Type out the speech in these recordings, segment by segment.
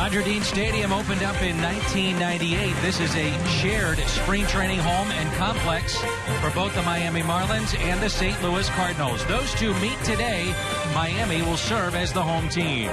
Roger Dean Stadium opened up in 1998. This is a shared spring training home and complex for both the Miami Marlins and the St. Louis Cardinals. Those two meet today. Miami will serve as the home team.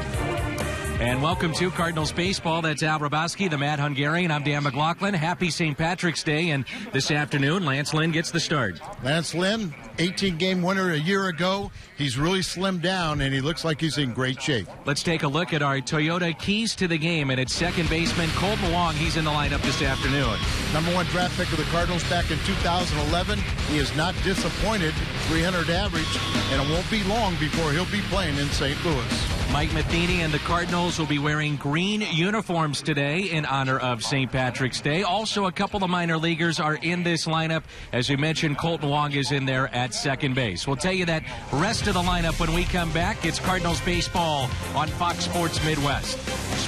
And welcome to Cardinals Baseball. That's Al Hrabosky, the Mad Hungarian. I'm Dan McLaughlin. Happy St. Patrick's Day. And this afternoon, Lance Lynn gets the start. Lance Lynn, 18-game winner a year ago. He's really slimmed down, and he looks like he's in great shape. Let's take a look at our Toyota keys to the game. And it's second baseman Colton Wong. He's in the lineup this afternoon. Number one draft pick of the Cardinals back in 2011. He is not disappointed, 300 average, and it won't be long before he'll be playing in St. Louis. Mike Matheny and the Cardinals will be wearing green uniforms today in honor of St. Patrick's Day. Also, a couple of minor leaguers are in this lineup. As we mentioned, Colton Wong is in there at second base. We'll tell you that rest of the lineup when we come back. It's Cardinals Baseball on Fox Sports Midwest.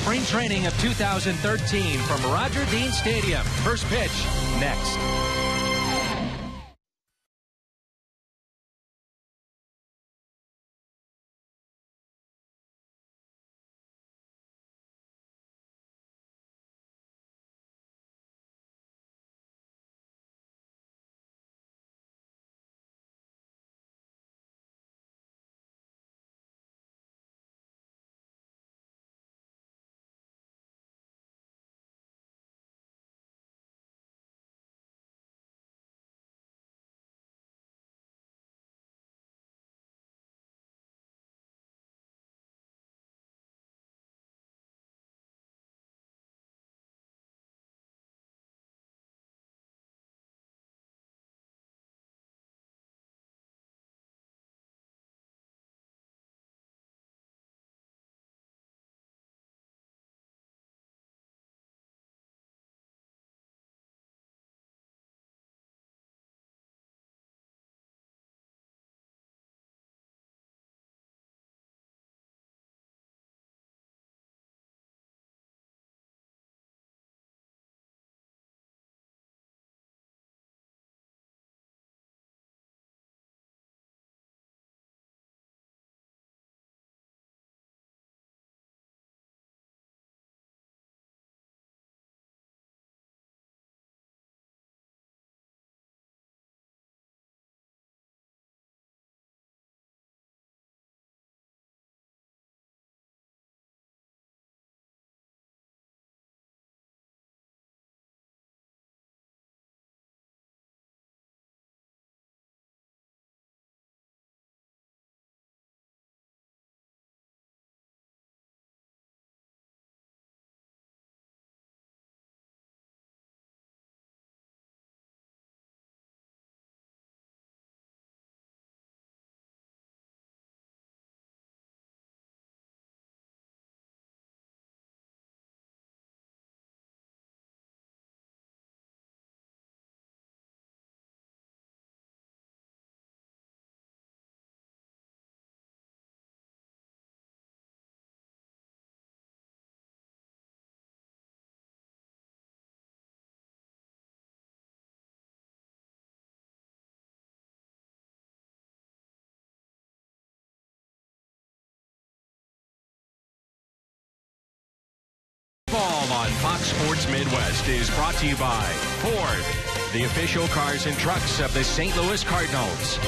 Spring training of 2013 from Roger Dean Stadium. First pitch next. On Fox Sports Midwest is brought to you by Ford, the official cars and trucks of the St. Louis Cardinals,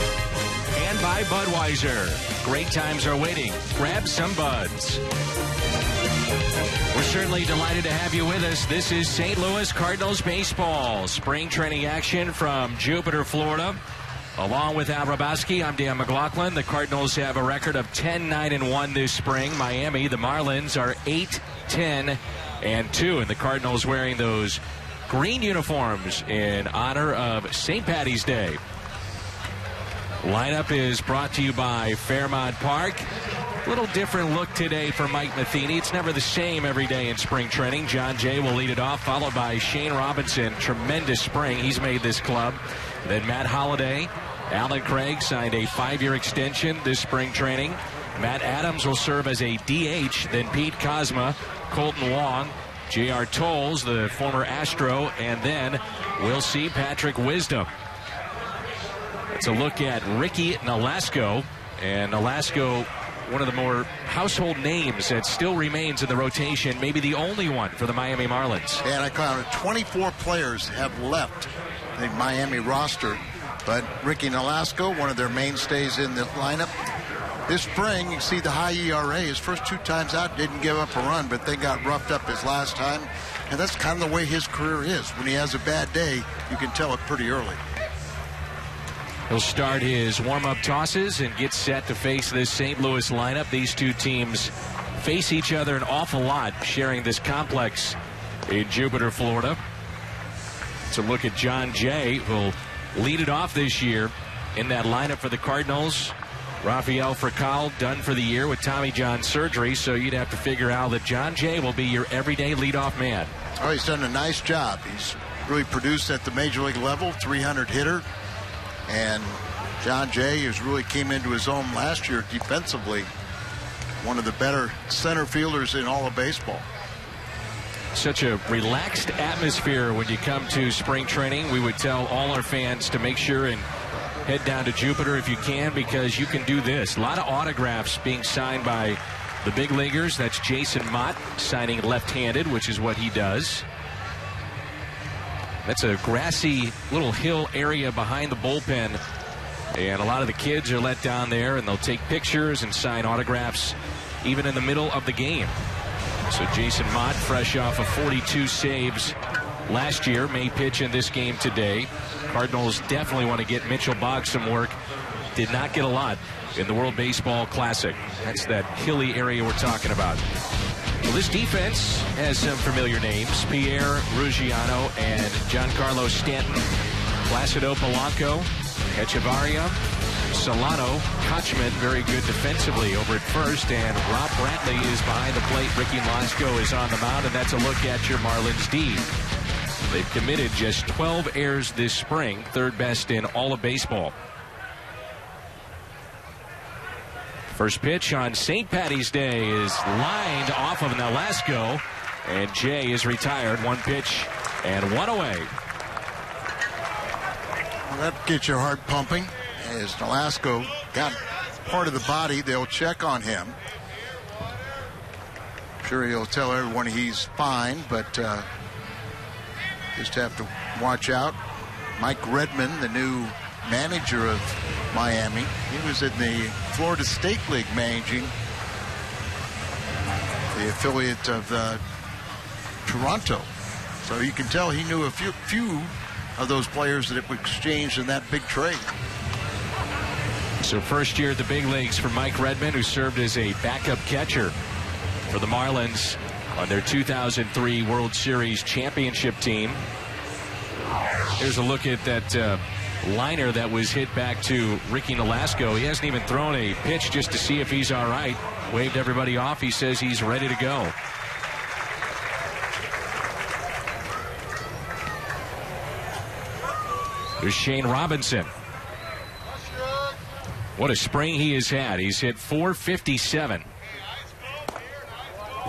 and by Budweiser. Great times are waiting. Grab some buds. We're certainly delighted to have you with us. This is St. Louis Cardinals baseball. Spring training action from Jupiter, Florida. Along with Al Hrabosky, I'm Dan McLaughlin. The Cardinals have a record of 10-9-1 this spring. Miami, the Marlins, are 8-10-2, and the Cardinals wearing those green uniforms in honor of St. Patty's Day. Lineup is brought to you by Fairmount Park. A little different look today for Mike Matheny. It's never the same every day in spring training. John Jay will lead it off, followed by Shane Robinson. Tremendous spring he's made this club. Then Matt Holliday. Alan Craig signed a 5-year extension this spring training. Matt Adams will serve as a DH. Then Pete Kozma, Colton Wong, J.R. Tolles, the former Astro, and then we'll see Patrick Wisdom. It's a look at Ricky Nolasco. And Nolasco one of the more household names that still remains in the rotation, maybe the only one for the Miami Marlins. And I counted 24 players have left the Miami roster, but Ricky Nolasco, one of their mainstays in the lineup. This spring, you see the high ERA. His first 2 times out didn't give up a run, but they got roughed up his last time. And that's kind of the way his career is. When he has a bad day, you can tell it pretty early. He'll start his warm-up tosses and get set to face this St. Louis lineup. These two teams face each other an awful lot, sharing this complex in Jupiter, Florida. It's a look at John Jay, who'll lead it off this year in that lineup for the Cardinals. Rafael Furcal done for the year with Tommy John surgery, so you'd have to figure out that John Jay will be your everyday leadoff man. Oh, he's done a nice job. He's really produced at the major league level, 300 hitter. And John Jay has really came into his own last year defensively. One of the better center fielders in all of baseball. Such a relaxed atmosphere when you come to spring training. We would tell all our fans to make sure and head down to Jupiter if you can, because you can do this. A lot of autographs being signed by the big leaguers. That's Jason Mott signing left-handed, which is what he does. That's a grassy little hill area behind the bullpen, and a lot of the kids are let down there, and they'll take pictures and sign autographs even in the middle of the game. So Jason Mott, fresh off of 42 saves last year, may pitch in this game today. Cardinals definitely want to get Mitchell Boggs some work. Did not get a lot in the World Baseball Classic. That's that hilly area we're talking about. Well, this defense has some familiar names: Pierre Ruggiano and Giancarlo Stanton, Placido Polanco, Echevarria, Solano, Kochman, very good defensively over at first, and Rob Brantley is behind the plate. Ricky Nolasco is on the mound, and that's a look at your Marlins D. They've committed just 12 errors this spring, third best in all of baseball. First pitch on St. Patty's Day is lined off of Nolasco, and Jay is retired. One pitch and one away. Well, that gets your heart pumping. As Nolasco got part of the body, they'll check on him. I'm sure he'll tell everyone he's fine, but just have to watch out. Mike Redmond, the new manager of Miami, he was in the Florida State League managing the affiliate of Toronto. So you can tell he knew a few of those players that were exchanged in that big trade. So first year at the big leagues for Mike Redmond, who served as a backup catcher for the Marlins on their 2003 World Series championship team. Here's a look at that liner that was hit back to Ricky Nolasco. He hasn't even thrown a pitch just to see if he's all right. Waved everybody off. He says he's ready to go. There's Shane Robinson. What a spring he has had. He's hit .457.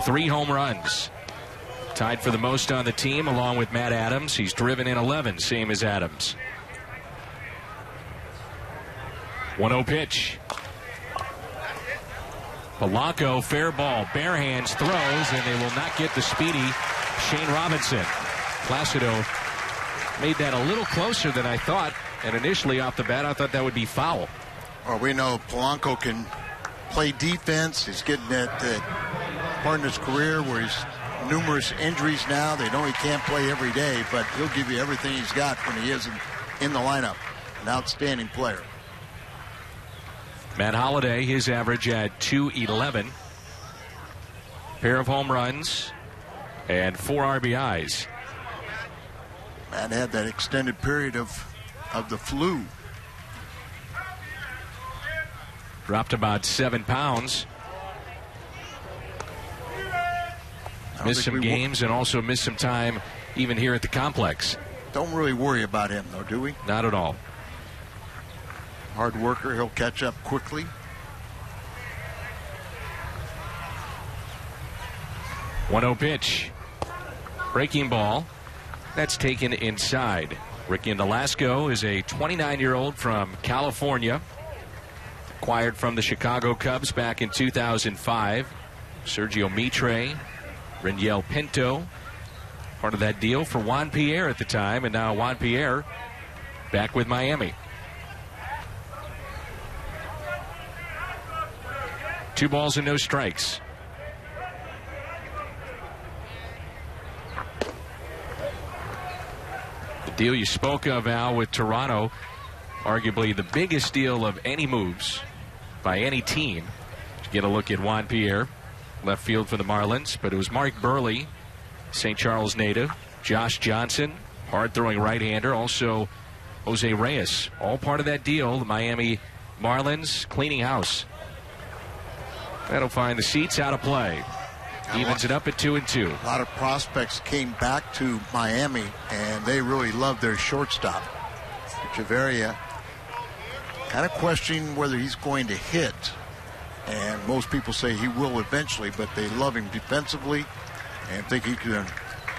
3 home runs. Tied for the most on the team along with Matt Adams. He's driven in 11, same as Adams. 1-0 pitch. Polanco, fair ball, bare hands, throws, and they will not get the speedy Shane Robinson. Placido made that a little closer than I thought, and initially off the bat I thought that would be foul. Well, we know Polanco can play defense. He's getting at the part in his career where he's numerous injuries now. They know he can't play every day, but he'll give you everything he's got when he is in the lineup. An outstanding player. Matt Holliday, his average at .211. Pair of home runs and 4 RBIs. Matt had that extended period of the flu. Dropped about 7 pounds. Missed some games and also missed some time even here at the complex. Don't really worry about him, though, do we? Not at all. Hard worker. He'll catch up quickly. .1-0 pitch. Breaking ball. That's taken inside. Ricky Nolasco is a 29-year-old from California. acquired from the Chicago Cubs back in 2005. Sergio Mitre, Reniel Pinto, part of that deal for Juan Pierre at the time, and now Juan Pierre back with Miami. 2 balls and no strikes. The deal you spoke of, Al, with Toronto, arguably the biggest deal of any moves by any team. To get a look at Juan Pierre, left field for the Marlins, but it was Mark Burley, St. Charles native, Josh Johnson, hard-throwing right-hander, also Jose Reyes, all part of that deal. The Miami Marlins cleaning house. That'll find the seats out of play. Evens it up at 2-2. A lot of prospects came back to Miami, and they really love their shortstop. Echeverria kind of questioning whether he's going to hit, and most people say he will eventually, but they love him defensively and think he can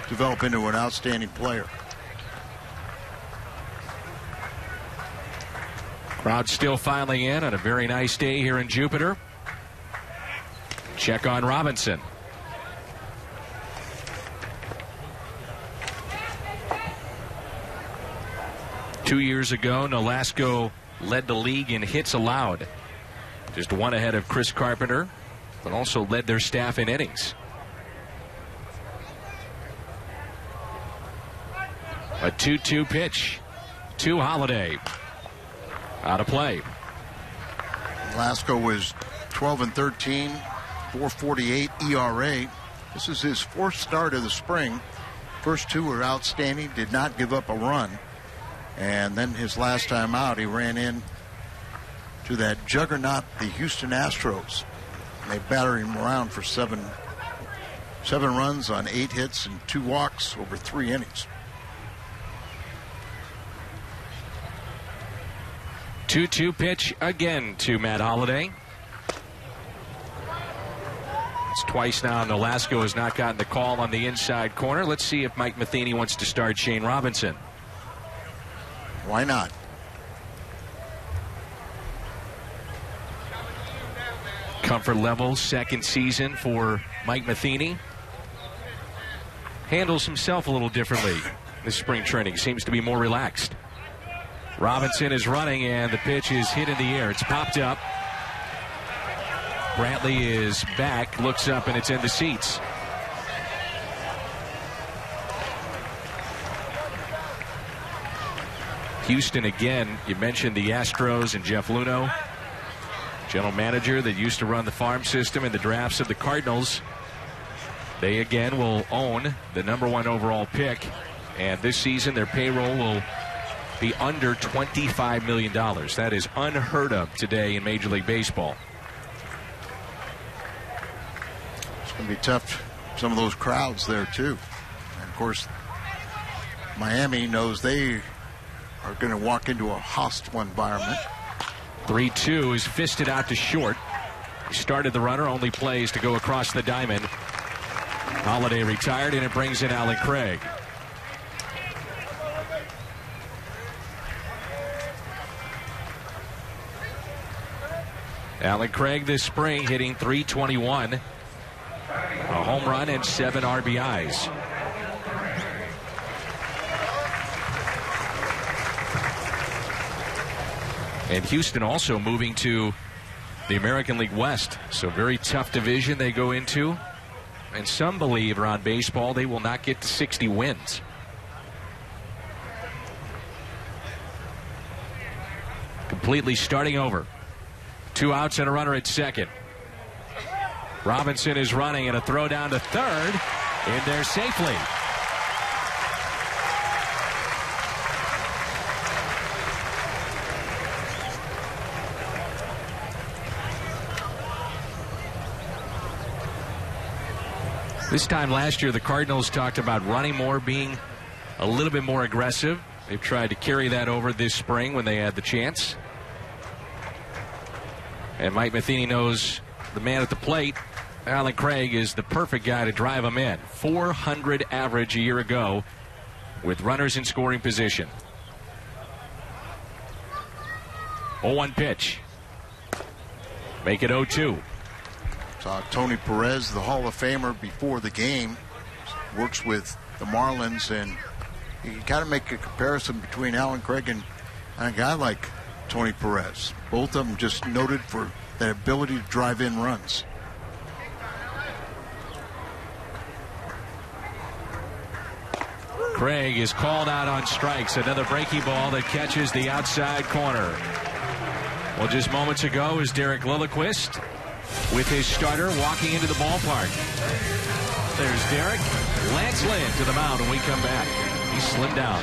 develop into an outstanding player. Crowd still filing in on a very nice day here in Jupiter. Check on Robinson. Two years ago, Nolasco led the league in hits allowed. Just one ahead of Chris Carpenter, but also led their staff in innings. A 2-2 pitch to Holiday. Out of play. Nolasco was 12-13. 4.48 ERA. This is his 4th start of the spring. First 2 were outstanding, did not give up a run. And then his last time out, he ran in to that juggernaut, the Houston Astros. And they battered him around for seven runs on 8 hits and 2 walks over 3 innings. 2-2 pitch again to Matt Holliday. It's twice now Nolasco has not gotten the call on the inside corner. Let's see if Mike Matheny wants to start Shane Robinson. Why not? Comfort level, 2nd season for Mike Matheny. Handles himself a little differently this spring training. Seems to be more relaxed. Robinson is running, and the pitch is hit in the air. It's popped up. Brantley is back, looks up, and it's in the seats. Houston again. You mentioned the Astros and Jeff Luhnow, general manager that used to run the farm system in the drafts of the Cardinals. They again will own the #1 overall pick, and this season their payroll will be under $25 million. That is unheard of today in Major League Baseball. It's going to be tough. Some of those crowds there too. And of course, Miami knows they are going to walk into a hostile environment. 3-2 is fisted out to short. He started the runner, only plays to go across the diamond. Holiday retired, and it brings in Alan Craig. Alan Craig this spring hitting .321, a home run and 7 RBIs. And Houston also moving to the American League West, so very tough division they go into. And some believe around baseball they will not get to 60 wins. Completely starting over. 2 outs and a runner at second. Robinson is running, and a throw down to third. In there safely. This time last year, the Cardinals talked about running more, being a little bit more aggressive. They've tried to carry that over this spring when they had the chance. And Mike Matheny knows the man at the plate, Alan Craig, is the perfect guy to drive him in. .400 average a year ago with runners in scoring position. 0-1 pitch. make it 0-2. Saw Tony Perez, the Hall of Famer, before the game. Works with the Marlins, and you got to make a comparison between Alan Craig and a guy like Tony Perez. Both of them just noted for that ability to drive in runs. Craig is called out on strikes. Another breaking ball that catches the outside corner. Well, just moments ago is Derek Lilliquist with his starter walking into the ballpark. There's Derek. Lance Lynn to the mound when we come back. He's slimmed down.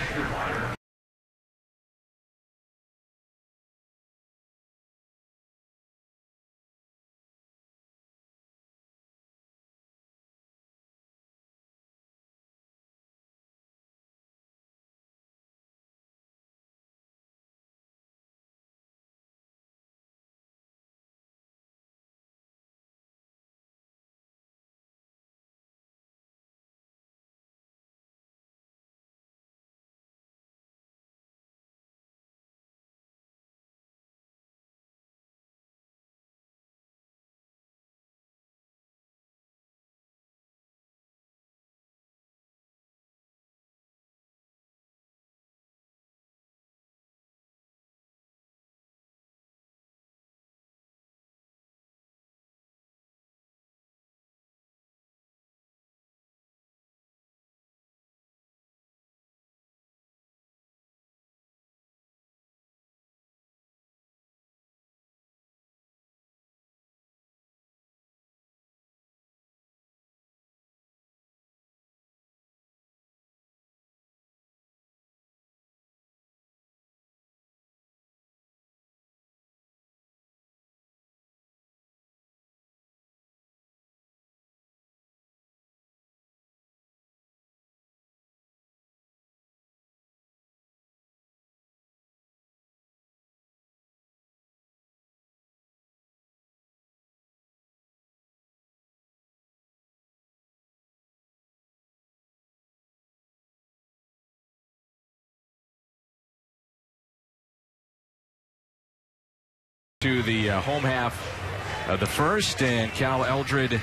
To the home half of the first, and Cal Eldred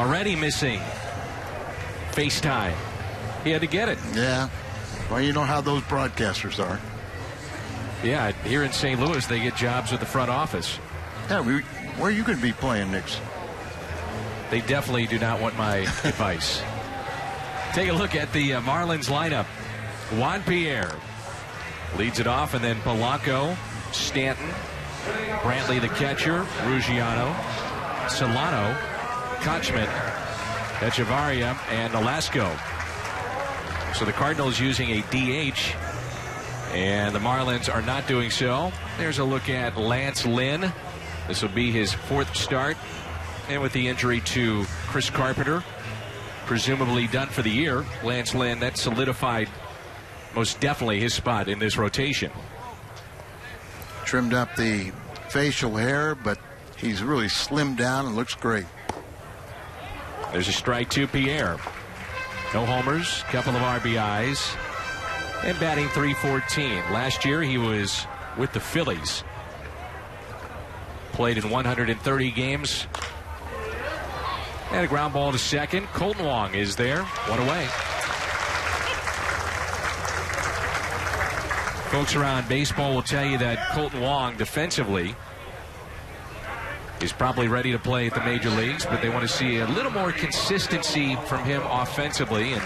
already missing FaceTime. He had to get it. Yeah. Well, you know how those broadcasters are. Yeah, here in St. Louis, they get jobs with the front office. Yeah, where are you going to be playing next? They definitely do not want my advice. Take a look at the Marlins lineup. Juan Pierre leads it off, and then Polanco, Stanton, Brantley the catcher, Ruggiano, Solano, Kochman, Echevarria, and Nolasco. So the Cardinals using a DH, and the Marlins are not doing so. There's a look at Lance Lynn. This will be his fourth start. And with the injury to Chris Carpenter, presumably done for the year, Lance Lynn, that solidified most definitely his spot in this rotation. Trimmed up the facial hair, but he's really slimmed down and looks great. There's a strike to Pierre. No homers, couple of RBIs, and batting .314. Last year he was with the Phillies. Played in 130 games. And a ground ball to second. Colton Wong is there. One away. Folks around baseball will tell you that Colton Wong defensively is probably ready to play at the major leagues, but they want to see a little more consistency from him offensively, and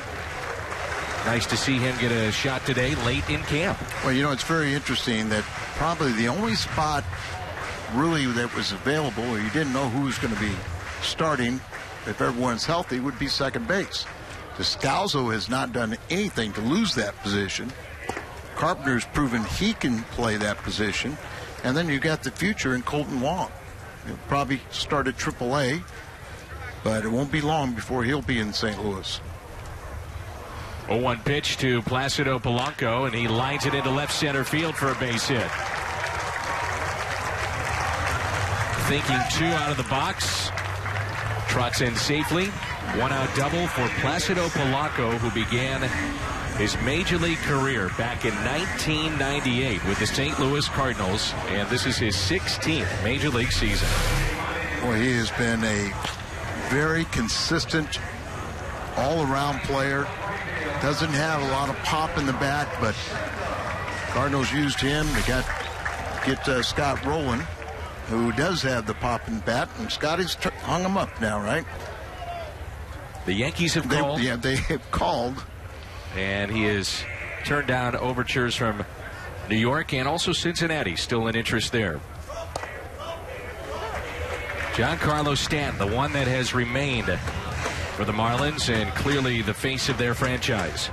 nice to see him get a shot today late in camp. Well, you know, it's very interesting that probably the only spot really that was available, or you didn't know who was going to be starting if everyone's healthy, would be second base. Descalzo has not done anything to lose that position. Carpenter's proven he can play that position. And then you got the future in Colton Wong. He'll probably start at AAA, but it won't be long before he'll be in St. Louis. 0-1 pitch to Placido Polanco, and he lines it into left center field for a base hit. Thinking two out of the box. Trots in safely. One out double for Placido Polanco, who began his major league career back in 1998 with the St. Louis Cardinals, and this is his 16th major league season. Well, he has been a very consistent all-around player. Doesn't have a lot of pop in the bat, but Cardinals used him to get Scott Rowland, who does have the pop in the bat, and Scotty's hung him up now, right? The Yankees have called. Yeah, they have called. And he has turned down overtures from New York and also Cincinnati. Still an interest there. Giancarlo Stanton, the one that has remained for the Marlins and clearly the face of their franchise.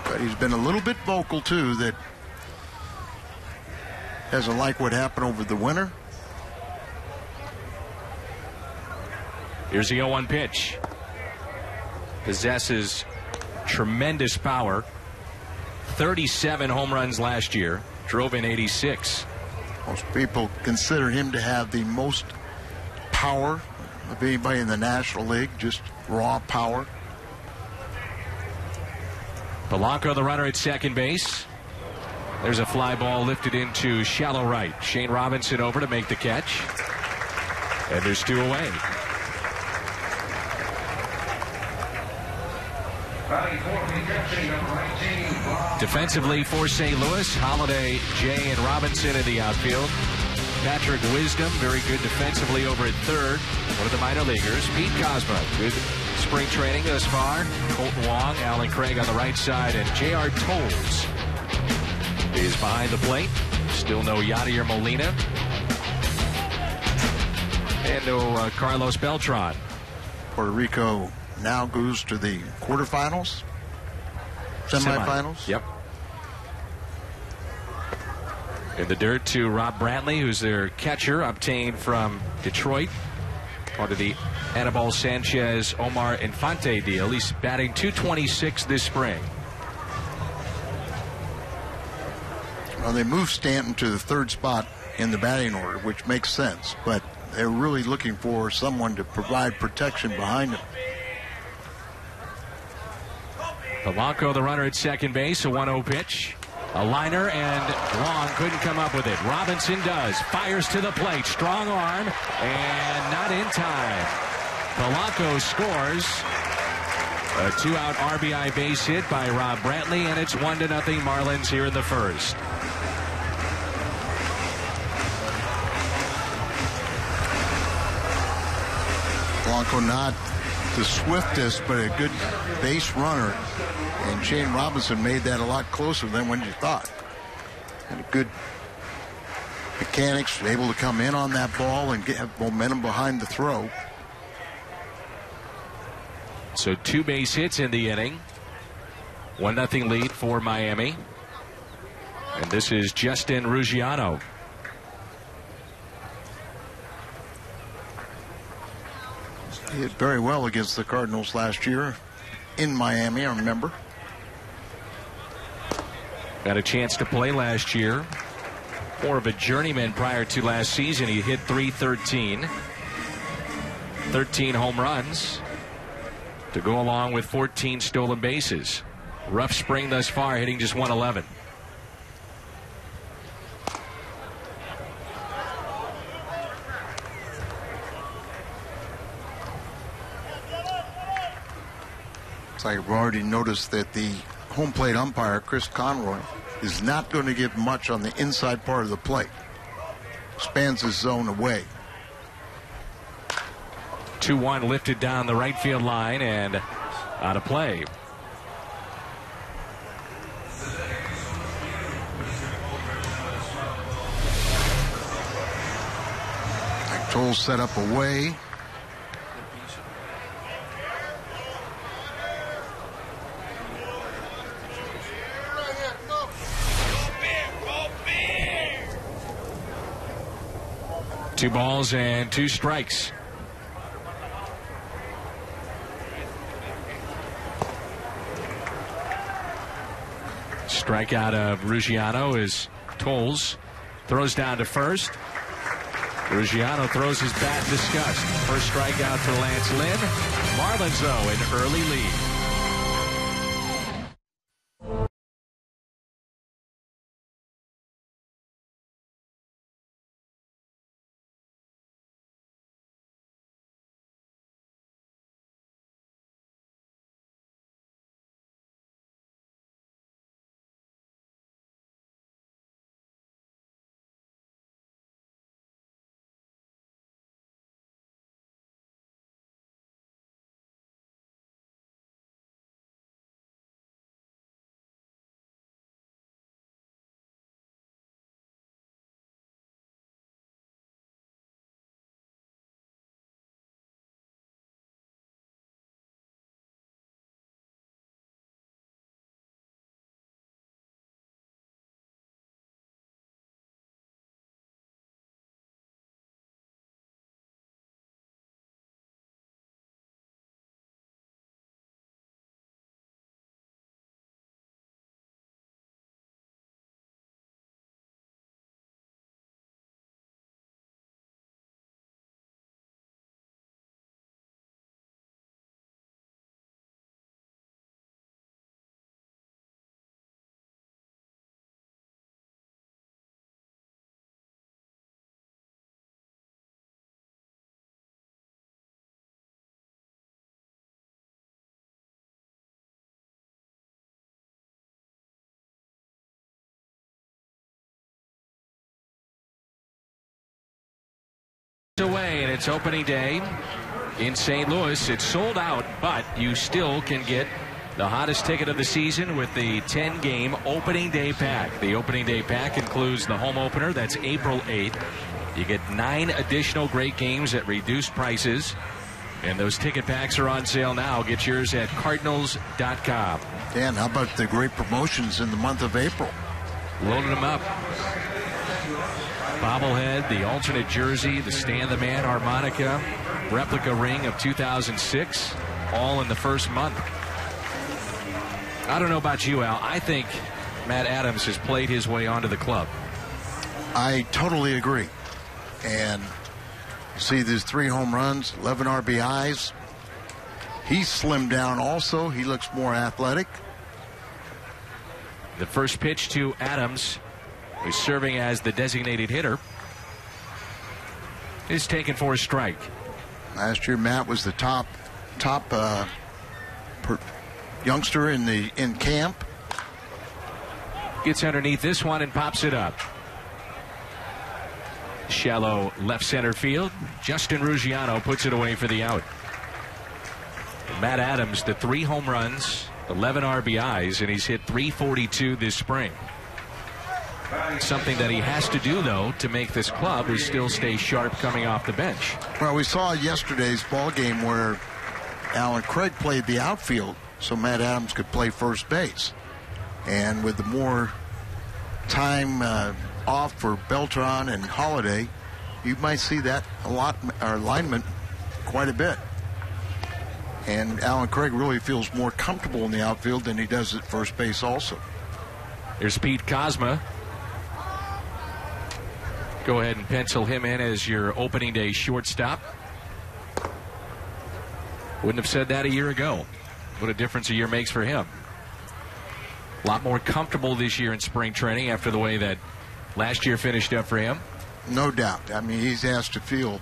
But he's been a little bit vocal, too, that doesn't like what happened over the winter. Here's the 0-1 pitch. Possesses tremendous power. 37 home runs last year. Drove in 86. Most people consider him to have the most power of anybody in the National League. Just raw power. Polanco, the runner at second base. There's a fly ball lifted into shallow right. Shane Robinson over to make the catch. And there's 2 away. Defensively for St. Louis, Holiday, Jay, and Robinson in the outfield. Patrick Wisdom, very good defensively over at third. One of the minor leaguers. Pete Cosmo, good spring training thus far. Colton Wong, Alan Craig on the right side, and J.R. Tolles is behind the plate. Still no Yadier Molina. And no Carlos Beltran. Puerto Rico now goes to the quarterfinals, semifinals. Yep. In the dirt to Rob Brantley, who's their catcher, obtained from Detroit. Part of the Anibal Sanchez, Omar Infante deal. He's batting .226 this spring. Well, they moved Stanton to the third spot in the batting order, which makes sense, but they're really looking for someone to provide protection behind him. Polanco, the runner at second base, a 1-0 pitch. A liner, and Long couldn't come up with it. Robinson does. Fires to the plate. Strong arm, and not in time. Polanco scores. A 2-out RBI base hit by Rob Brantley, and it's 1-0 Marlins here in the first. Polanco not the swiftest, but a good base runner. And Shane Robinson made that a lot closer than what you thought. And a good mechanics, able to come in on that ball and have momentum behind the throw. So 2 base hits in the inning. 1-0 lead for Miami. And this is Justin Ruggiano. He did very well against the Cardinals last year in Miami, I remember. Got a chance to play last year. More of a journeyman prior to last season. He hit .313. 13 home runs to go along with 14 stolen bases. Rough spring thus far, hitting just .111. I've already noticed that the home plate umpire, Chris Conroy, is not going to give much on the inside part of the plate. Spans his zone away. 2-1 lifted down the right field line and out of play. Tolles set up away. Two balls and 2 strikes. Strikeout of Ruggiano is Tolles. Throws down to first. Ruggiano throws his bat in disgust. First strikeout for Lance Lynn. Marlins, though, an early lead. away, and it's opening day in St. Louis. It's sold out, but you still can get the hottest ticket of the season with the 10-game opening day pack. The opening day pack includes the home opener. That's April 8th. You get 9 additional great games at reduced prices, and those ticket packs are on sale now. Get yours at Cardinals.com. Dan, how about the great promotions in the month of April? Loading them up. Bobblehead, the alternate jersey, the Stan the Man harmonica, replica ring of 2006, all in the first month. I don't know about you, Al. I think Matt Adams has played his way onto the club. I totally agree. And you see these 3 home runs, 11 RBIs. He's slimmed down also. He looks more athletic. The first pitch to Adams, who's serving as the designated hitter, is taken for a strike. Last year, Matt was the top youngster in camp. Gets underneath this one and pops it up. Shallow left center field. Justin Ruggiano puts it away for the out. Matt Adams, the 3 home runs, 11 RBIs, and he's hit .342 this spring. Something that he has to do, though, to make this club is still stay sharp coming off the bench. Well, we saw yesterday's ball game where Alan Craig played the outfield so Matt Adams could play first base. And with the more time off for Beltran and Holiday, you might see that alignment quite a bit. And Alan Craig really feels more comfortable in the outfield than he does at first base also. There's Pete Kozma. Go ahead and pencil him in as your opening day shortstop. Wouldn't have said that a year ago. What a difference a year makes for him. A lot more comfortable this year in spring training after the way that last year finished up for him. No doubt. I mean, he's asked to feel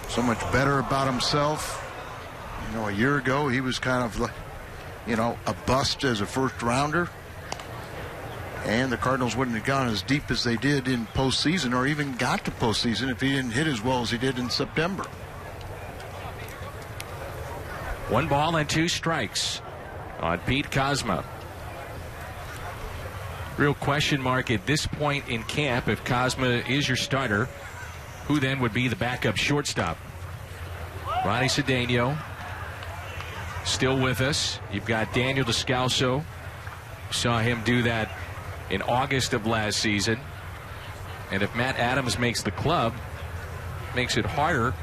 so much better about himself. You know, a year ago he was kind of like, you know, a bust as a first rounder. And the Cardinals wouldn't have gone as deep as they did in postseason, or even got to postseason, if he didn't hit as well as he did in September. 1 ball and 2 strikes on Pete Kozma. Real question mark at this point in camp. If Kozma is your starter, who then would be the backup shortstop? Ronnie Cedeno still with us. You've got Daniel Descalso. Saw him do that in August of last season. And if Matt Adams makes the club, makes it harder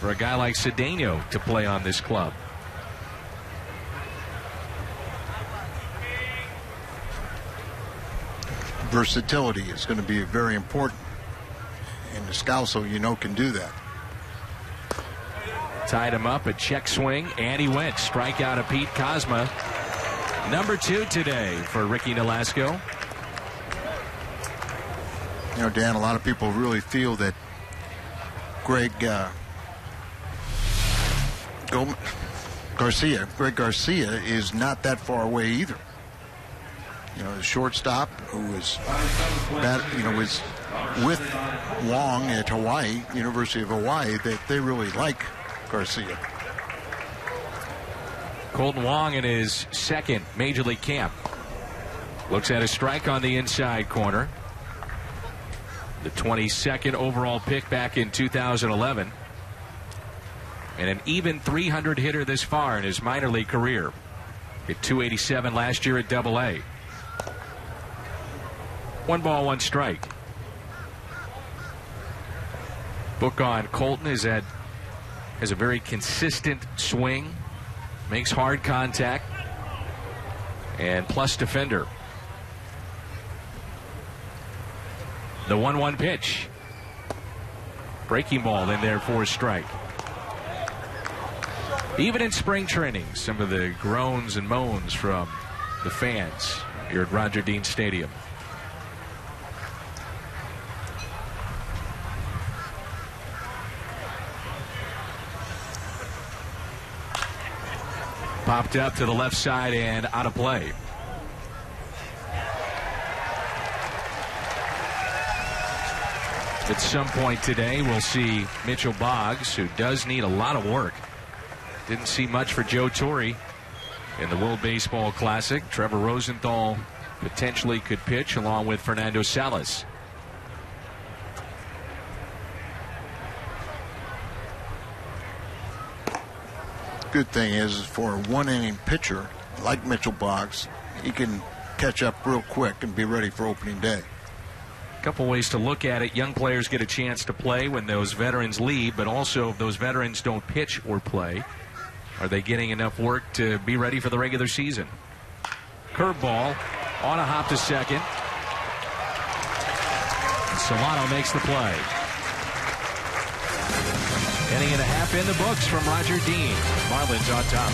for a guy like Cedeno to play on this club. Versatility is going to be very important. And Descalso, you know, can do that. Tied him up, a check swing, and he went. Strikeout of Pete Kozma. Number 2 today for Ricky Nolasco. You know, Dan, a lot of people really feel that Greg Garcia is not that far away either. You know, the shortstop who was with Wong at Hawaii, University of Hawaii, they really like Garcia. Colton Wong in his second Major League camp. Looks at a strike on the inside corner. The 22nd overall pick back in 2011. And an even 300 hitter this far in his minor league career. Hit .287 last year at Double-A. 1 ball, 1 strike. Book on Colton has a very consistent swing. Makes hard contact. And plus defender. The 1-1 pitch. Breaking ball in there for a strike. Even in spring training, some of the groans and moans from the fans here at Roger Dean Stadium. Popped up to the left side and out of play. At some point today, we'll see Mitchell Boggs, who does need a lot of work. Didn't see much for Joe Torre in the World Baseball Classic. Trevor Rosenthal potentially could pitch along with Fernando Salas. Good thing is for a one-inning pitcher like Mitchell Boggs, he can catch up real quick and be ready for opening day. A couple ways to look at it. Young players get a chance to play when those veterans leave, but also if those veterans don't pitch or play, are they getting enough work to be ready for the regular season? Curveball on a hop to second. Solano makes the play. Inning and a half in the books from Roger Dean. Marlins on top.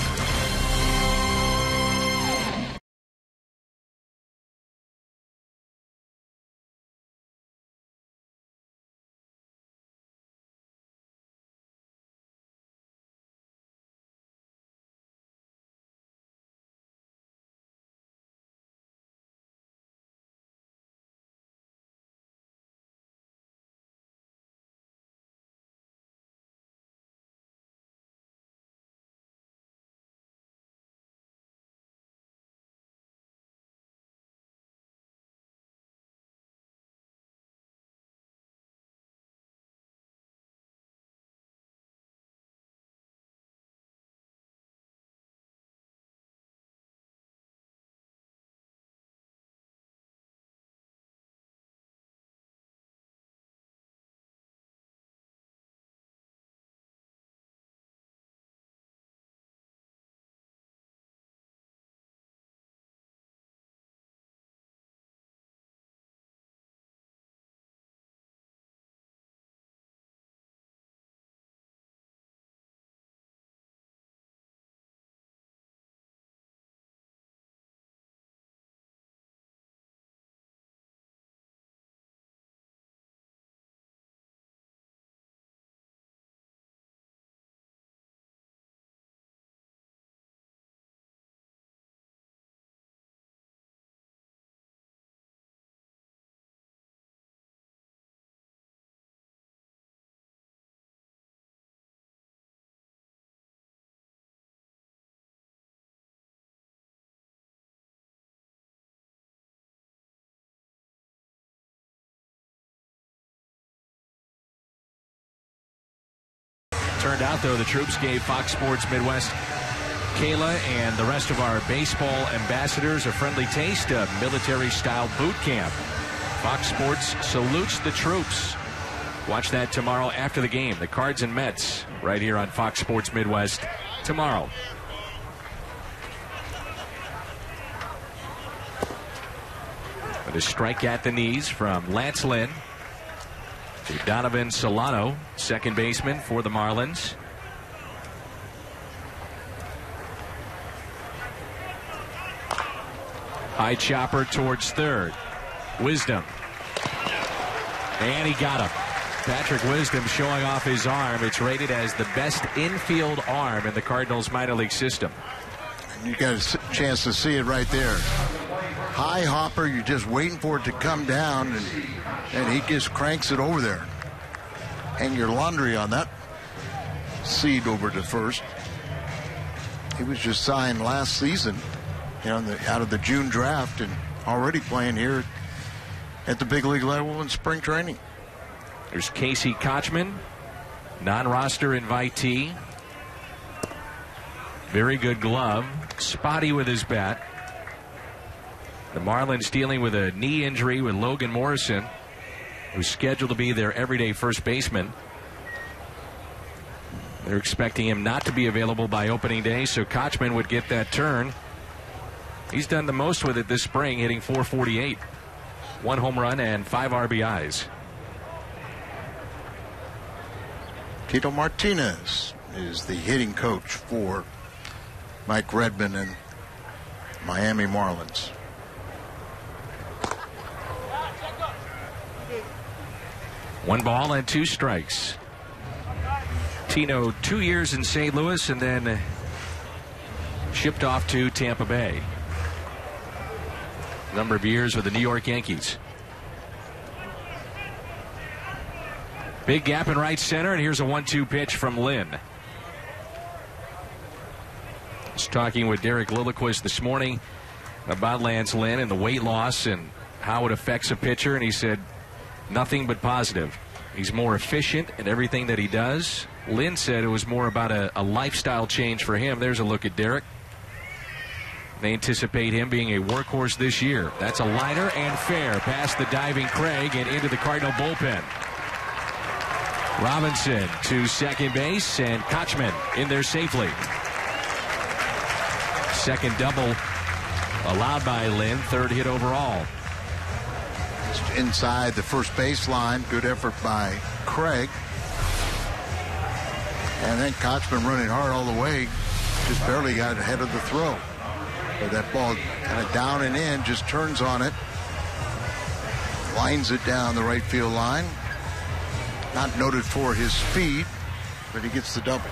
Turned out, though, the troops gave Fox Sports Midwest, Kayla, and the rest of our baseball ambassadors a friendly taste of military-style boot camp. Fox Sports salutes the troops. Watch that tomorrow after the game. The Cards and Mets right here on Fox Sports Midwest tomorrow. With a strike at the knees from Lance Lynn to Donovan Solano, second baseman for the Marlins. High chopper towards third. Wisdom. And he got him. Patrick Wisdom showing off his arm. It's rated as the best infield arm in the Cardinals minor league system. You got a chance to see it right there. High hopper, you're just waiting for it to come down, and he just cranks it over there. Hang your laundry on that seed over to first. He was just signed last season, out of the June draft, and already playing here at the big league level in spring training. There's Casey Kochman, non-roster invitee. Very good glove. Spotty with his bat. The Marlins dealing with a knee injury with Logan Morrison, who's scheduled to be their everyday first baseman. They're expecting him not to be available by opening day, so Kochman would get that turn. He's done the most with it this spring, hitting .448. 1 home run and 5 RBIs. Tito Martinez is the hitting coach for Mike Redmond and Miami Marlins. One ball and 2 strikes. Tino 2 years in St. Louis and then shipped off to Tampa Bay. Number of years with the New York Yankees. Big gap in right center, and here's a 1-2 pitch from Lynn. I was talking with Derek Lilliquist this morning about Lance Lynn and the weight loss and how it affects a pitcher, and he said nothing but positive. He's more efficient in everything that he does. Lynn said it was more about a lifestyle change for him. There's a look at Derek. They anticipate him being a workhorse this year. That's a liner and fair past the diving Craig and into the Cardinal bullpen. Robinson to second base, and Kochman in there safely. Second double allowed by Lynn, third hit overall. Just inside the first base line, good effort by Craig. And then Kochman running hard all the way, just barely got ahead of the throw. But that ball kind of down and in, just turns on it, lines it down the right field line. Not noted for his speed, but he gets the double.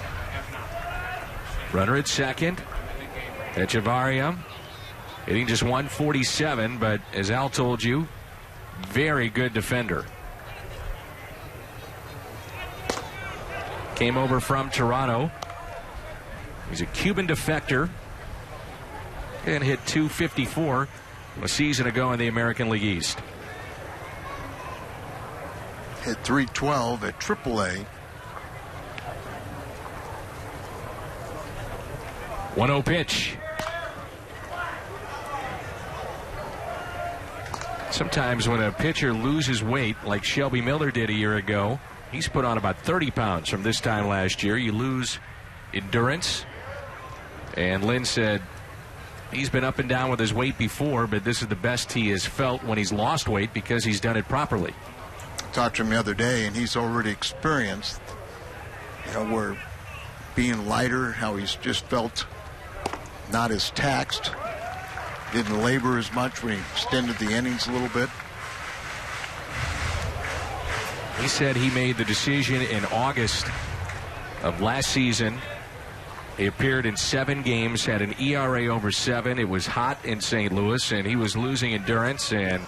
Runner at second. Echevarria hitting just 147, but as Al told you, very good defender. Came over from Toronto. He's a Cuban defector and hit .254 a season ago in the American League East. Hit .312 at AAA. 1-0 pitch. Sometimes when a pitcher loses weight, like Shelby Miller did a year ago, he's put on about 30 pounds from this time last year. You lose endurance. And Lynn said he's been up and down with his weight before, but this is the best he has felt when he's lost weight because he's done it properly. Talked to him the other day, and he's already experienced, where being lighter, how he's just felt not as taxed, didn't labor as much when he extended the innings a little bit. He said he made the decision in August of last season. He appeared in 7 games, had an ERA over 7. It was hot in St. Louis, and he was losing endurance, and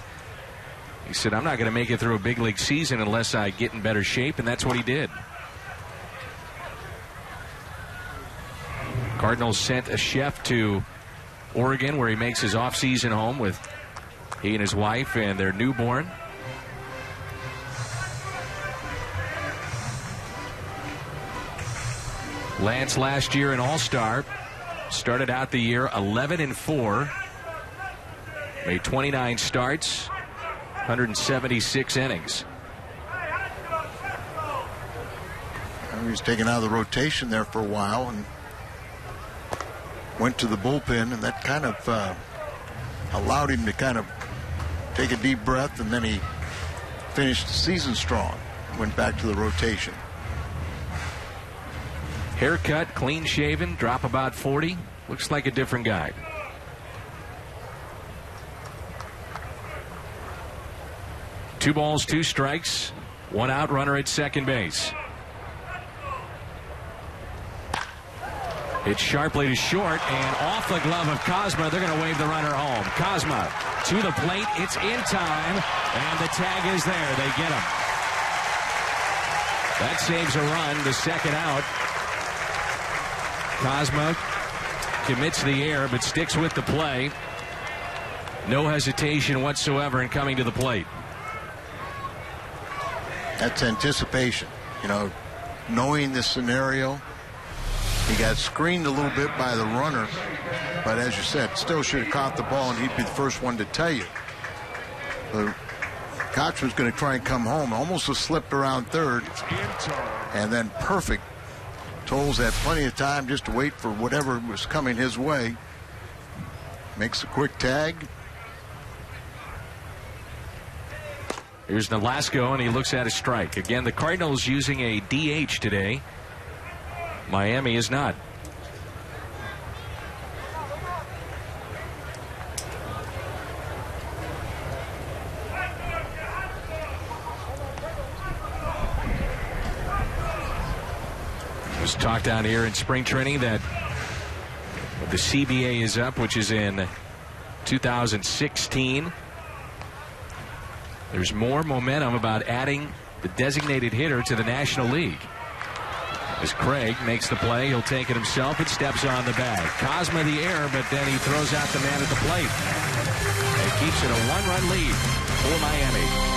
he said, I'm not going to make it through a big league season unless I get in better shape, and that's what he did. Cardinals sent a chef to Oregon, where he makes his off-season home with he and his wife and their newborn. Lance last year an all-star. Started out the year 11-4. Made 29 starts, 176 innings. He was taken out of the rotation there for a while and went to the bullpen, and that kind of allowed him to kind of take a deep breath, and then he finished the season strong. Went back to the rotation. Haircut, clean shaven, drop about 40. Looks like a different guy. Two balls, 2 strikes, 1 out, runner at second base. It's sharply to short, and off the glove of Kozma. They're going to wave the runner home. Kozma to the plate. It's in time, and the tag is there. They get him. That saves a run, the second out. Kozma commits the error, but sticks with the play. No hesitation whatsoever in coming to the plate. That's anticipation. Knowing the scenario. He got screened a little bit by the runner, but as you said, still should have caught the ball, and he'd be the first one to tell you. Koch was going to try and come home, almost was slipped around third, and then perfect. Tolles had plenty of time just to wait for whatever was coming his way. Makes a quick tag. Here's Nolasco, and he looks at a strike. Again, the Cardinals using a DH today. Miami is not. It was talked down here in spring training that the CBA is up, which is in 2016. There's more momentum about adding the designated hitter to the National League. As Craig makes the play, he'll take it himself and steps on the bag. Cosma the error, but then he throws out the man at the plate. And keeps it a one-run lead for Miami.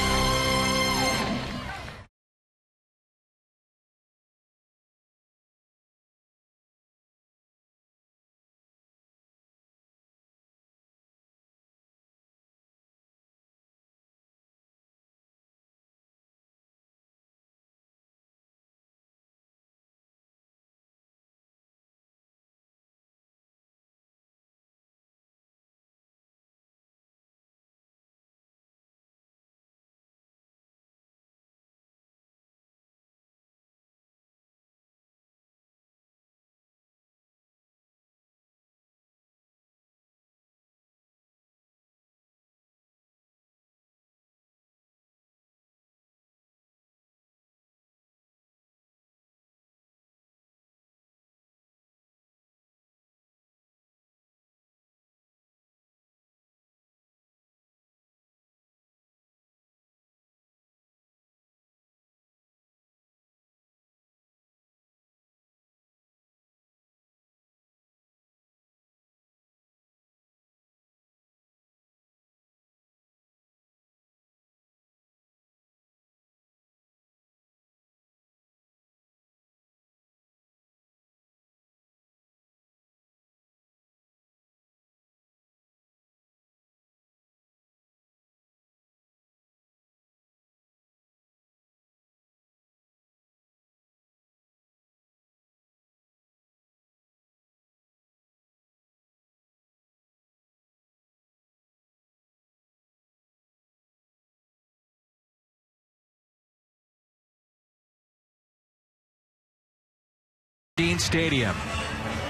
Stadium.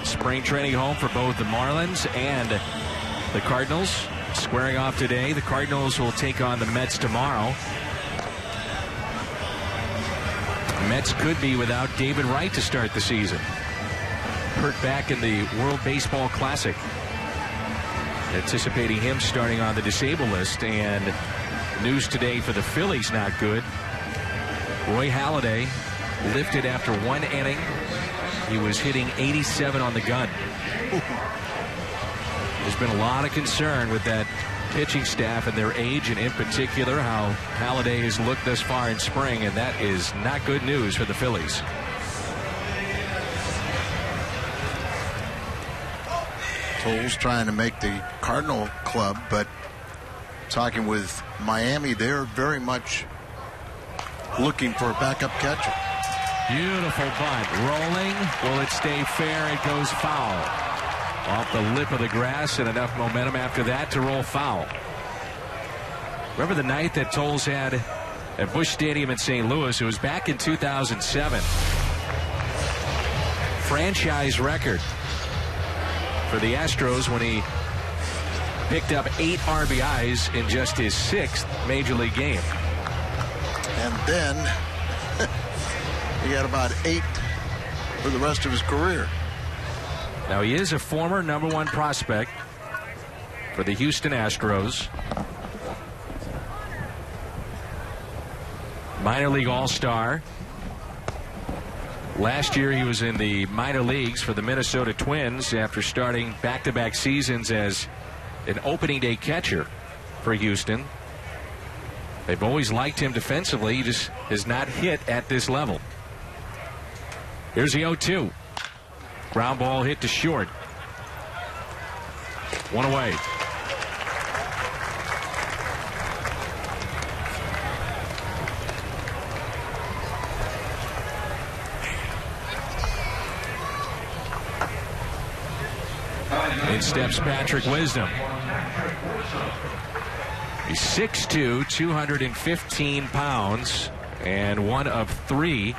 Spring training home for both the Marlins and the Cardinals. Squaring off today. The Cardinals will take on the Mets tomorrow. The Mets could be without David Wright to start the season. Hurt back in the World Baseball Classic. Anticipating him starting on the disabled list. And news today for the Phillies not good. Roy Halladay lifted after one inning. He was hitting 87 on the gun. There's been a lot of concern with that pitching staff and their age, and in particular how Halladay has looked thus far in spring, and that is not good news for the Phillies. Toles trying to make the Cardinal club, but talking with Miami, they're very much looking for a backup catcher. Beautiful bunt. Rolling. Will it stay fair? It goes foul. Off the lip of the grass, and enough momentum after that to roll foul. Remember the night that Toles had at Busch Stadium in St. Louis? It was back in 2007. Franchise record for the Astros when he picked up 8 RBIs in just his 6th Major League game. And then he had about 8 for the rest of his career. Now, he is a former #1 prospect for the Houston Astros. Minor league all-star. Last year, he was in the minor leagues for the Minnesota Twins after starting back-to-back seasons as an opening day catcher for Houston. They've always liked him defensively. He just has not hit at this level. Here's the 0-2. Ground ball hit to short. 1 away. In steps Patrick Wisdom. He's 6'2", 215 pounds, and one of 3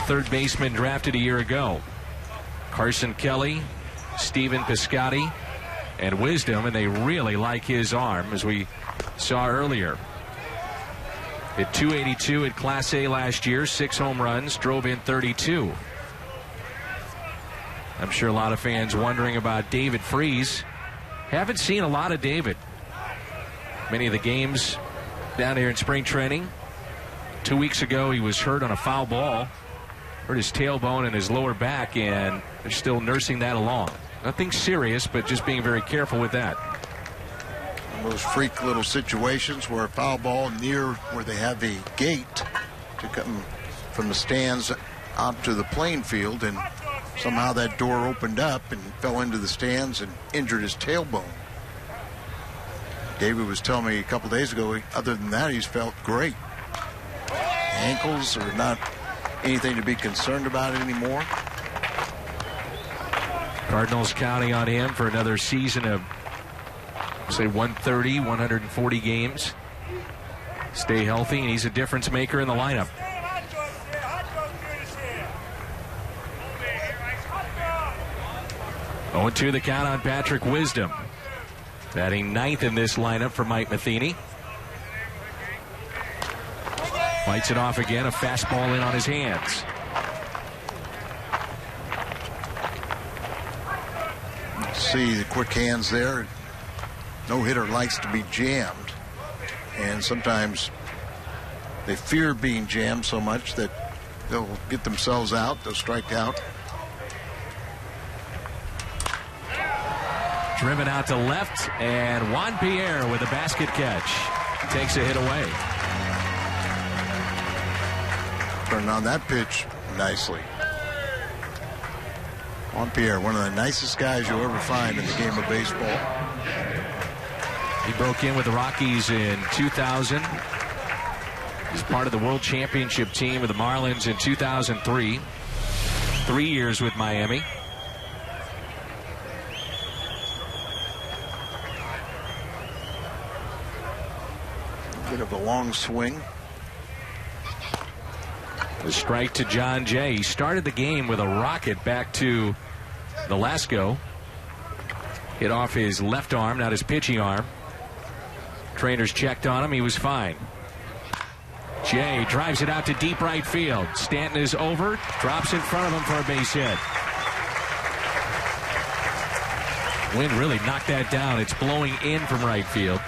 third basemen drafted a year ago. Carson Kelly, Stephen Piscotty, and Wisdom, and they really like his arm, as we saw earlier. Hit .282 at Class A last year, 6 home runs, drove in 32. I'm sure a lot of fans wondering about David Freese. Haven't seen a lot of David. Many of the games down here in spring training 2 weeks ago, he was hurt on a foul ball, hurt his tailbone and his lower back, and they're still nursing that along. Nothing serious, but just being very careful with that. Those freak little situations where a foul ball near where they have the gate to come from the stands out to the playing field, and somehow that door opened up and fell into the stands and injured his tailbone. David was telling me a couple days ago, other than that, he's felt great. Ankles are not anything to be concerned about anymore. Cardinals counting on him for another season of, say, 130, 140 games. Stay healthy, and he's a difference maker in the lineup. 0-2 the count on Patrick Wisdom. Batting ninth in this lineup for Mike Matheny. Fights it off again, a fastball in on his hands. See the quick hands there. No hitter likes to be jammed, and sometimes they fear being jammed so much that they'll get themselves out, they'll strike out. Driven out to left, and Juan Pierre with a basket catch. Takes a hit away. Turned on that pitch nicely. Juan Pierre, one of the nicest guys you'll ever find in the game of baseball. He broke in with the Rockies in 2000. He's part of the World Championship team with the Marlins in 2003. 3 years with Miami. Bit of a long swing. A strike to John Jay. He started the game with a rocket back to Nolasco. Hit off his left arm, not his pitching arm. Trainers checked on him. He was fine. Jay drives it out to deep right field. Stanton is over. Drops in front of him for a base hit. Wind really knocked that down. It's blowing in from right field.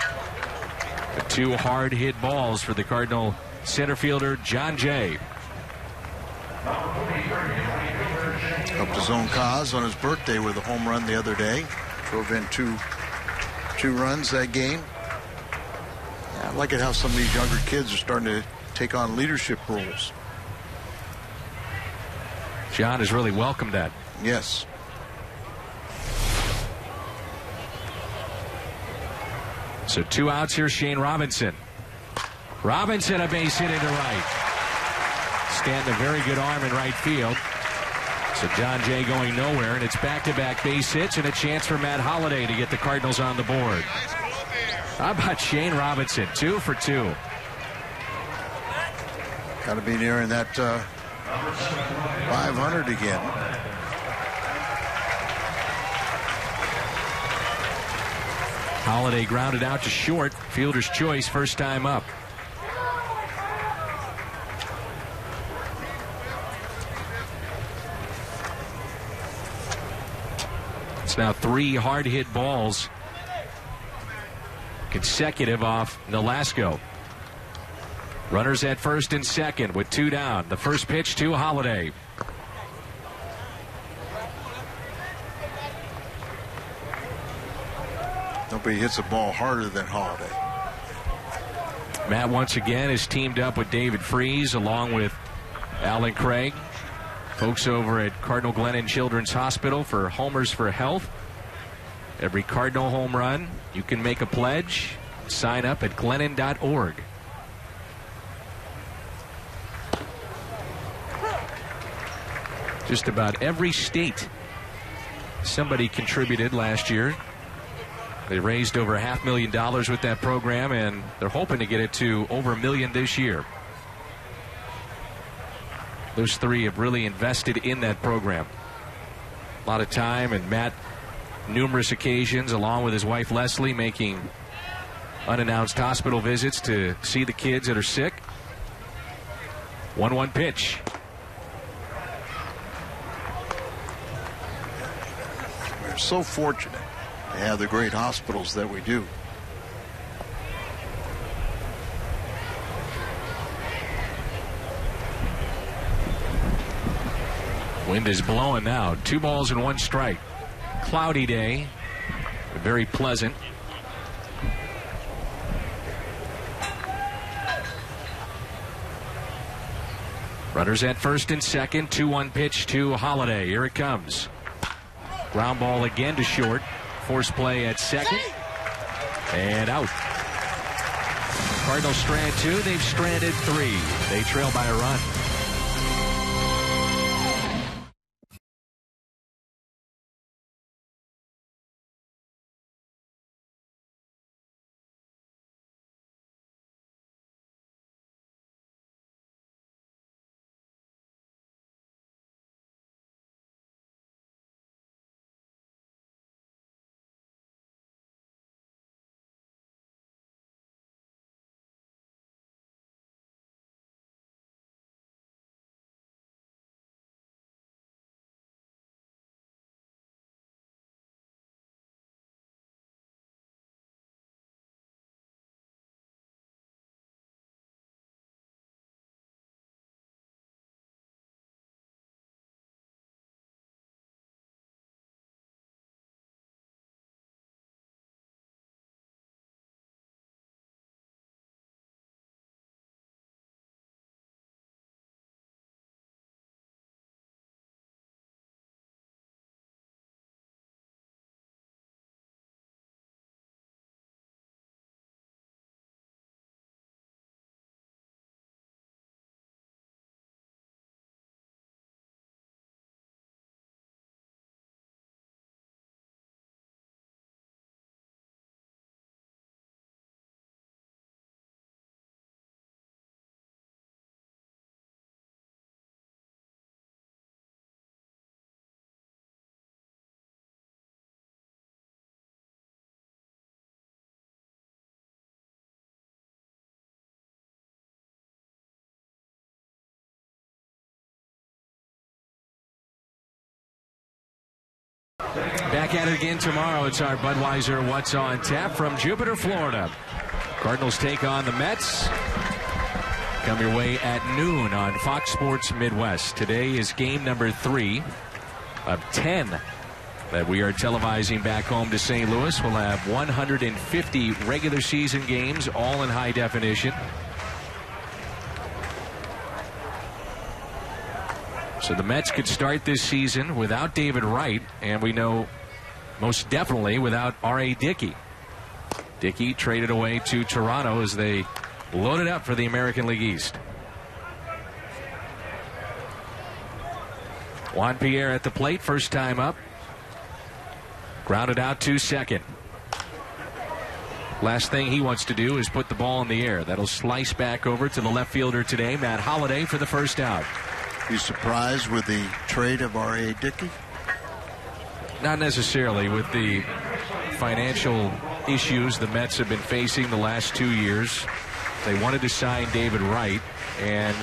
The two hard hit balls for the Cardinal center fielder, John Jay. Helped his own cause on his birthday with a home run the other day. Drove in two runs that game. I like it how some of these younger kids are starting to take on leadership roles. John has really welcomed that. Yes. So 2 outs here, Shane Robinson. Robinson, a base hit into right. Stanton, a very good arm in right field. So John Jay going nowhere, and it's back-to-back base hits and a chance for Matt Holliday to get the Cardinals on the board. How about Shane Robinson? 2 for 2. Got to be nearing that 500 again. Holliday grounded out to short. Fielder's choice, first time up. It's now 3 hard hit balls consecutive off Nolasco. Runners at first and second with 2 down. The first pitch to Holliday. Nobody hits a ball harder than Holliday. Matt once again is teamed up with David Freese along with Alan Craig. Folks over at Cardinal Glennon Children's Hospital for Homers for Health. Every Cardinal home run, you can make a pledge. Sign up at glennon.org. Just about every state, somebody contributed last year. They raised over $500,000 with that program, and they're hoping to get it to over $1 million this year. Those 3 have really invested in that program. A lot of time, and Matt, numerous occasions, along with his wife Leslie, making unannounced hospital visits to see the kids that are sick. 1-1 pitch. We're so fortunate to have the great hospitals that we do. Wind is blowing now. 2 balls and 1 strike. Cloudy day. Very pleasant. Runners at first and second. 2-1 pitch to Holiday. Here it comes. Ground ball again to short. Force play at second. And out. Cardinals strand 2. They've stranded 3. They trail by a run. Back at it again tomorrow. It's our Budweiser What's on Tap from Jupiter, Florida. Cardinals take on the Mets. Come your way at noon on Fox Sports Midwest. Today is game number 3 of 10 that we are televising back home to St. Louis. We'll have 150 regular season games, all in high definition. So the Mets could start this season without David Wright, and we know most definitely without R.A. Dickey. Dickey traded away to Toronto as they loaded up for the American League East. Juan Pierre at the plate, first time up. Grounded out to second. Last thing he wants to do is put the ball in the air. That'll slice back over to the left fielder today, Matt Holliday, for the first out. You surprised with the trade of R.A. Dickey? Not necessarily. With the financial issues the Mets have been facing the last 2 years, they wanted to sign David Wright, and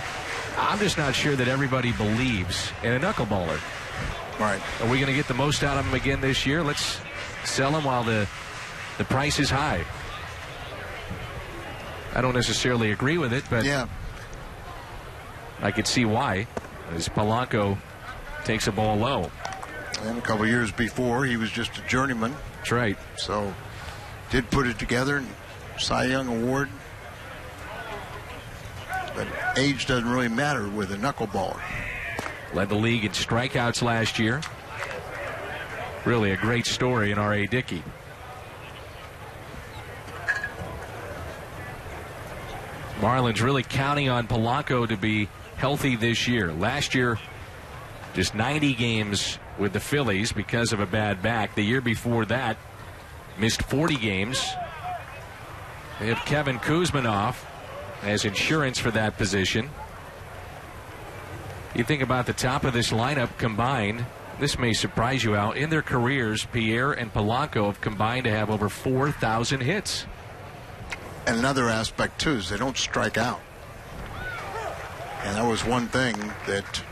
I'm just not sure that everybody believes in a knuckleballer. Right. Are we going to get the most out of him again this year? Let's sell him while the price is high. I don't necessarily agree with it, but yeah, I could see why, as Polanco takes a ball low. And a couple years before, he was just a journeyman. That's right. So, did put it together. Cy Young Award. But age doesn't really matter with a knuckleballer. Led the league in strikeouts last year. Really a great story in R.A. Dickey. Marlins really counting on Polanco to be healthy this year. Last year, just 90 games with the Phillies because of a bad back. The year before that, missed 40 games. They have Kevin Kuzminoff as insurance for that position. You think about the top of this lineup combined, this may surprise you, Al. In their careers, Pierre and Polanco have combined to have over 4,000 hits. And another aspect, too, is they don't strike out. And that was one thing that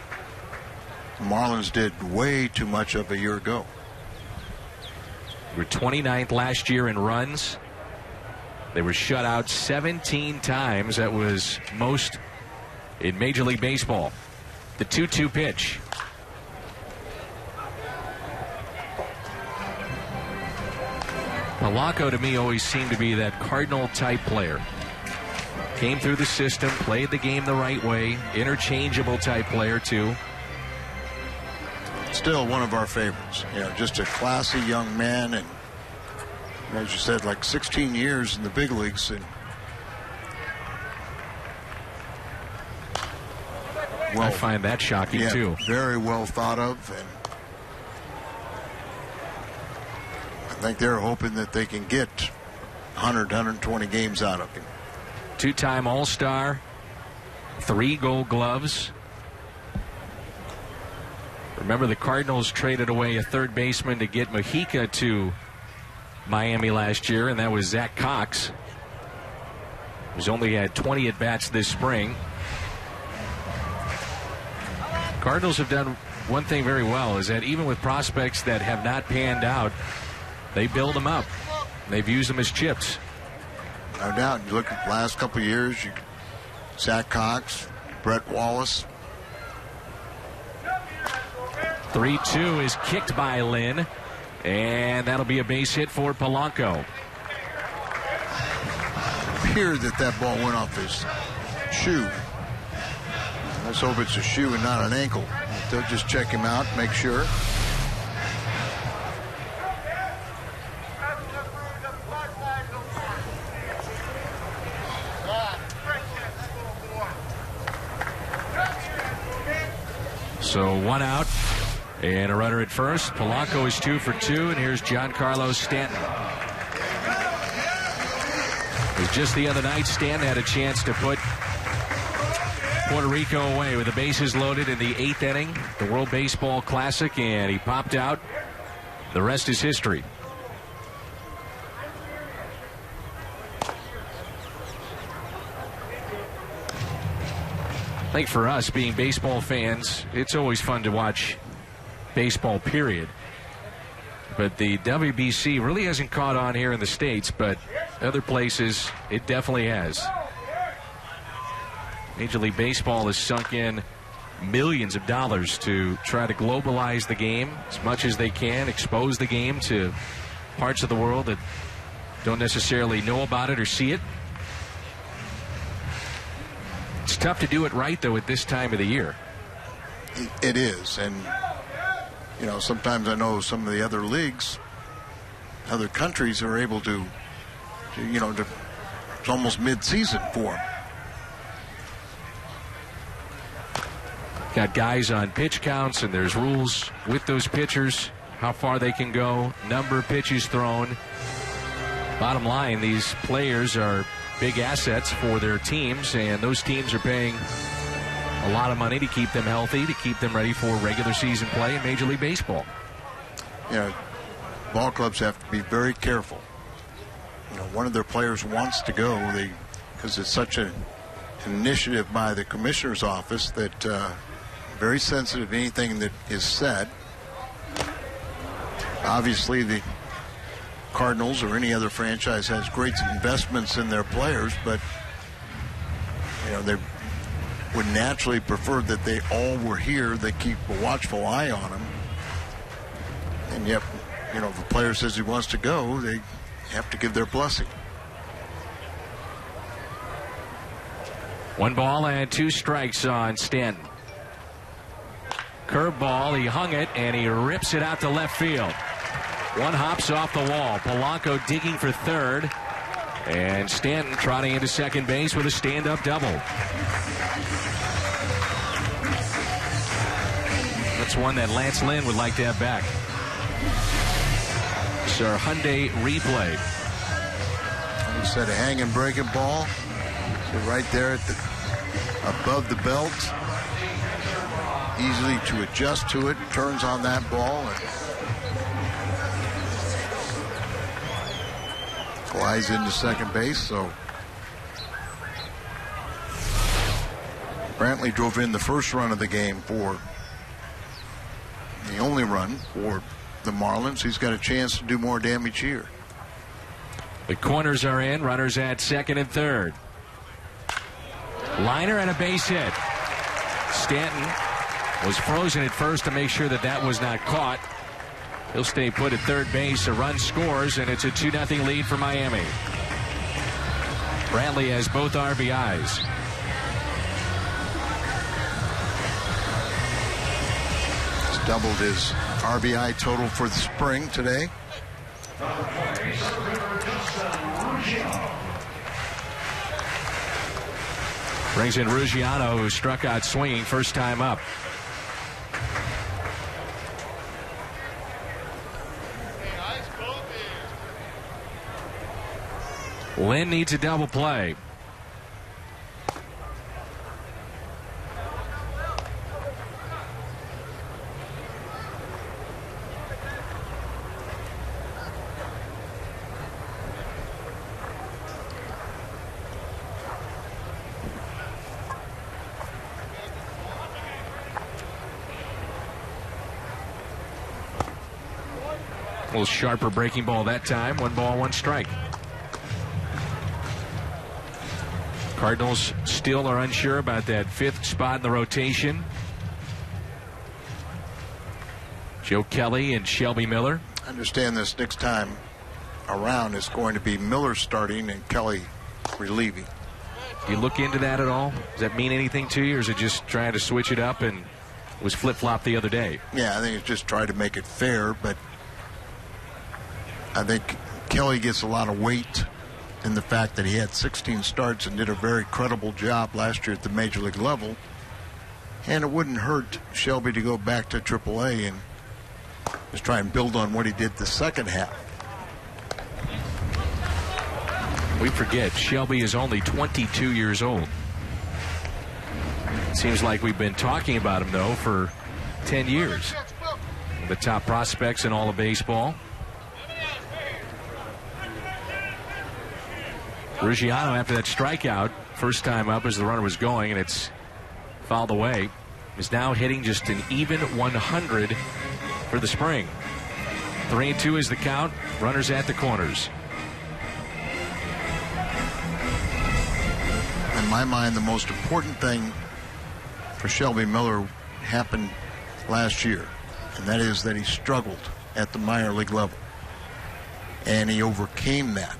Marlins did way too much of a year ago. They were 29th last year in runs. They were shut out 17 times. That was most in Major League Baseball. The 2-2 pitch. Polanco, to me, always seemed to be that Cardinal-type player. Came through the system, played the game the right way, interchangeable-type player, too. Still one of our favorites. You know, just a classy young man, and as you said, like 16 years in the big leagues. And well, I find that shocking, too. Very well thought of, and I think they're hoping that they can get 100, 120 games out of him. Two-time All-Star, 3 Gold Gloves. Remember, the Cardinals traded away a third baseman to get Mojica to Miami last year, and that was Zach Cox, who's only had 20 at-bats this spring. Cardinals have done one thing very well, is that even with prospects that have not panned out, they build them up. They've used them as chips. No doubt. You look at the last couple of years, Zach Cox, Brett Wallace. 3-2 is kicked by Lynn, and that'll be a base hit for Polanco. Appeared that ball went off his shoe. Let's hope it's a shoe and not an ankle. They'll just check him out, make sure. So 1 out and a runner at first. Polanco is 2 for 2, and here's Giancarlo Stanton. It was just the other night Stanton had a chance to put Puerto Rico away with the bases loaded in the 8th inning, the World Baseball Classic, and he popped out. The rest is history. I think for us, being baseball fans, it's always fun to watch baseball, period. But the WBC really hasn't caught on here in the States, but other places, it definitely has. Major League Baseball has sunk in millions of dollars to try to globalize the game as much as they can, expose the game to parts of the world that don't necessarily know about it or see it. It's tough to do it right, though, at this time of the year. It is, and you know, sometimes I know some of the other leagues, other countries are able to it's almost mid-season for them. Got guys on pitch counts, and there's rules with those pitchers, how far they can go, number of pitches thrown. Bottom line, these players are big assets for their teams, and those teams are paying a lot of money to keep them healthy, to keep them ready for regular season play in Major League Baseball. You know, ball clubs have to be very careful. You know, one of their players wants to go, because it's such an initiative by the commissioner's office that very sensitive to anything that is said. Obviously, the Cardinals or any other franchise has great investments in their players, but you know, they would naturally prefer that they all were here. They keep a watchful eye on them, and yet, you know, if a player says he wants to go, they have to give their blessing. 1 ball and 2 strikes on Stanton. Curveball, he hung it, and he rips it out to left field. 1 hops off the wall. Polanco digging for third, and Stanton trotting into second base with a stand-up double. That's one that Lance Lynn would like to have back. It's our Hyundai replay. He said a hanging breaking ball. So right there at above the belt. Easily to adjust to it. Turns on that ball and flies into second base. So Brantley drove in the first run of the game for the only run for the Marlins. He's got a chance to do more damage here. The corners are in. Runners at second and third. Liner and a base hit. Stanton was frozen at first to make sure that was not caught. He'll stay put at third base. A run scores, and it's a 2-0 lead for Miami. Bradley has both RBIs. He's doubled his RBI total for the spring today. Brings in Ruggiano, who struck out swinging first time up. Lynn needs a double play. A little sharper breaking ball that time. 1 ball, 1 strike. Cardinals still are unsure about that 5th spot in the rotation. Joe Kelly and Shelby Miller. I understand this next time around is going to be Miller starting and Kelly relieving. Do you look into that at all? Does that mean anything to you, or is it just trying to switch it up and it was flip-flop the other day? Yeah, I think it's just trying to make it fair, but I think Kelly gets a lot of weight in the fact that he had 16 starts and did a very credible job last year at the major league level. And it wouldn't hurt Shelby to go back to AAA and just try and build on what he did the second half. We forget Shelby is only 22 years old. It seems like we've been talking about him, though, for 10 years. The top prospects in all of baseball. Ruggiano, after that strikeout, first time up as the runner was going, and it's fouled away, is now hitting just an even 100 for the spring. 3-2 is the count. Runners at the corners. In my mind, the most important thing for Shelby Miller happened last year, and that is that he struggled at the minor league level, and he overcame that.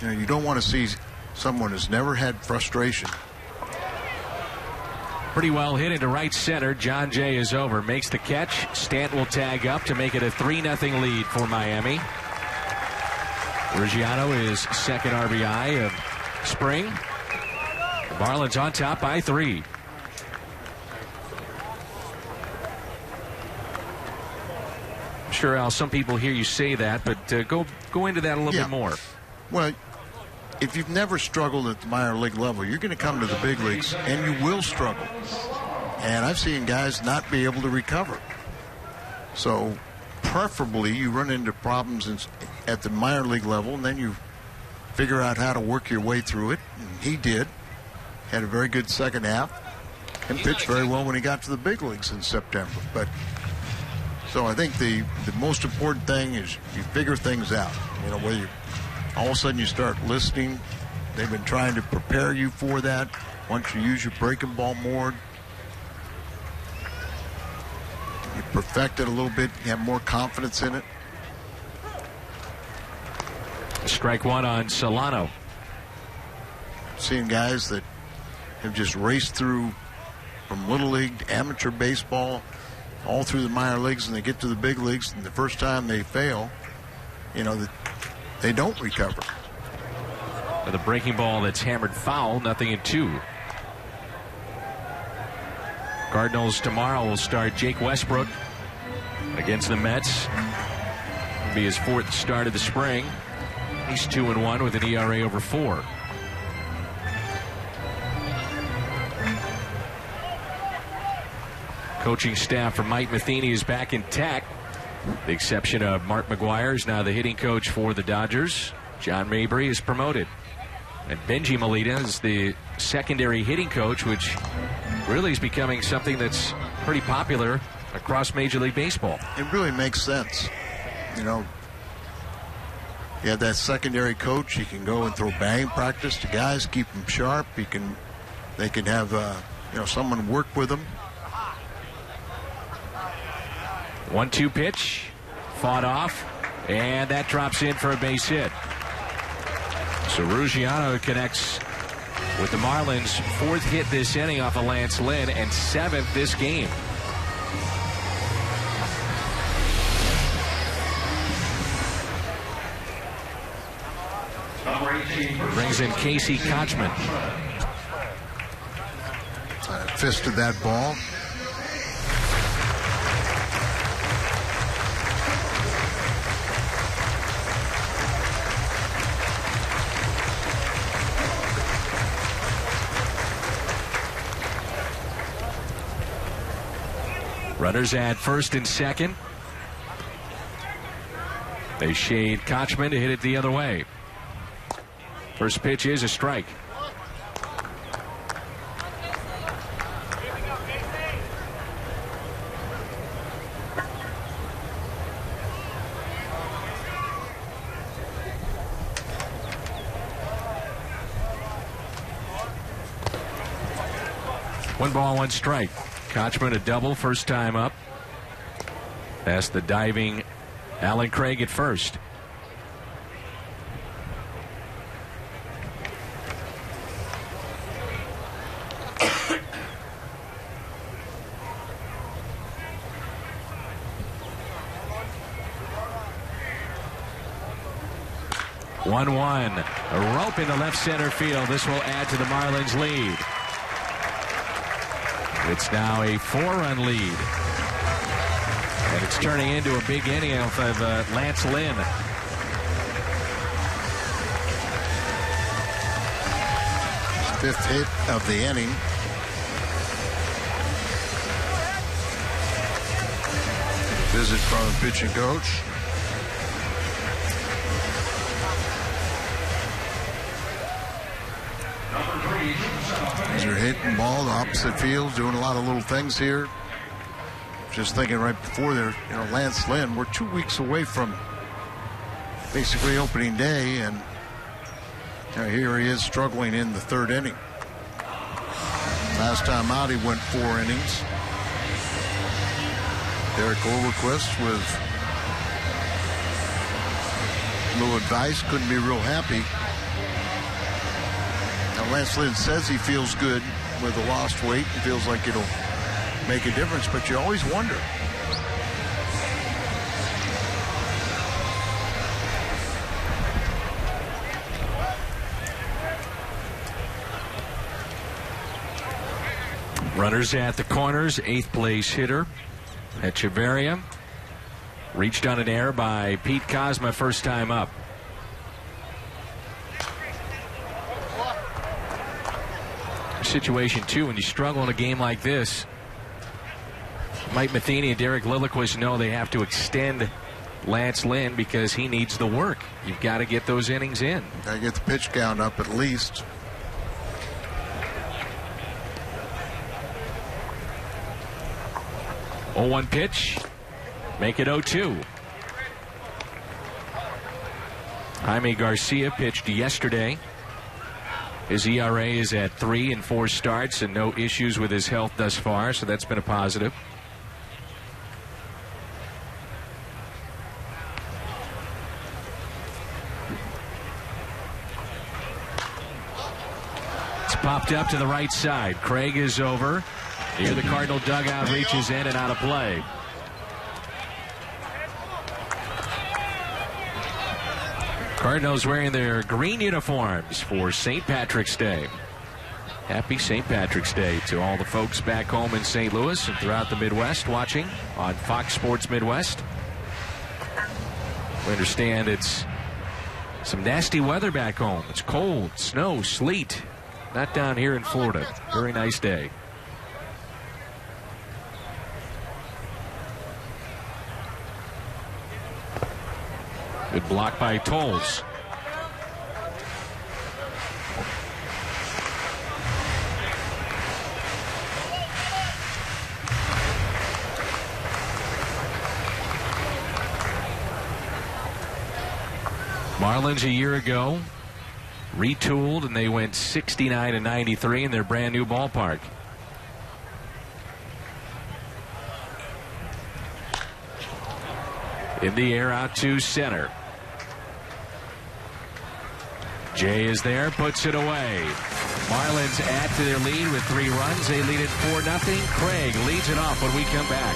You know, you don't want to see someone who's never had frustration. Pretty well hit into right center. John Jay is over. Makes the catch. Stanton will tag up to make it a 3-0 lead for Miami. Ruggiano is second RBI of spring. The Marlins on top by 3. Sure, Al, some people hear you say that, but go into that a little bit more. Well, if you've never struggled at the minor league level, you're going to come to the big leagues and you will struggle. And I've seen guys not be able to recover. So preferably you run into problems at the minor league level, and then you figure out how to work your way through it. And he did. Had a very good second half and pitched very well when he got to the big leagues in September. But so I think the most important thing is you figure things out. You know, whether you all of a sudden you start listening. They've been trying to prepare you for that. Once you use your breaking ball more, you perfect it a little bit, you have more confidence in it. Strike 1 on Solano. Seeing guys that have just raced through from little league to amateur baseball all through the minor leagues, and they get to the big leagues, and the first time they fail, you know, they don't recover. With a breaking ball that's hammered foul, 0-2. Cardinals tomorrow will start Jake Westbrook against the Mets. It'll be his 4th start of the spring. He's 2-1 with an ERA over 4. Coaching staff for Mike Matheny is back intact. The exception of Mark McGuire is now the hitting coach for the Dodgers. John Mabry is promoted. And Benji Molina is the secondary hitting coach, which really is becoming something that's pretty popular across Major League Baseball. It really makes sense. You know, you have that secondary coach. He can go and throw batting practice to guys, keep them sharp. They can have someone work with them. 1-2 pitch. fought off, and that drops in for a base hit. So Ruggiano connects with the Marlins' 4th hit this inning off of Lance Lynn and 7th this game. Brings in Casey Kochman. Fisted that ball. Runners at first and second. They shade Kochman to hit it the other way. First pitch is a strike. One ball, one strike. Kochman a double first time up. Past the diving Alan Craig at first. One. A rope into left center field. This will add to the Marlins lead. It's now a 4-run lead. And it's turning into a big inning of Lance Lynn. Fifth hit of the inning. Visit from the pitching coach. These are hitting ball, the opposite field, doing a lot of little things here. Just thinking right before there, Lance Lynn, we're 2 weeks away from basically opening day, and here he is struggling in the 3rd inning. Last time out, he went 4 innings. Derek Overquist with a little advice, couldn't be real happy. Now, Lance Lynn says he feels good with the lost weight. He feels like it'll make a difference, but you always wonder. Runners at the corners. 8th place hitter Echeverria. Reached on an error by Pete Kozma first time up. Situation too, when you struggle in a game like this, Mike Matheny and Derek Lilliquist know they have to extend Lance Lynn because he needs the work. You've got to get those innings in. Got to get the pitch count up at least. Oh, 1 pitch. Make it 0-2. Jaime Garcia pitched yesterday. His ERA is at 3 in 4 starts and no issues with his health thus far, so that's been a positive. It's popped up to the right side. Craig is over. Near the Cardinal dugout, reaches in and out of play. Cardinals wearing their green uniforms for St. Patrick's Day. Happy St. Patrick's Day to all the folks back home in St. Louis and throughout the Midwest watching on Fox Sports Midwest. We understand it's some nasty weather back home. It's cold, snow, sleet. Not down here in Florida. Very nice day. Good block by Tolles. Marlins a year ago retooled and they went 69-93 in their brand new ballpark. In the air out to center. Jay is there, puts it away. Marlins add to their lead with 3 runs. They lead it 4-0. Craig leads it off when we come back.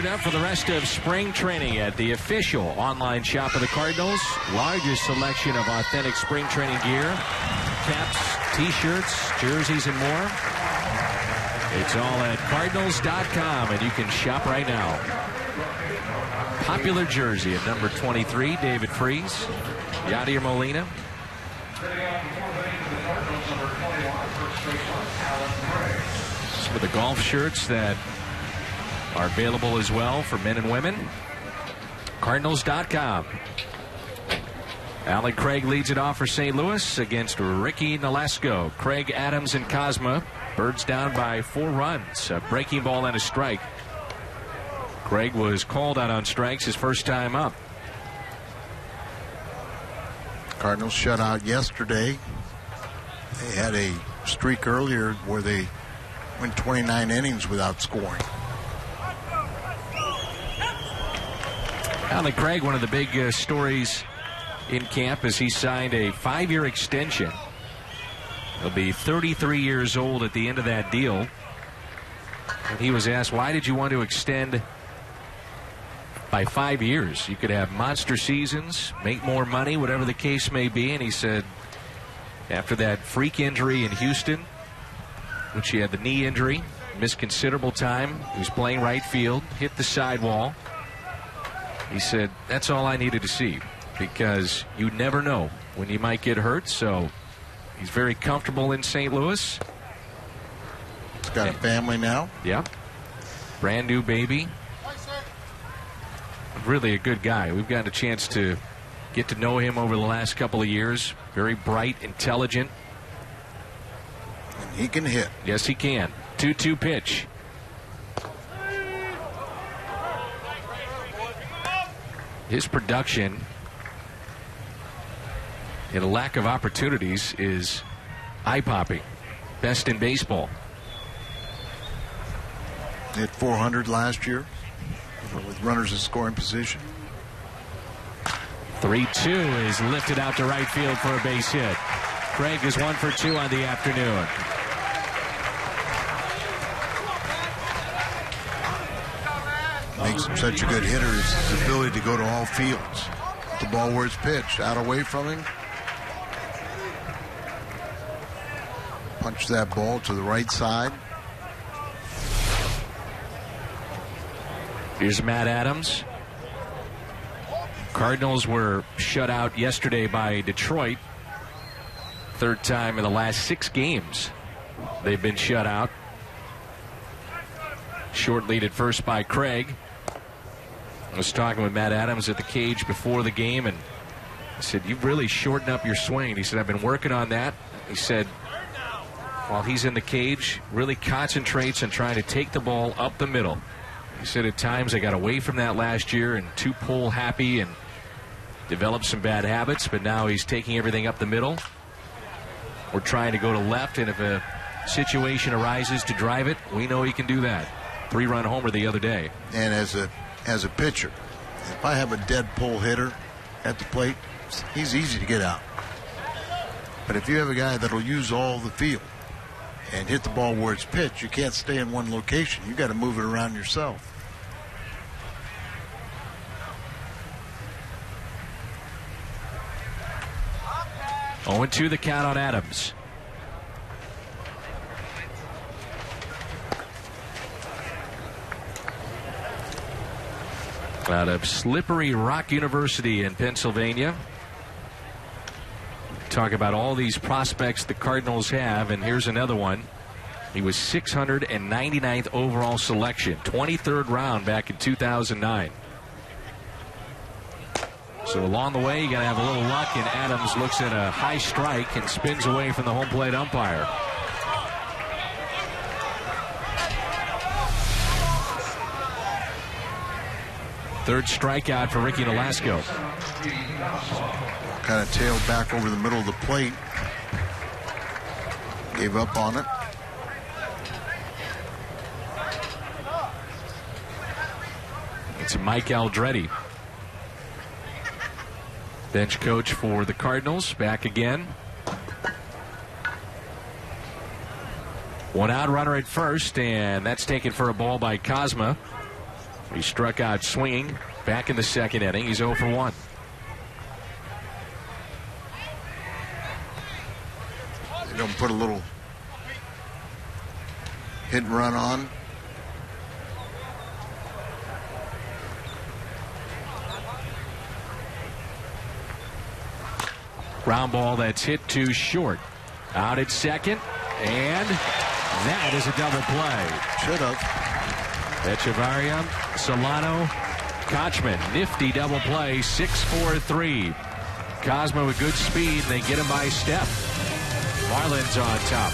Up for the rest of spring training at the official online shop of the Cardinals. Largest selection of authentic spring training gear, caps, t-shirts, jerseys, and more. It's all at Cardinals.com, and you can shop right now. Popular jersey at number 23, David Freese, Yadier Molina. Some of the golf shirts that are available as well for men and women. Cardinals.com. Alan Craig leads it off for St. Louis against Ricky Nolasco. Craig, Adams, and Cosma. Birds down by 4 runs. A breaking ball and a strike. Craig was called out on strikes his first time up. Cardinals shut out yesterday. They had a streak earlier where they went 29 innings without scoring. Alan Craig, one of the big stories in camp, as he signed a 5-year extension. He'll be 33 years old at the end of that deal. And he was asked, why did you want to extend by 5 years? You could have monster seasons, make more money, whatever the case may be. And he said, after that freak injury in Houston, which he had the knee injury, missed considerable time. He was playing right field, hit the sidewall. He said, that's all I needed to see, because you never know when you might get hurt. So he's very comfortable in St. Louis. He's got a family now. Yeah. Brand new baby. Really a good guy. We've got a chance to get to know him over the last couple of years. Very bright, intelligent. And he can hit. Yes, he can. 2-2 pitch. His production and a lack of opportunities is eye-popping. Best in baseball. Hit 400 last year with runners in scoring position. 3-2 is lifted out to right field for a base hit. Craig is 1 for 2 on the afternoon. Makes him such a good hitter is his ability to go to all fields. The ball where it's pitched, out away from him. Punch that ball to the right side. Here's Matt Adams. Cardinals were shut out yesterday by Detroit. 3rd time in the last 6 games they've been shut out. Short lead at first by Craig. I was talking with Matt Adams at the cage before the game, and I said, you've really shortened up your swing. He said, I've been working on that. He said, while he's in the cage, really concentrates on trying to take the ball up the middle. He said at times I got away from that last year and too pull happy and developed some bad habits, but now he's taking everything up the middle. We're trying to go to left, and if a situation arises to drive it, we know he can do that. 3-run homer the other day. And as a pitcher, if I have a dead pull hitter at the plate, he's easy to get out. But if you have a guy that'll use all the field and hit the ball where it's pitched, you can't stay in one location. You got to move it around yourself. Okay. 0-2 the count on Adams. Out of Slippery Rock University in Pennsylvania. Talk about all these prospects the Cardinals have, and here's another one. He was 699th overall selection, 23rd round back in 2009. So along the way, you got to have a little luck, and Adams looks at a high strike and spins away from the home plate umpire. Third strikeout for Ricky Nolasco. Kind of tailed back over the middle of the plate. Gave up on it. It's Mike Aldretti, bench coach for the Cardinals, back again. One out, runner at first, and that's taken for a ball by Cosma. He struck out swinging back in the second inning. He's 0 for 1. They don't put a little hit and run on. Ground ball that's hit too short. Out at second, and that is a double play. Should have. Echevarria, Solano, Kochman. Nifty double play, 6-4-3. Cosmo with good speed, and they get him by step. Marlins on top.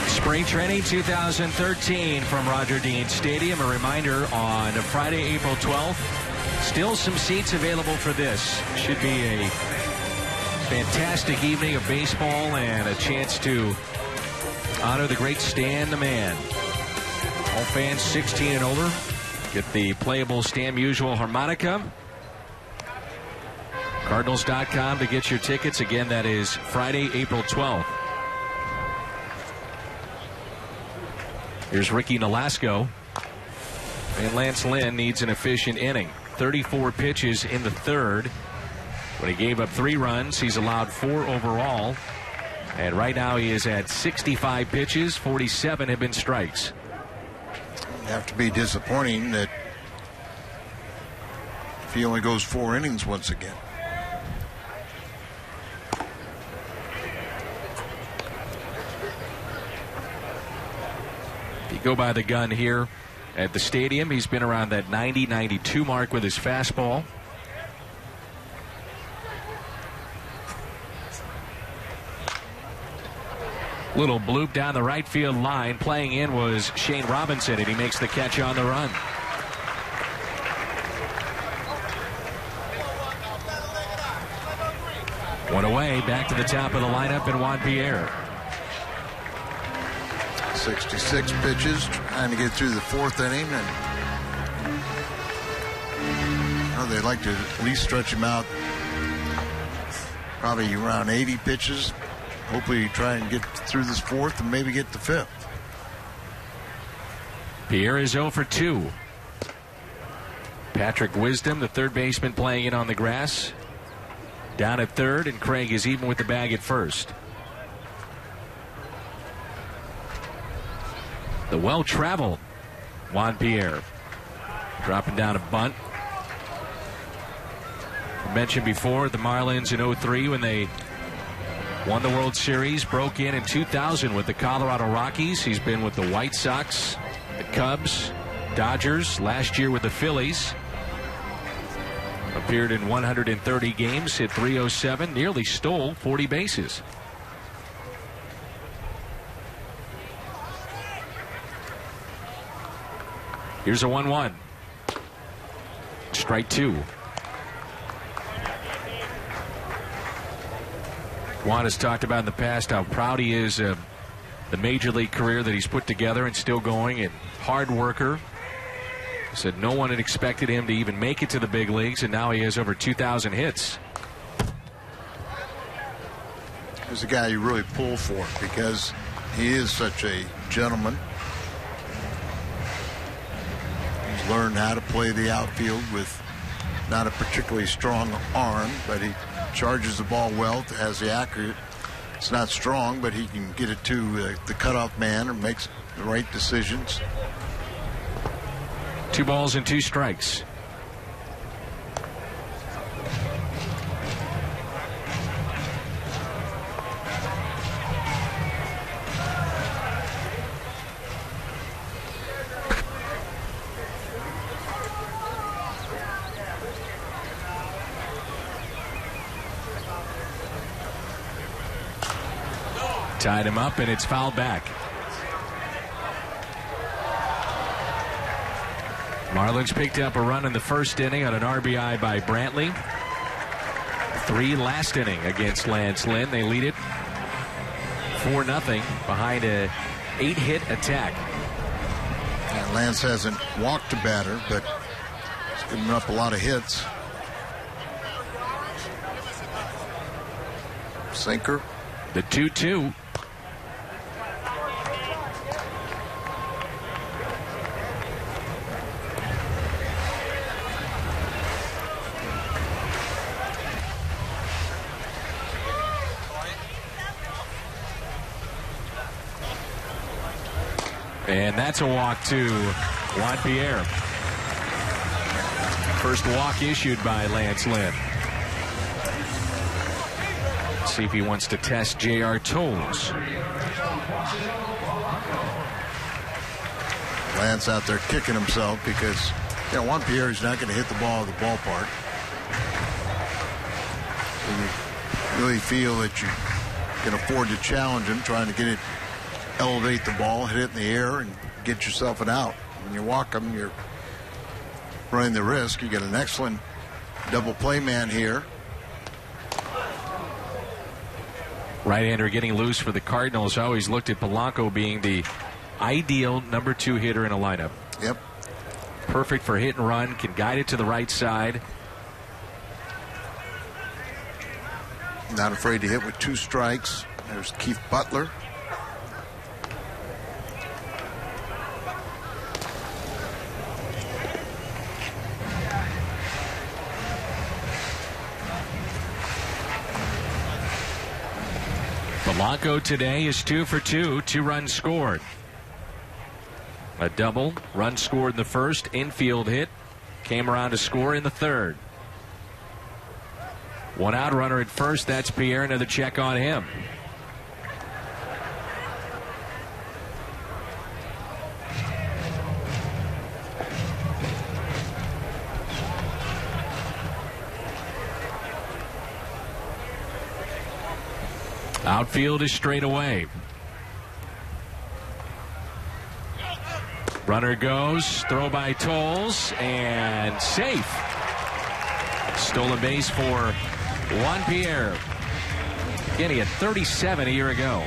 Spring Training 2013 from Roger Dean Stadium. A reminder, on Friday, April 12th, still some seats available for this. Should be a fantastic evening of baseball and a chance to honor the great Stan the Man. All fans 16 and older get the playable Stan Musial harmonica. Cardinals.com to get your tickets. Again, that is Friday, April 12th. Here's Ricky Nolasco. And Lance Lynn needs an efficient inning. 34 pitches in the third. When he gave up 3 runs, he's allowed 4 overall. And right now he is at 65 pitches. 47 have been strikes. It'd have to be disappointing that if he only goes 4 innings once again. If you go by the gun here at the stadium, he's been around that 90-92 mark with his fastball. Little bloop down the right field line. Playing in was Shane Robinson, and he makes the catch on the run. One away, back to the top of the lineup in Juan Pierre. 66 pitches, trying to get through the 4th inning, and they'd like to at least stretch him out probably around 80 pitches. Hopefully try and get through this 4th and maybe get the 5th. Pierre is 0 for 2. Patrick Wisdom, the third baseman, playing in on the grass, down at third, and Craig is even with the bag at first. The well-traveled Juan Pierre dropping down a bunt. I mentioned before the Marlins in 03 when they won the World Series, broke in 2000 with the Colorado Rockies. He's been with the White Sox, the Cubs, Dodgers, last year with the Phillies. Appeared in 130 games, hit .307, nearly stole 40 bases. Here's a 1-1. Strike 2. Juan has talked about in the past how proud he is of the major league career that he's put together and still going, and hard worker. He said no one had expected him to even make it to the big leagues, and now he has over 2,000 hits. He's a guy you really pull for because he is such a gentleman. He's learned how to play the outfield with not a particularly strong arm, but he charges the ball well, has the accurate. It's not strong, but he can get it to the cutoff man and makes the right decisions. 2 balls and 2 strikes. Tied him up, and it's fouled back. Marlins picked up a run in the first inning on an RBI by Brantley. 3 last inning against Lance Lynn. They lead it 4-0 behind a 8-hit attack. And Lance hasn't walked a batter, but he's given up a lot of hits. Sinker. The 2-2. And that's a walk to Juan Pierre. First walk issued by Lance Lynn. Let's see if he wants to test J.R. Toles. Lance out there kicking himself because Juan Pierre is not going to hit the ball at the ballpark. And you really feel that you can afford to challenge him, trying to get it, elevate the ball, hit it in the air, and get yourself an out. When you walk him, you're running the risk. You get an excellent double play man here. Right-hander getting loose for the Cardinals. I always looked at Polanco being the ideal number 2 hitter in a lineup. Yep. Perfect for hit and run, can guide it to the right side. Not afraid to hit with 2 strikes. There's Keith Butler. Polanco today is 2 for 2, 2 runs scored. A double, run scored in the first, infield hit, came around to score in the third. 1 out, runner at first, that's Pierre, another check on him. Outfield is straight away. Runner goes, throw by Tolles, and safe. Stolen base for Juan Pierre. Again, he had 37 a year ago.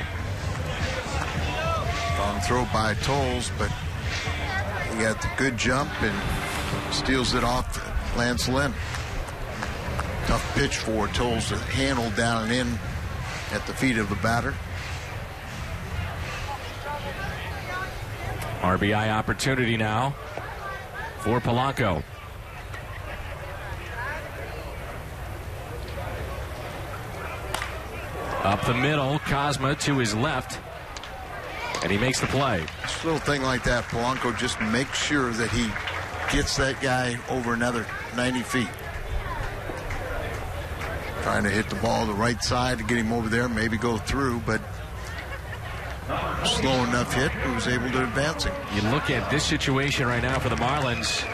Long throw by Tolles, but he got the good jump and steals it off Lance Lynn. Tough pitch for Tolles to handle down and in at the feet of the batter. RBI opportunity now for Polanco. Up the middle, Cosma to his left, and he makes the play. Just a little thing like that, Polanco just makes sure that he gets that guy over another 90 feet. Trying to hit the ball the right side to get him over there, maybe go through, but slow enough hit, he was able to advance him. You look at this situation right now for the Marlins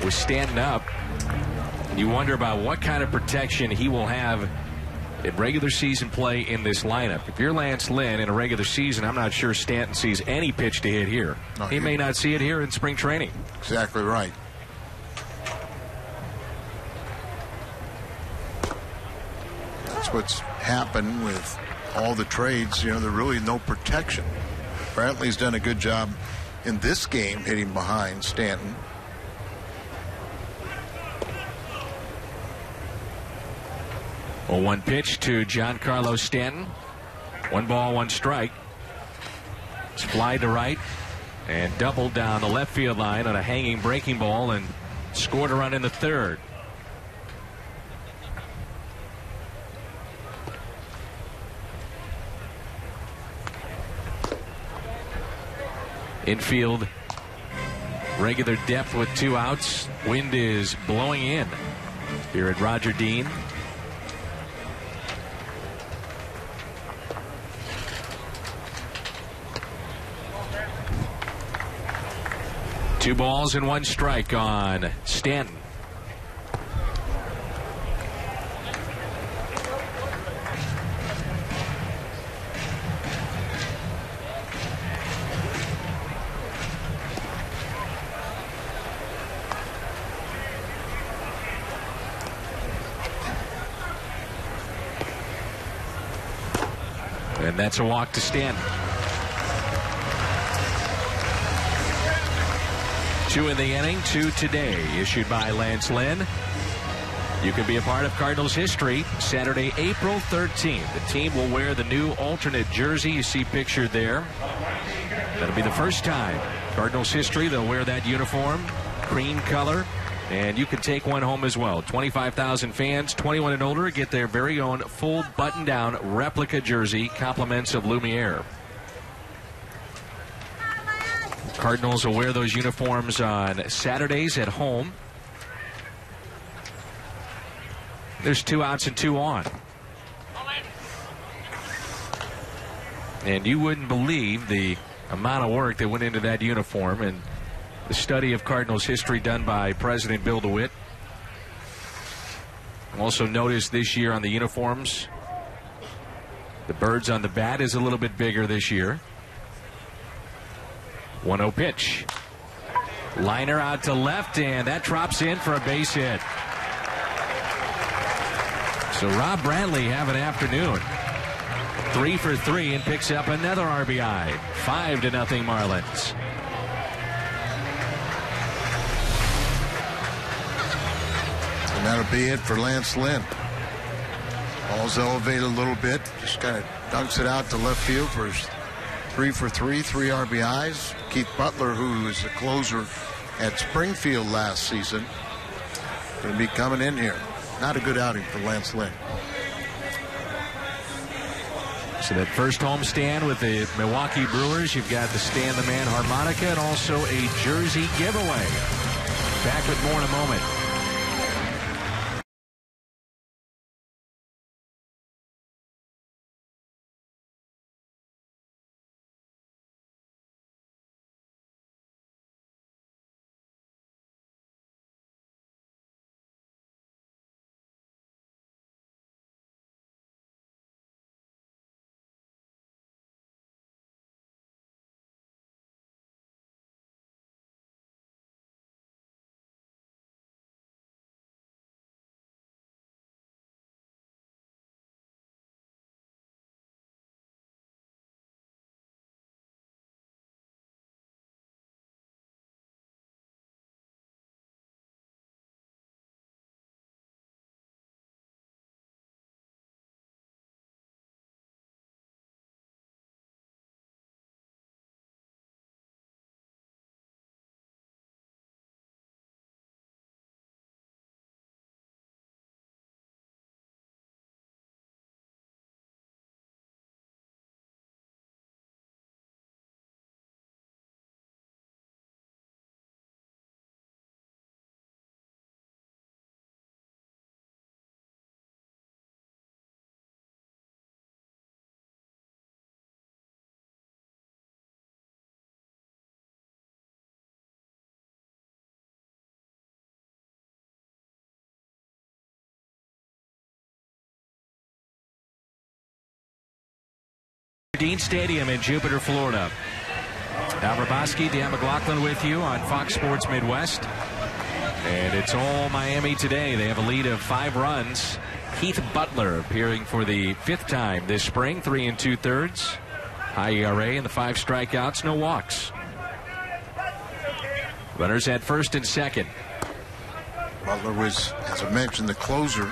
with Stanton up, you wonder about what kind of protection he will have in regular season play in this lineup. If you're Lance Lynn in a regular season, I'm not sure Stanton sees any pitch to hit here. No, he may not see it here in spring training. Exactly right. That's what's happened with all the trades. You know, there's really no protection. Brantley's done a good job in this game hitting behind Stanton. Well, 1 pitch to Giancarlo Stanton. 1 ball, 1 strike. It's fly to right and doubled down the left field line on a hanging breaking ball and scored a run in the third. Infield, regular depth with 2 outs. Wind is blowing in here at Roger Dean. Two balls and 1 strike on Stanton. And that's a walk to Stanton. 2 in the inning, 2 today, issued by Lance Lynn. You can be a part of Cardinals history Saturday, April 13th. The team will wear the new alternate jersey you see pictured there. That'll be the first time Cardinals history they'll wear that uniform, cream color, and you can take one home as well. 25,000 fans, 21 and older, get their very own full button-down replica jersey, compliments of Lumiere. Cardinals will wear those uniforms on Saturdays at home. There's 2 outs and 2 on. And you wouldn't believe the amount of work that went into that uniform and the study of Cardinals history done by President Bill DeWitt. Also noticed this year on the uniforms, the birds on the bat is a little bit bigger this year. 1-0 pitch. Liner out to left, and that drops in for a base hit. So Rob Brantley have an afternoon. 3 for 3 and picks up another RBI. 5-0 Marlins. And that'll be it for Lance Lynn. Ball's elevated a little bit. Just kind of dunks it out to left field for his 3 for 3, 3 RBIs. Keith Butler, who was the closer at Springfield last season, going to be coming in here. Not a good outing for Lance Lynn. So that first homestand with the Milwaukee Brewers, you've got the Stan the Man harmonica and also a jersey giveaway. Back with more in a moment. Dean Stadium in Jupiter, Florida. Al Raboski, Dan McLaughlin with you on Fox Sports Midwest. And it's all Miami today. They have a lead of 5 runs. Keith Butler appearing for the 5th time this spring, 3 2/3. High ERA and the 5 strikeouts, no walks. Runners at first and second. Butler was, as I mentioned, the closer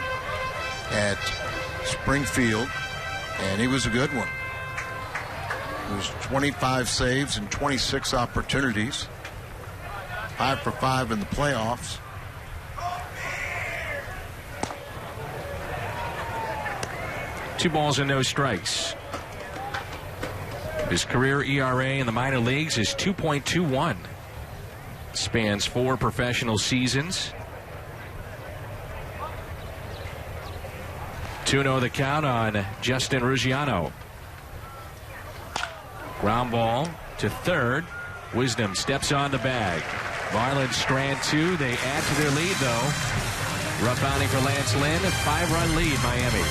at Springfield, and he was a good one. It was 25 saves and 26 opportunities. 5 for 5 in the playoffs. Two balls and no strikes. His career ERA in the minor leagues is 2.21. Spans 4 professional seasons. 2-0 the count on Justin Ruggiano. Ground ball to third. Wisdom steps on the bag. Marlins strand 2. They add to their lead, though. Rough outing for Lance Lynn. A 5-run lead, Miami.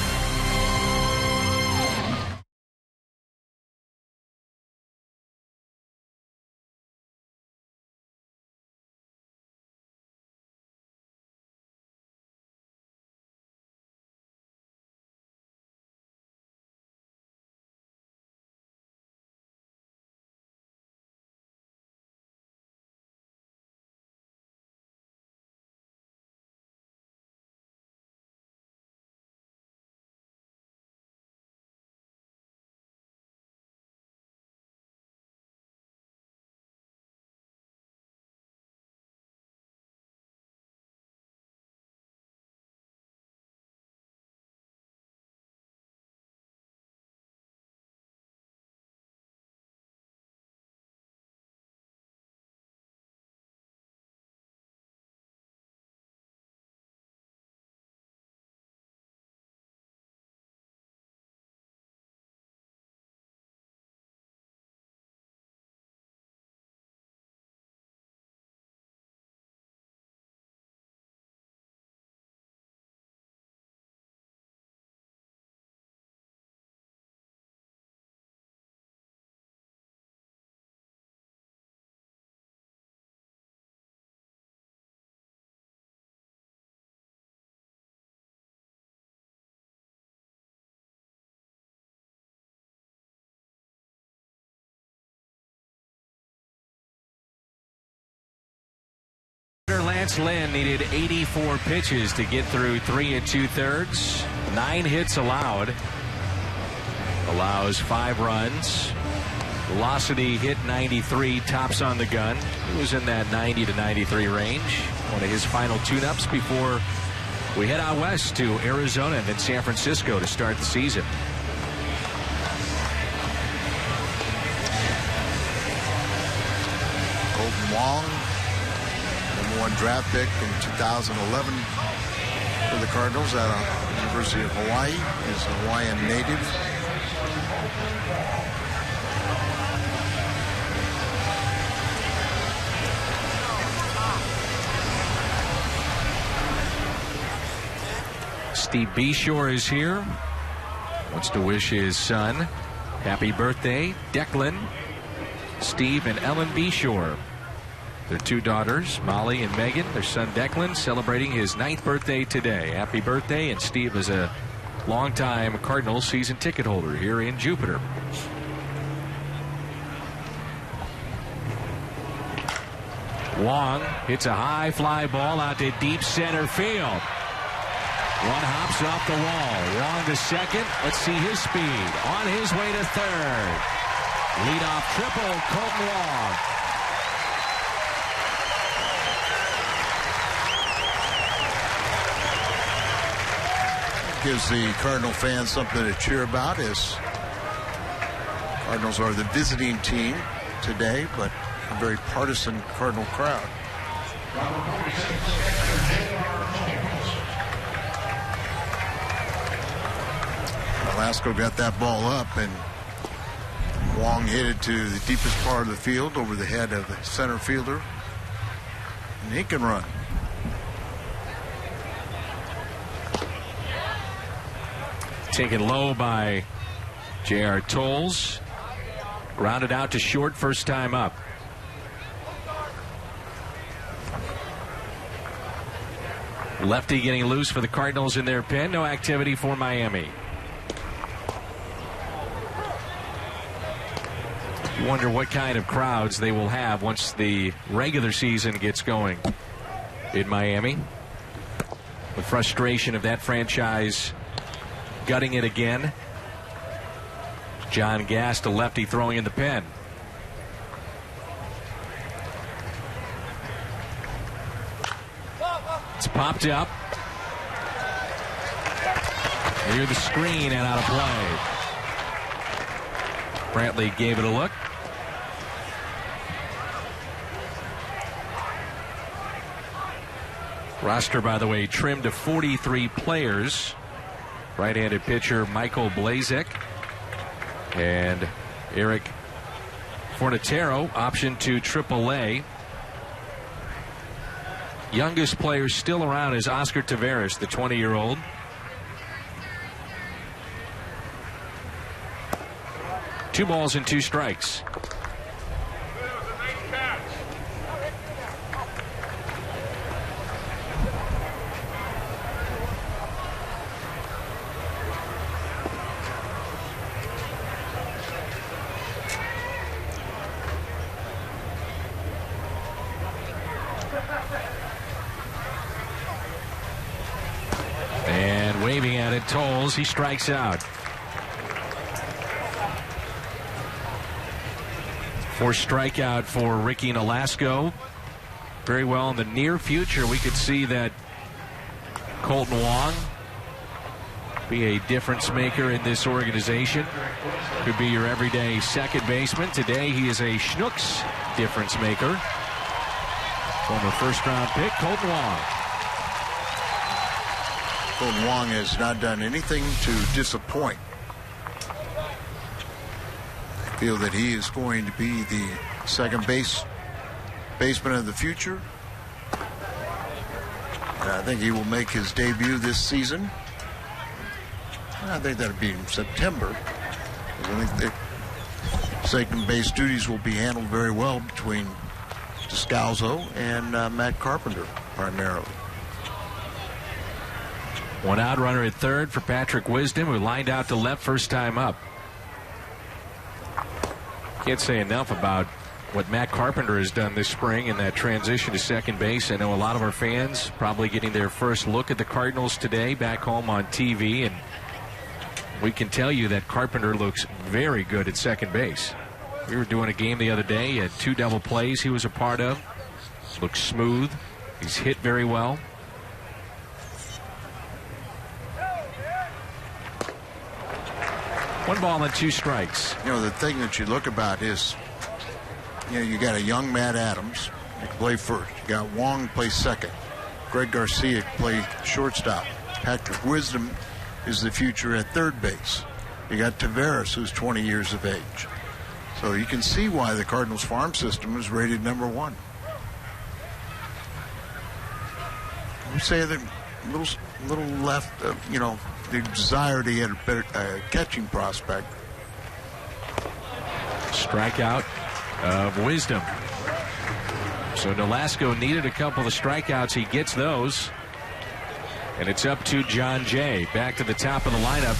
Lance Lynn needed 84 pitches to get through 3 2/3. 9 hits allowed. Allows 5 runs. Velocity hit 93, tops on the gun. He was in that 90 to 93 range. One of his final tune-ups before we head out west to Arizona and then San Francisco to start the season. Colton Wong, #1 draft pick in 2011 for the Cardinals out of University of Hawaii. He's a Hawaiian native. Steve Beshore is here. Wants to wish his son happy birthday. Declan, Steve, and Ellen Beshore. Their 2 daughters, Molly and Megan. Their son Declan celebrating his 9th birthday today. Happy birthday, and Steve is a longtime Cardinals season ticket holder here in Jupiter. Wong hits a high fly ball out to deep center field. One hops off the wall. Wong to second. Let's see his speed. On his way to third. Leadoff triple, Colton Wong. Gives the Cardinal fans something to cheer about, as Cardinals are the visiting team today, but a very partisan Cardinal crowd. Velasco got that ball up, and Wong hit it to the deepest part of the field over the head of the center fielder, and he can run. Taken low by J.R. Tolles. Grounded out to short first time up. Lefty getting loose for the Cardinals in their pen. No activity for Miami. Wonder what kind of crowds they will have once the regular season gets going in Miami. The frustration of that franchise gutting it again. John Gast, a lefty, throwing in the pen. It's popped up near the screen and out of play. Brantley gave it a look. Roster, by the way, trimmed to 43 players. Right-handed pitcher Michael Blazek and Eric Fornatero optioned to AAA. Youngest player still around is Oscar Taveras, the 20-year-old. Two balls and 2 strikes. And waving at it, Tolles. He strikes out. 4th strikeout for Ricky Nolasco. Very well in the near future, we could see that Colton Wong be a difference maker in this organization. Could be your everyday second baseman. Today he is a Schnucks difference maker. Former first-round pick, Colton Wong. Colton Wong has not done anything to disappoint. I feel that he is going to be the second baseman of the future. And I think he will make his debut this season. And I think that'll be in September. I think the second base duties will be handled very well between Descalzo and Matt Carpenter primarily. 1 out, runner at third for Patrick Wisdom, who lined out to left first time up. Can't say enough about what Matt Carpenter has done this spring in that transition to second base. I know a lot of our fans probably getting their first look at the Cardinals today back home on TV, and we can tell you that Carpenter looks very good at second base. We were doing a game the other day. He had 2 double plays he was a part of. Looks smooth. He's hit very well. One ball and 2 strikes. You know, the thing that you look about is, you know, you got a young Matt Adams, he can play first. You got Wong play second. Greg Garcia can play shortstop. Patrick Wisdom is the future at third base. You got Taveras, who's 20 years of age. So you can see why the Cardinals farm system is rated #1. I would say that a little left, you know, the desire to get a better catching prospect. Strikeout of Wisdom. So Nolasco needed a couple of strikeouts. He gets those. And it's up to John Jay. Back to the top of the lineup.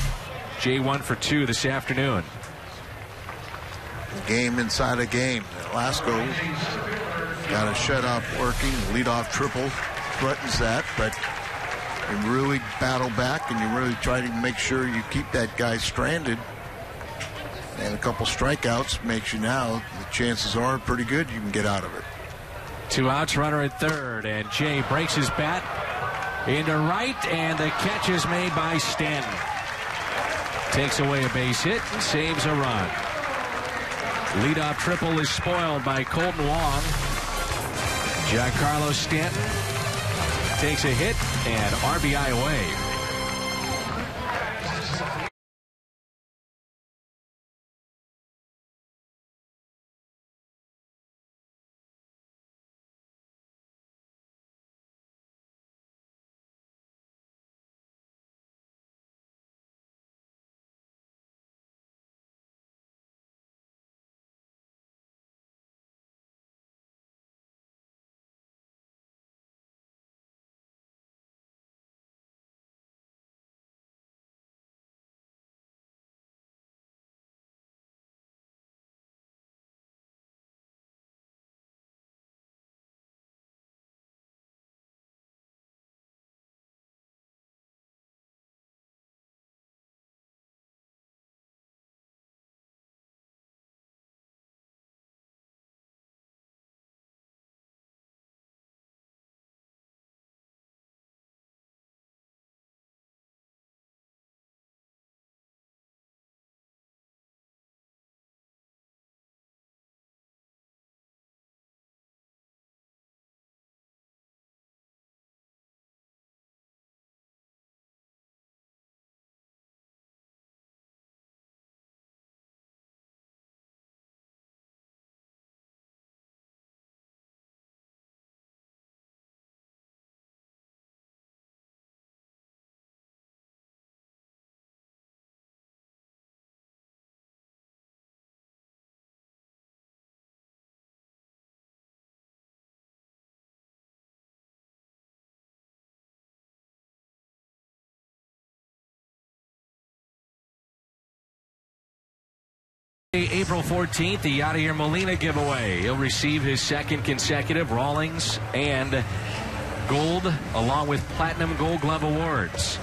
Jay 1 for 2 this afternoon. Game inside a game. Nolasco got a shutout working. Leadoff triple threatens that, but you really battle back and you really try to make sure you keep that guy stranded. And a couple strikeouts makes you now, the chances are pretty good you can get out of it. 2 outs, runner at third, and Jay breaks his bat into right, and the catch is made by Stanton. Takes away a base hit and saves a run. Leadoff triple is spoiled by Colton Wong. Giancarlo Stanton takes a hit and RBI away. April 14th, the Yadier Molina giveaway. He'll receive his second consecutive Rawlings and Gold along with Platinum Gold Glove awards.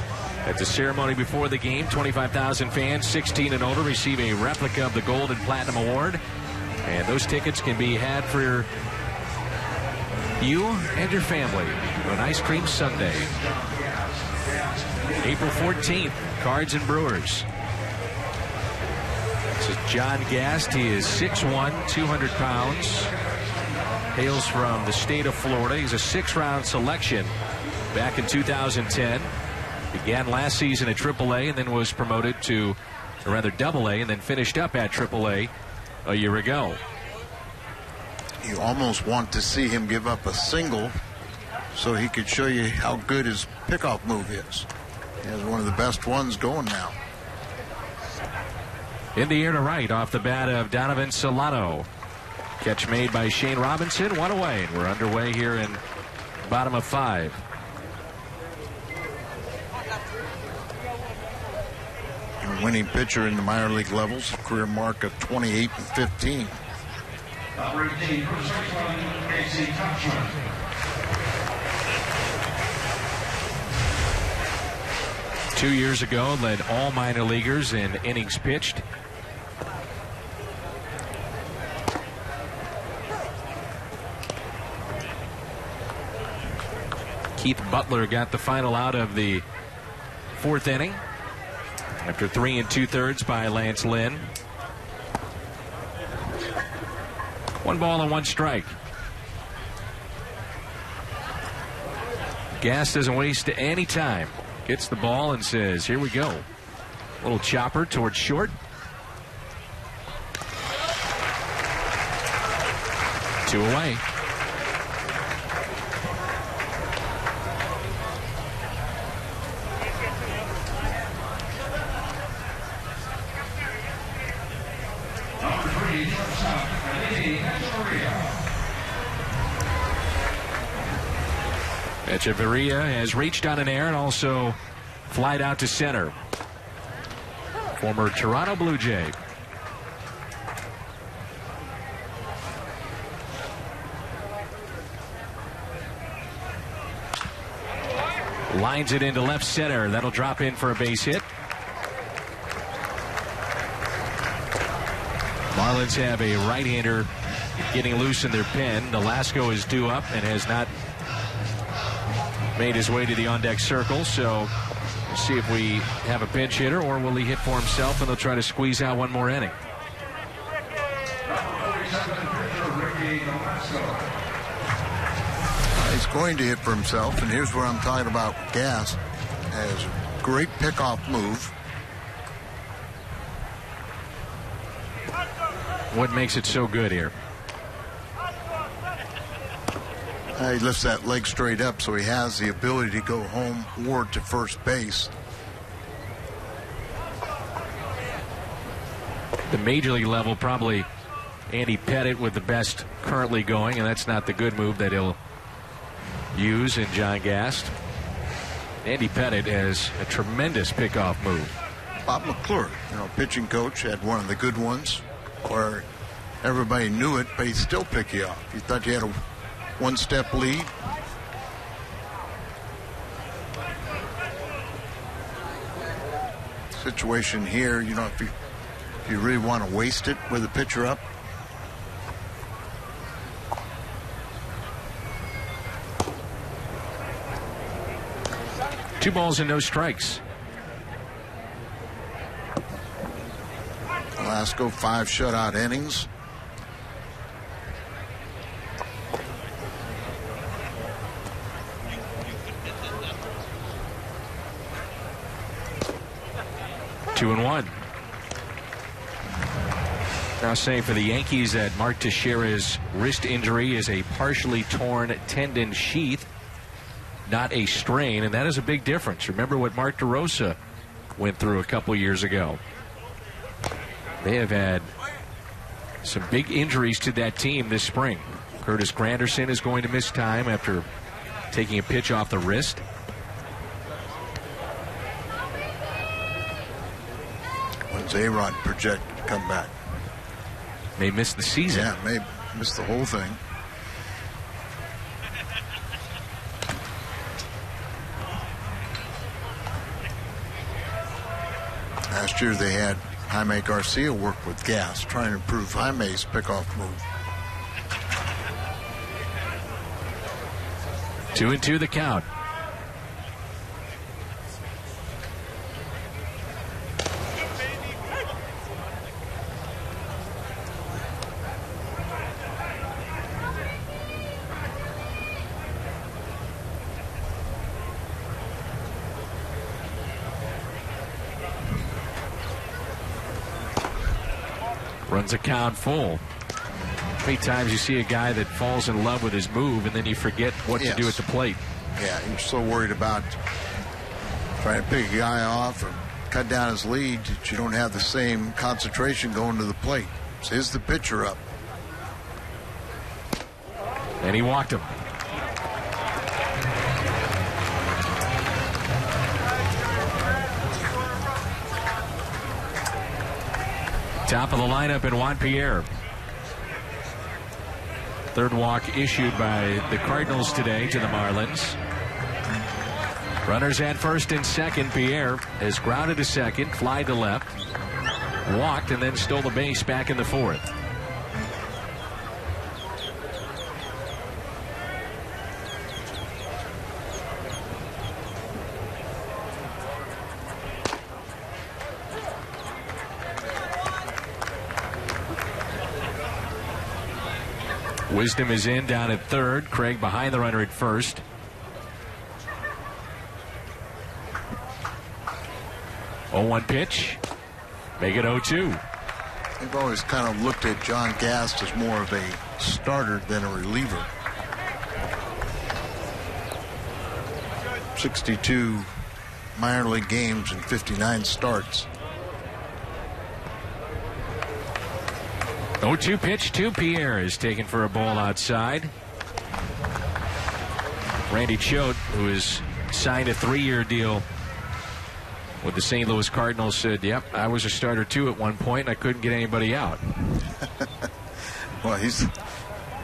At the ceremony before the game, 25,000 fans 16 and older receive a replica of the Gold and Platinum Award. And those tickets can be had for you and your family on Ice Cream Sunday. April 14th, Cards and Brewers. This is John Gast. He is 6'1", 200 pounds. Hails from the state of Florida. He's a 6th-round selection back in 2010. Began last season at AAA and then was promoted to, or rather AA, and then finished up at AAA a year ago. You almost want to see him give up a single so he could show you how good his pickoff move is. He has one of the best ones going now. In the air to right off the bat of Donovan Solano. Catch made by Shane Robinson, 1 away. And we're underway here in bottom of 5. Winning pitcher in the minor league levels, a career mark of 28 and 15. Number 18, for Switzerland, Casey Touchman. 2 years ago, led all minor leaguers in innings pitched. Keith Butler got the final out of the 4th inning after 3 2/3 by Lance Lynn. 1 ball and 1 strike. Gass doesn't waste any time. Gets the ball and says, here we go. Little chopper towards short. 2 away. Number 3, shortstop, Echeverria has reached on an air and also flied out to center. Former Toronto Blue Jay. Lines it into left center. That'll drop in for a base hit. Marlins have a right-hander getting loose in their pen. Nolasco is due up and has not made his way to the on-deck circle, so we'll see if we have a pinch hitter or will he hit for himself and they'll try to squeeze out one more inning. He's going to hit for himself, and here's where I'm talking about Gass. Has a great pickoff move. What makes it so good here? He lifts that leg straight up, so he has the ability to go home or to first base. The major league level, probably Andy Pettit with the best currently going, and that's not the good move that he'll use in John Gast. Andy Pettit has a tremendous pickoff move. Bob McClure, pitching coach, had one of the good ones where everybody knew it, but he'd still pick you off. You thought you had a one-step lead. Situation here, if you really want to waste it with the pitcher up. Two balls and no strikes. Nolasco, 5 shutout innings. Two and one. Now saying for the Yankees that Mark Teixeira's wrist injury is a partially torn tendon sheath, not a strain, and that is a big difference. Remember what Mark DeRosa went through a couple years ago. They have had some big injuries to that team this spring. Curtis Granderson is going to miss time after taking a pitch off the wrist. When's A-Rod projected to come back? May miss the season. Yeah, may miss the whole thing. Last year they had Jaime Garcia work with Gass, trying to improve Jaime's pickoff move. 2-2 the count. Runs a count full. How many times you see a guy that falls in love with his move and then you forget what to do at the plate? Yeah, you're so worried about trying to pick a guy off or cut down his lead that you don't have the same concentration going to the plate. So here's the pitcher up. And he walked him. Top of the lineup in Juan Pierre. Third walk issued by the Cardinals today to the Marlins. Runners at first and second. Pierre has grounded to second, fly to left, walked, and then stole the base back in the fourth. Wisdom is in down at third. Craig behind the runner at first. Oh, 1 pitch. Make it 0-2. They've always kind of looked at John Gast as more of a starter than a reliever. 62 minor league games and 59 starts. 0-2 pitch to Pierre is taken for a ball outside. Randy Choate, who has signed a 3-year deal with the St. Louis Cardinals, said, yep, I was a starter too at one point, and I couldn't get anybody out. Well,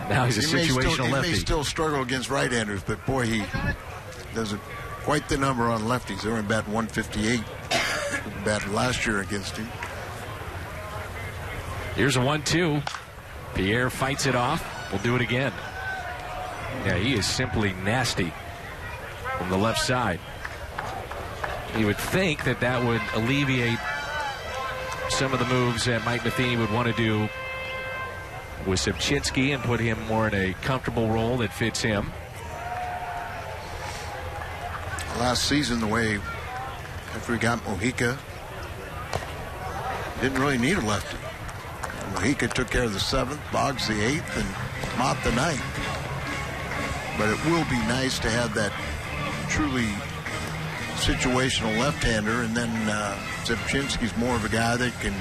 now he's a situational lefty. He may still struggle against right-handers, but boy, he does quite the number on lefties. They're only batting 158. Batted last year against him. Here's a 1-2. Pierre fights it off. We'll do it again. Yeah, he is simply nasty from the left side. You would think that that would alleviate some of the moves that Mike Matheny would want to do with Sobczynski and put him more in a comfortable role that fits him. Last season, the way after he got Mojica, didn't really need a lefty. Mojica took care of the 7th, Boggs the 8th, and Mott the 9th. But it will be nice to have that truly situational left-hander, and then Sobczynski's more of a guy that can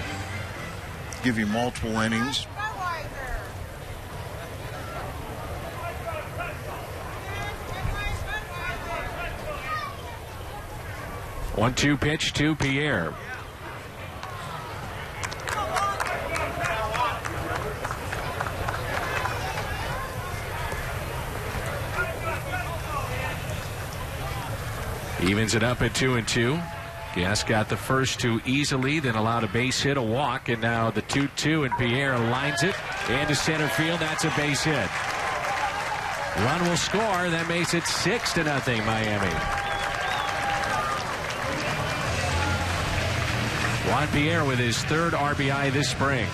give you multiple innings. One-two pitch to Pierre. Evens it up at 2-2. Gas got the first 2 easily, then allowed a base hit, a walk, and now the 2-2, and Pierre lines it into center field. That's a base hit. Run will score. That makes it 6-0 Miami. Juan Pierre with his 3rd RBI this spring.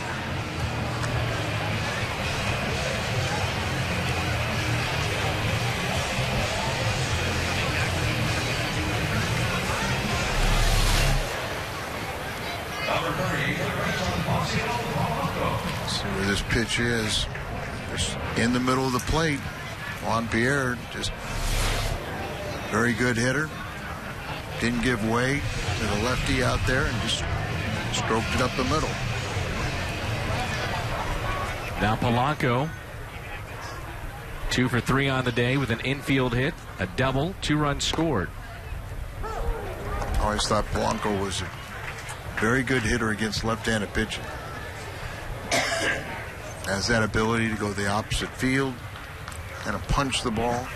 See where this pitch is. Just in the middle of the plate. Juan Pierre, just very good hitter. Didn't give way to the lefty out there and just stroked it up the middle. Now Polanco, 2 for 3 on the day with an infield hit, a double, 2 runs scored. I always thought Polanco was a very good hitter against left-handed pitching. Has that ability to go the opposite field and to punch the ball.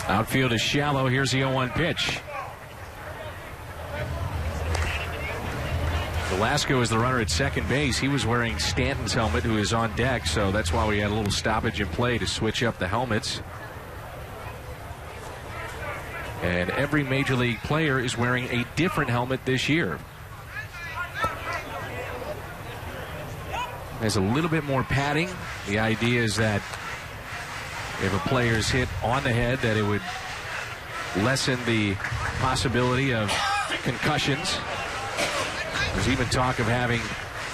Outfield is shallow. Here's the 0-1 pitch. Velasco is the runner at second base. He was wearing Stanton's helmet, who is on deck, so that's why we had a little stoppage in play to switch up the helmets. And every major league player is wearing a different helmet this year. There's a little bit more padding. The idea is that if a player is hit on the head, that it would lessen the possibility of concussions. There's even talk of having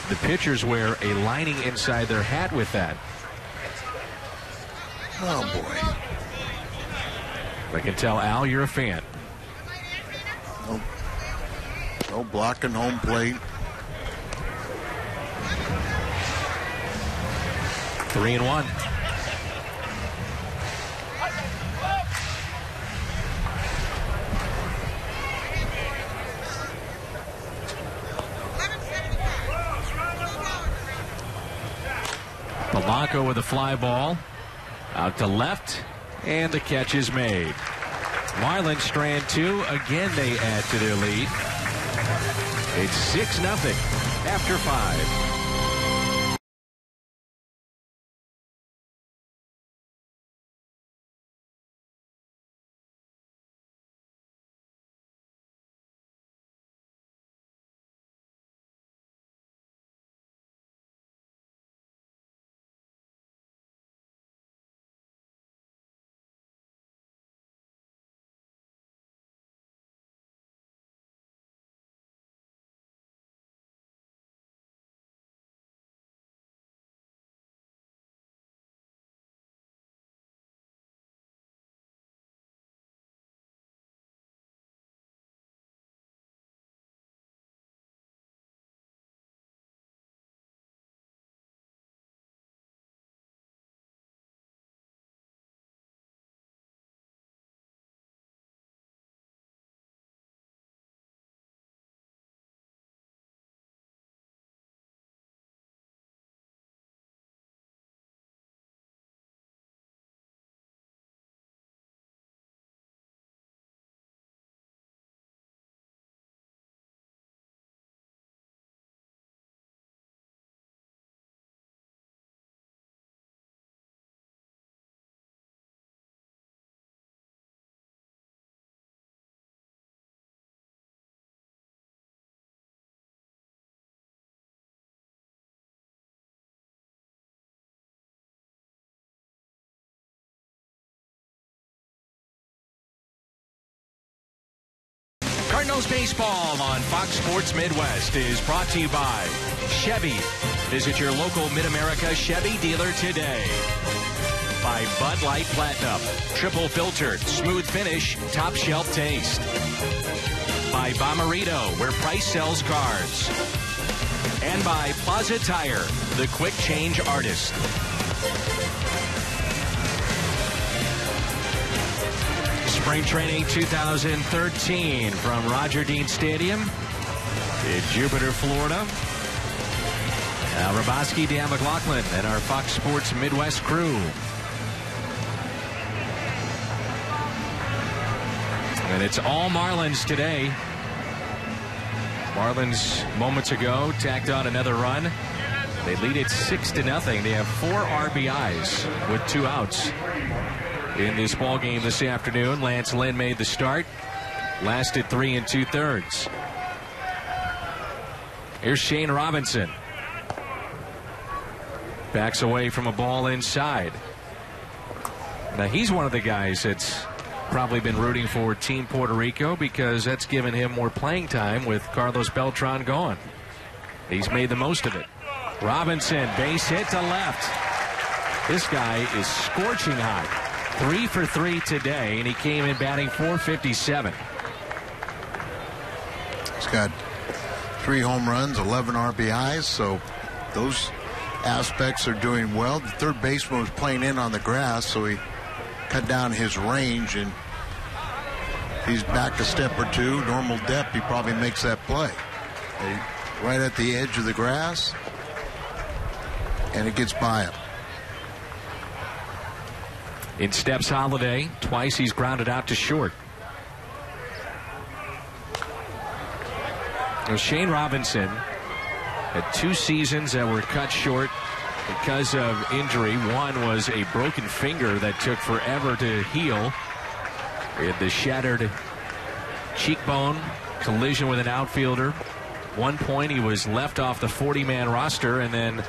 the pitchers wear a lining inside their hat with that. Oh, boy. I can tell, Al, you're a fan. No blocking home plate. 3-1. Polanco with a fly ball. Out to left, and the catch is made. Marlins strand 2. Again, they add to their lead. It's 6-0 after 5. Cardinals baseball on Fox Sports Midwest is brought to you by Chevy. Visit your local Mid-America Chevy dealer today. By Bud Light Platinum. Triple filtered, smooth finish, top shelf taste. By Bomarito, where price sells cars. And by Plaza Tire, the quick change artist. Spring Training 2013 from Roger Dean Stadium in Jupiter, Florida. Al Raboski, Dan McLaughlin, and our Fox Sports Midwest crew. And it's all Marlins today. Marlins moments ago tacked on another run. They lead it 6-0. They have 4 RBIs with 2 outs. In this ball game this afternoon, Lance Lynn made the start. Lasted 3 2/3. Here's Shane Robinson. Backs away from a ball inside. Now he's one of the guys that's probably been rooting for Team Puerto Rico because that's given him more playing time with Carlos Beltran gone. He's made the most of it. Robinson, base hit to left. This guy is scorching hot. 3 for 3 today, and he came in batting .457. He's got 3 home runs, 11 RBIs, so those aspects are doing well. The third baseman was playing in on the grass, so he cut down his range, and he's back a step or 2. Normal depth, he probably makes that play. Right at the edge of the grass, and it gets by him. In steps Holiday. Twice he's grounded out to short. Now Shane Robinson had 2 seasons that were cut short because of injury. One was a broken finger that took forever to heal. He had the shattered cheekbone collision with an outfielder. One point he was left off the 40-man roster, and then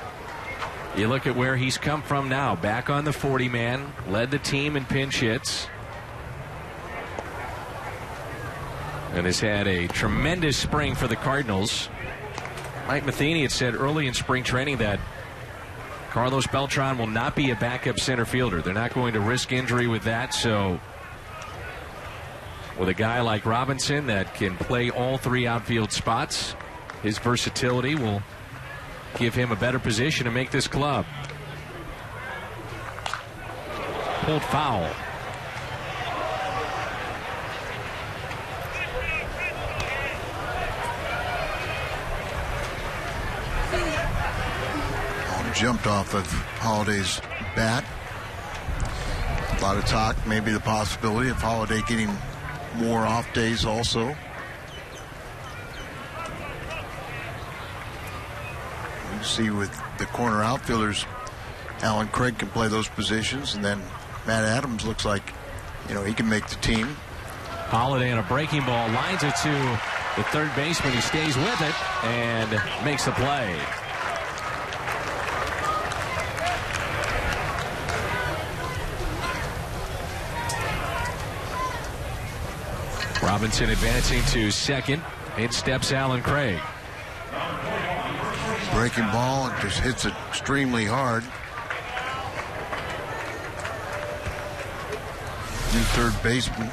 you look at where he's come from now. Back on the 40-man, led the team in pinch hits, and has had a tremendous spring for the Cardinals. Mike Matheny had said early in spring training that Carlos Beltran will not be a backup center fielder. They're not going to risk injury with that, so with a guy like Robinson that can play all 3 outfield spots, his versatility will give him a better position to make this club. Pulled foul. jumped off of Holiday's bat. A lot of talk, maybe the possibility of Holiday getting more off days also. You see with the corner outfielders, Alan Craig can play those positions, and then Matt Adams looks like, he can make the team. Holiday on a breaking ball lines it to the third baseman. He stays with it and makes the play. Robinson advancing to second. In steps Alan Craig. Breaking ball, and just hits it extremely hard. New third baseman.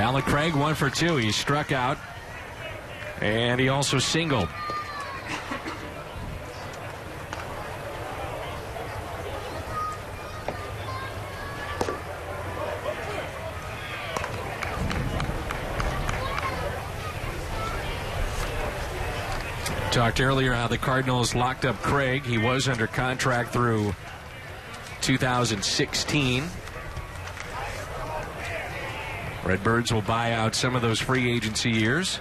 Alan Craig 1 for 2. He struck out, and he also singled. Talked earlier how the Cardinals locked up Craig. He was under contract through 2016. Redbirds will buy out some of those free agency years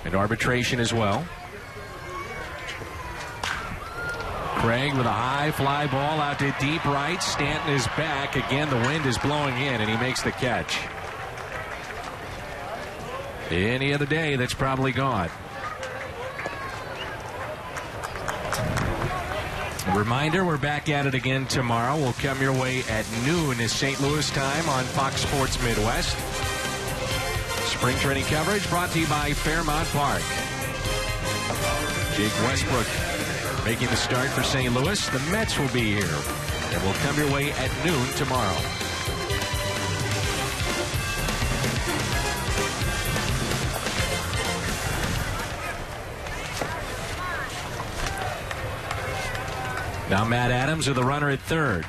and arbitration as well. Craig with a high fly ball out to deep right. Stanton is back. Again, the wind is blowing in, and he makes the catch. Any other day, that's probably gone. Reminder, we're back at it again tomorrow. We'll come your way at noon St. Louis time on Fox Sports Midwest. Spring training coverage brought to you by Fairmount Park. Jake Westbrook making the start for St. Louis. The Mets will be here, and we'll come your way at noon tomorrow. Now Matt Adams with the runner at third.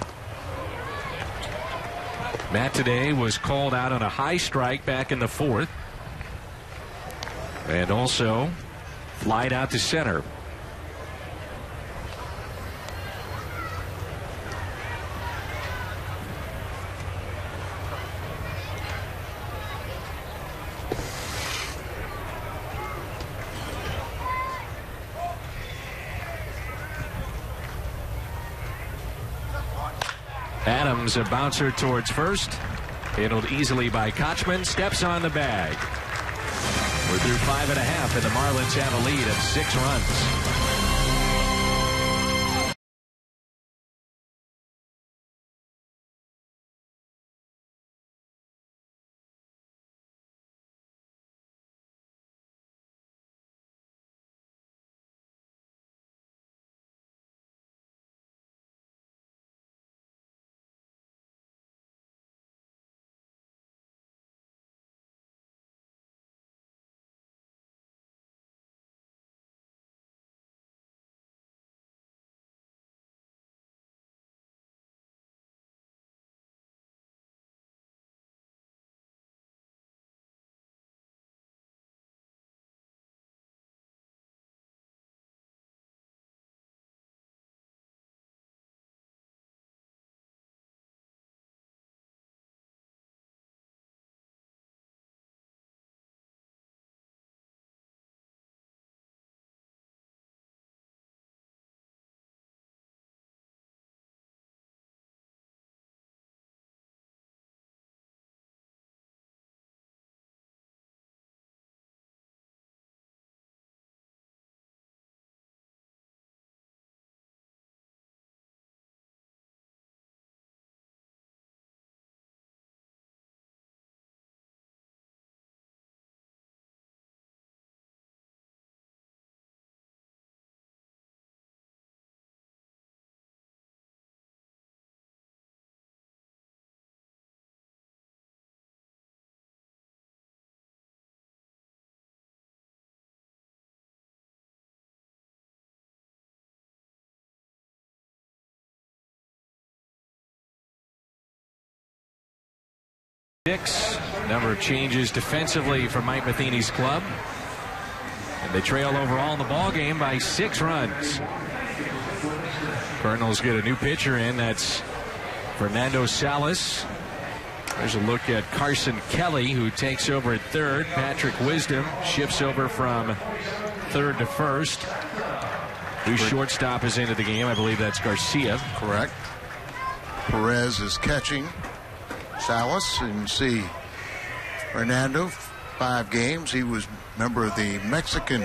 Matt today was called out on a high strike back in the fourth. And also flied out to center. Adams, a bouncer towards first. Handled easily by Kochman. Steps on the bag. We're through 5.5, and the Marlins have a lead of 6 runs. Number of changes defensively for Mike Matheny's club. And they trail overall in the ball game by 6 runs. Cardinals get a new pitcher in. That's Fernando Salas. There's a look at Carson Kelly, who takes over at third. Patrick Wisdom shifts over from third to first. Whose shortstop is into the game? I believe that's Garcia. Correct. Perez is catching Salas. And see Fernando, 5 games. He was a member of the Mexican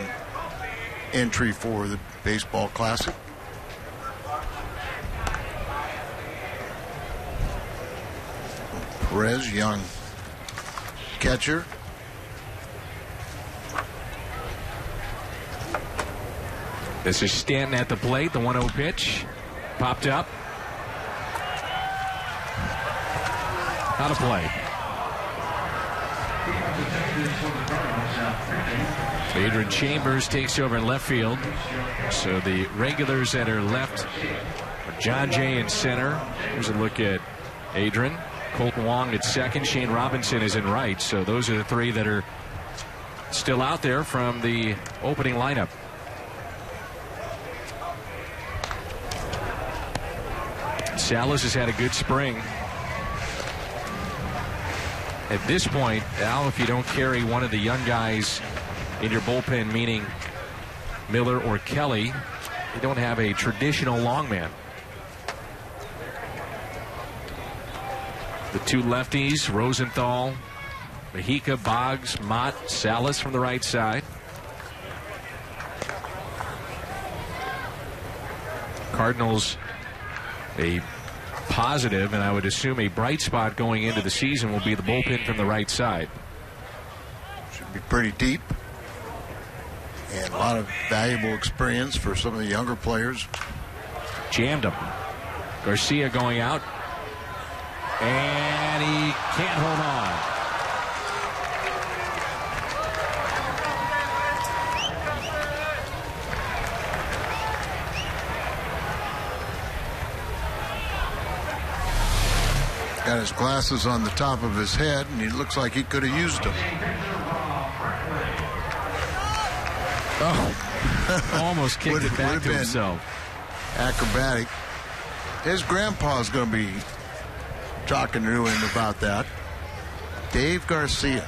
entry for the Baseball Classic. Perez, young catcher. This is Stanton at the plate. The 1-0 pitch popped up. Out of play. Adrian Chambers takes over in left field. So the regulars that are left are John Jay in center. Here's a look at Adrian. Colton Wong at second. Shane Robinson is in right. So those are the 3 that are still out there from the opening lineup. Salas has had a good spring. At this point, Al, if you don't carry one of the young guys in your bullpen, meaning Miller or Kelly, you don't have a traditional long man. The 2 lefties, Rosenthal, Mejica, Boggs, Mott, Salas from the right side. Cardinals, a positive, and I would assume a bright spot going into the season will be the bullpen from the right side. Should be pretty deep. And a lot of valuable experience for some of the younger players. Jammed him. Garcia going out. And he can't hold on. Got his glasses on the top of his head, and he looks like he could have used them. Oh, almost kicked it back to himself. Acrobatic. His grandpa's going to be talking to him about that. Dave Garcia.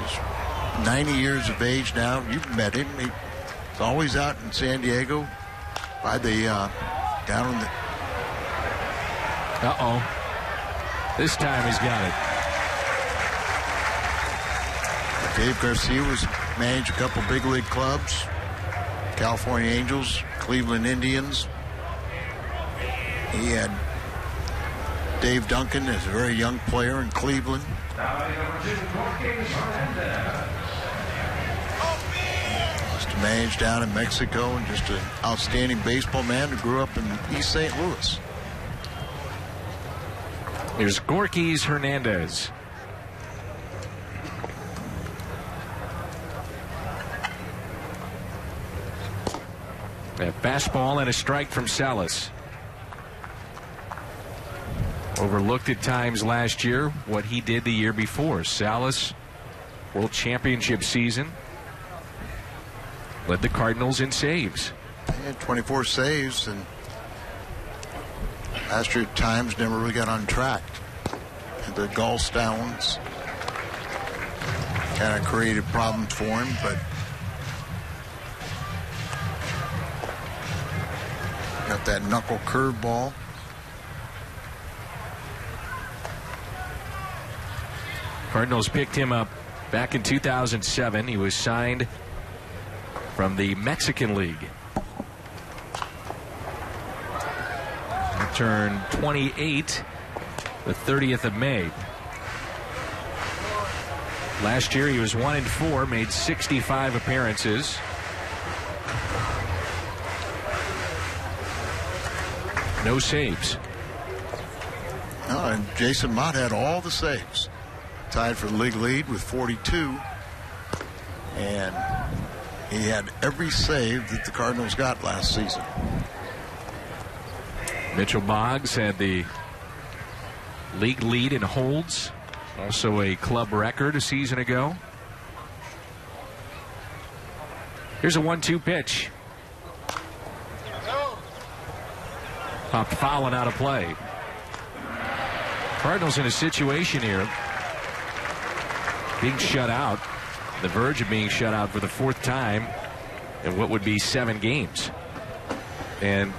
He's 90 years of age now. You've met him. He's always out in San Diego by the down in the. Uh-oh. This time he's got it. Dave Garcia was managed a couple big league clubs. California Angels, Cleveland Indians. He had Dave Duncan as a very young player in Cleveland. Just managed down in Mexico, and just an outstanding baseball man who grew up in East St. Louis. Here's Gorkys Hernandez. A fastball and a strike from Salas. Overlooked at times last year what he did the year before. Salas, World Championship season, led the Cardinals in saves. He had 24 saves, and last year at times never really got on track. And the gallstones kind of created problems for him, but got that knuckle curveball. Cardinals picked him up back in 2007. He was signed from the Mexican League. He turned 28 the 30th of May. Last year he was 1-4, made 65 appearances. No saves. Oh, and Jason Mott had all the saves. Tied for the league lead with 42. And he had every save that the Cardinals got last season. Mitchell Boggs had the league lead in holds Also a club record a season ago. Here's a 1-2 pitch. Popped foul and out of play. Cardinals in a situation here, being shut out, the verge of being shut out for the 4th time in what would be 7 games. And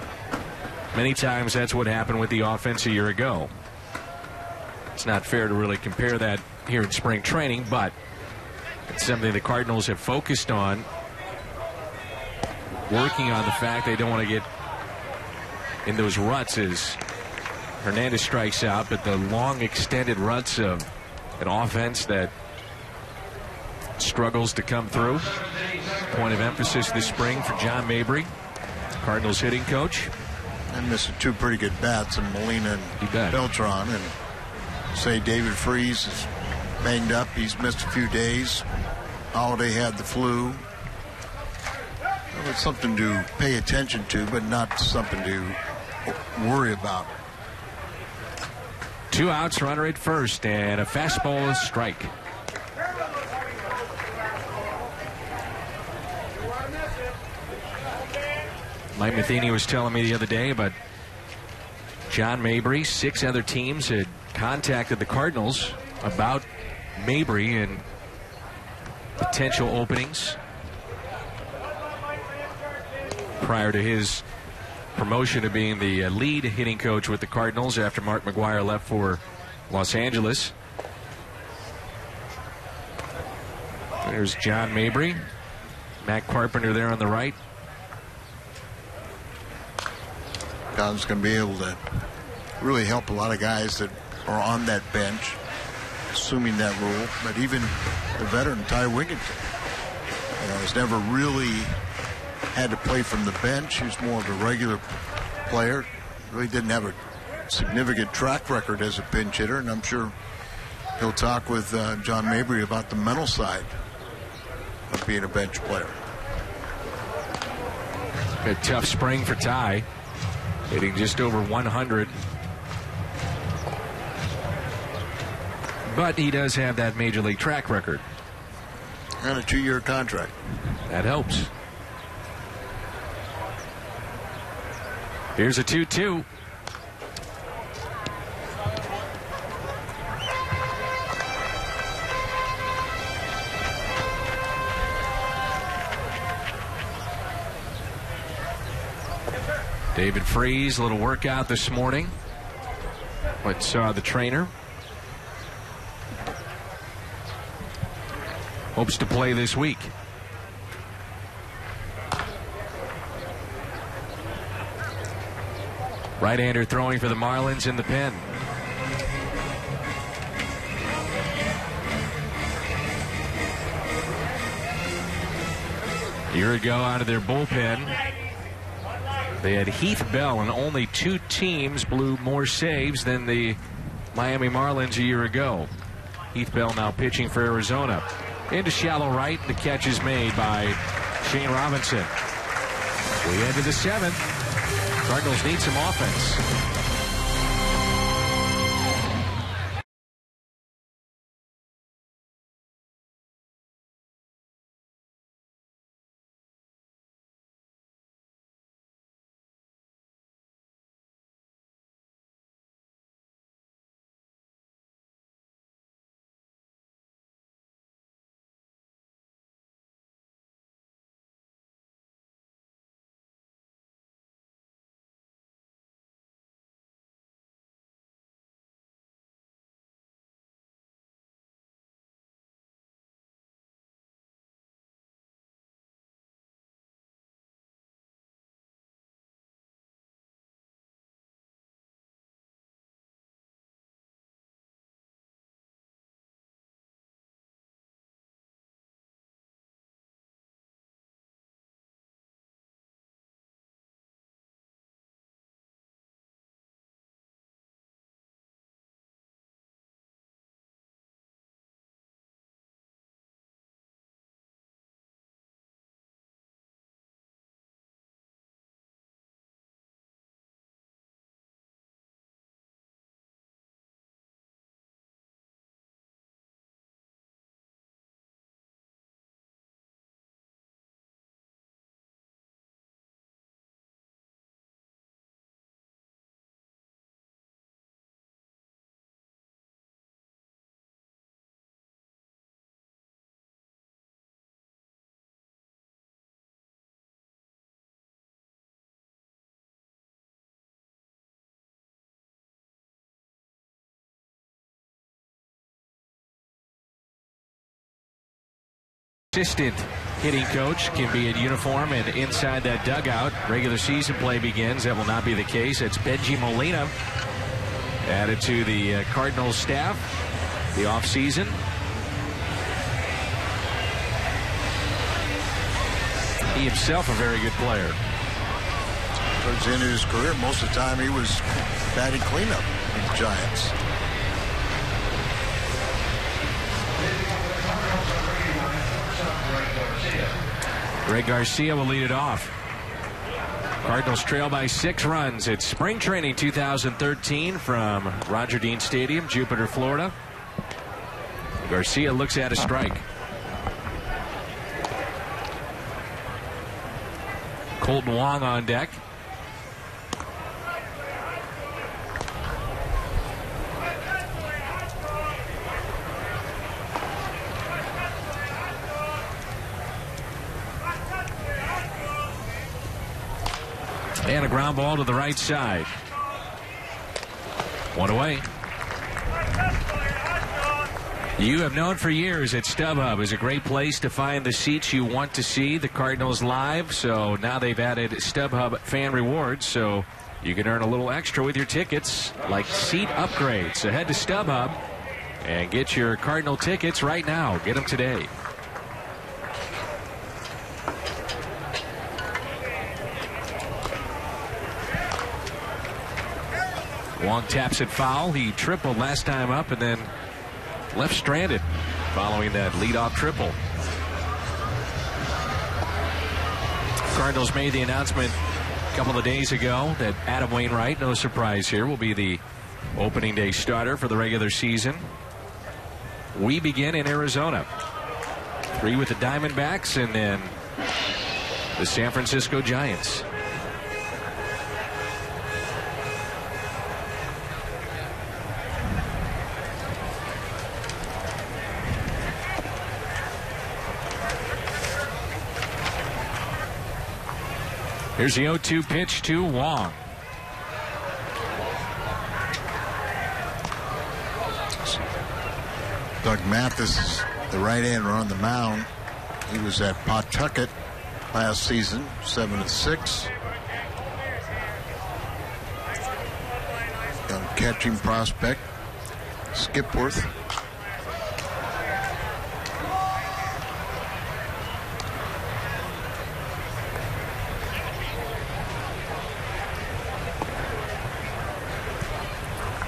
many times that's what happened with the offense a year ago. It's not fair to really compare that here in spring training, but it's something the Cardinals have focused on, working on the fact they don't want to get in those ruts as Hernandez strikes out, but the long extended ruts of an offense that struggles to come through. Point of emphasis this spring for John Mabry, Cardinals hitting coach. And missing 2 pretty good bats in Molina and Beltran. And say David Freese is banged up. He's missed a few days. Holiday had the flu. It's something to pay attention to, but not something to worry about. 2 outs, runner at first, and a fastball strike. Mike Matheny was telling me the other day about John Mabry. 6 other teams had contacted the Cardinals about Mabry and potential openings prior to his promotion to being the lead hitting coach with the Cardinals after Mark McGwire left for Los Angeles. There's John Mabry. Matt Carpenter there on the right. John's going to be able to really help a lot of guys that are on that bench, assuming that role. But even the veteran Ty Wigginton, has never really had to play from the bench. He was more of a regular player. Really didn't have a significant track record as a pinch hitter, and I'm sure he'll talk with John Mabry about the mental side of being a bench player. A tough spring for Ty, hitting just over 100. But he does have that major league track record. And a 2-year contract. That helps. Here's a 2-2. David Freese, a little workout this morning. What saw the trainer. Hopes to play this week. Right-hander throwing for the Marlins in the pen. A year ago, out of their bullpen, they had Heath Bell, and only 2 teams blew more saves than the Miami Marlins a year ago. Heath Bell now pitching for Arizona. Into shallow right, the catch is made by Shane Robinson. We enter the 7th. Cardinals need some offense. Assistant hitting coach can be in uniform and inside that dugout. Regular season play begins. That will not be the case. It's Benji Molina added to the Cardinals staff the offseason. He himself a very good player. Towards the end of his career, most of the time he was batting cleanup in the Giants. Greg Garcia will lead it off. Cardinals trail by 6 runs. It's spring training 2013 from Roger Dean Stadium, Jupiter, Florida. Garcia looks at a strike. Colton Wong on deck. And a ground ball to the right side. 1 away. You have known for years that StubHub is a great place to find the seats you want to see the Cardinals live. So now they've added StubHub fan rewards, so you can earn a little extra with your tickets, like seat upgrades. So head to StubHub and get your Cardinal tickets right now. Get them today. Wong taps it foul. He tripled last time up and then left stranded following that leadoff triple. Cardinals made the announcement a couple of days ago that Adam Wainwright, no surprise here, will be the opening day starter for the regular season. We begin in Arizona. 3 with the Diamondbacks and then the San Francisco Giants. Here's the 0-2 pitch to Wong. Doug Mathis is the right-hander on the mound. He was at Pawtucket last season, 7-6. Young catching prospect, Skipworth.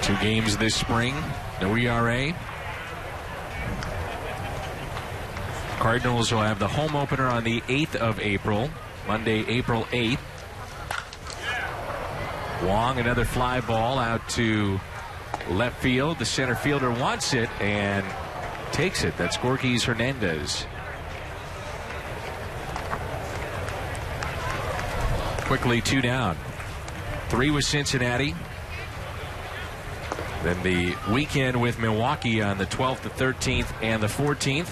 Two games this spring, no ERA. Cardinals will have the home opener on the 8th of April, Monday, April 8th. Wong, another fly ball out to left field. The center fielder wants it and takes it. That's Gorkys Hernandez. Quickly 2 down. 3 with Cincinnati. Then the weekend with Milwaukee on the 12th, the 13th, and the 14th.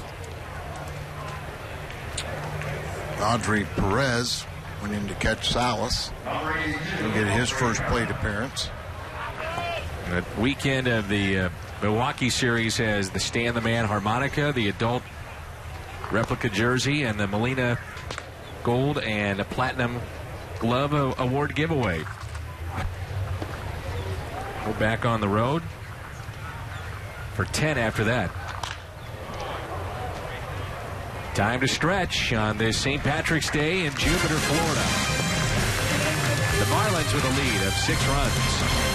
Audrey Perez went in to catch Salas. He'll get his first plate appearance. The weekend of the Milwaukee series has the Stan the Man harmonica, the adult replica jersey, and the Molina Gold and a Platinum Glove Award giveaway. We're back on the road for 10 after that. Time to stretch on this St. Patrick's Day in Jupiter, Florida. The Marlins with a lead of 6 runs.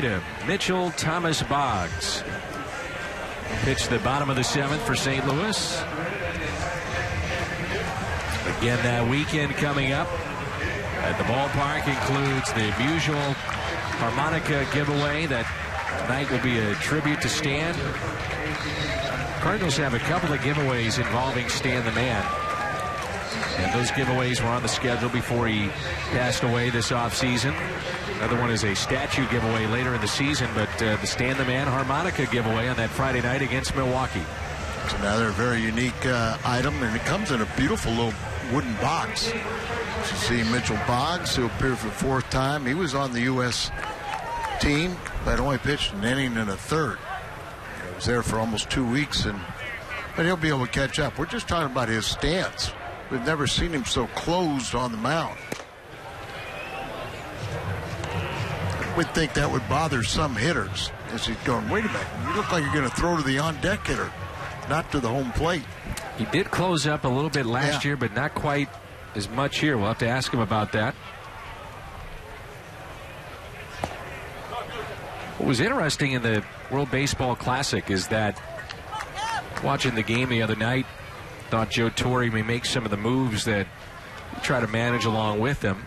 to Mitchell Thomas Boggs. Pitch the bottom of the 7th for St. Louis. Again, that weekend coming up at the ballpark includes the usual harmonica giveaway. That tonight will be a tribute to Stan. Cardinals have a couple of giveaways involving Stan the Man. And those giveaways were on the schedule before he passed away this offseason. Another one is a statue giveaway later in the season, but the Stan the Man harmonica giveaway on that Friday night against Milwaukee. It's another very unique item, and it comes in a beautiful little wooden box. You see Mitchell Boggs, who appeared for the 4th time. He was on the U.S. team, but only pitched an inning and a third. He was there for almost 2 weeks, but he'll be able to catch up. We're just talking about his stance. We've never seen him so closed on the mound. We'd think that would bother some hitters as he's going, wait a minute, you look like you're going to throw to the on-deck hitter, not to the home plate. He did close up a little bit last year, but not quite as much here. We'll have to ask him about that. What was interesting in the World Baseball Classic is that watching the game the other night, thought Joe Torre may make some of the moves that he tried to manage along with him,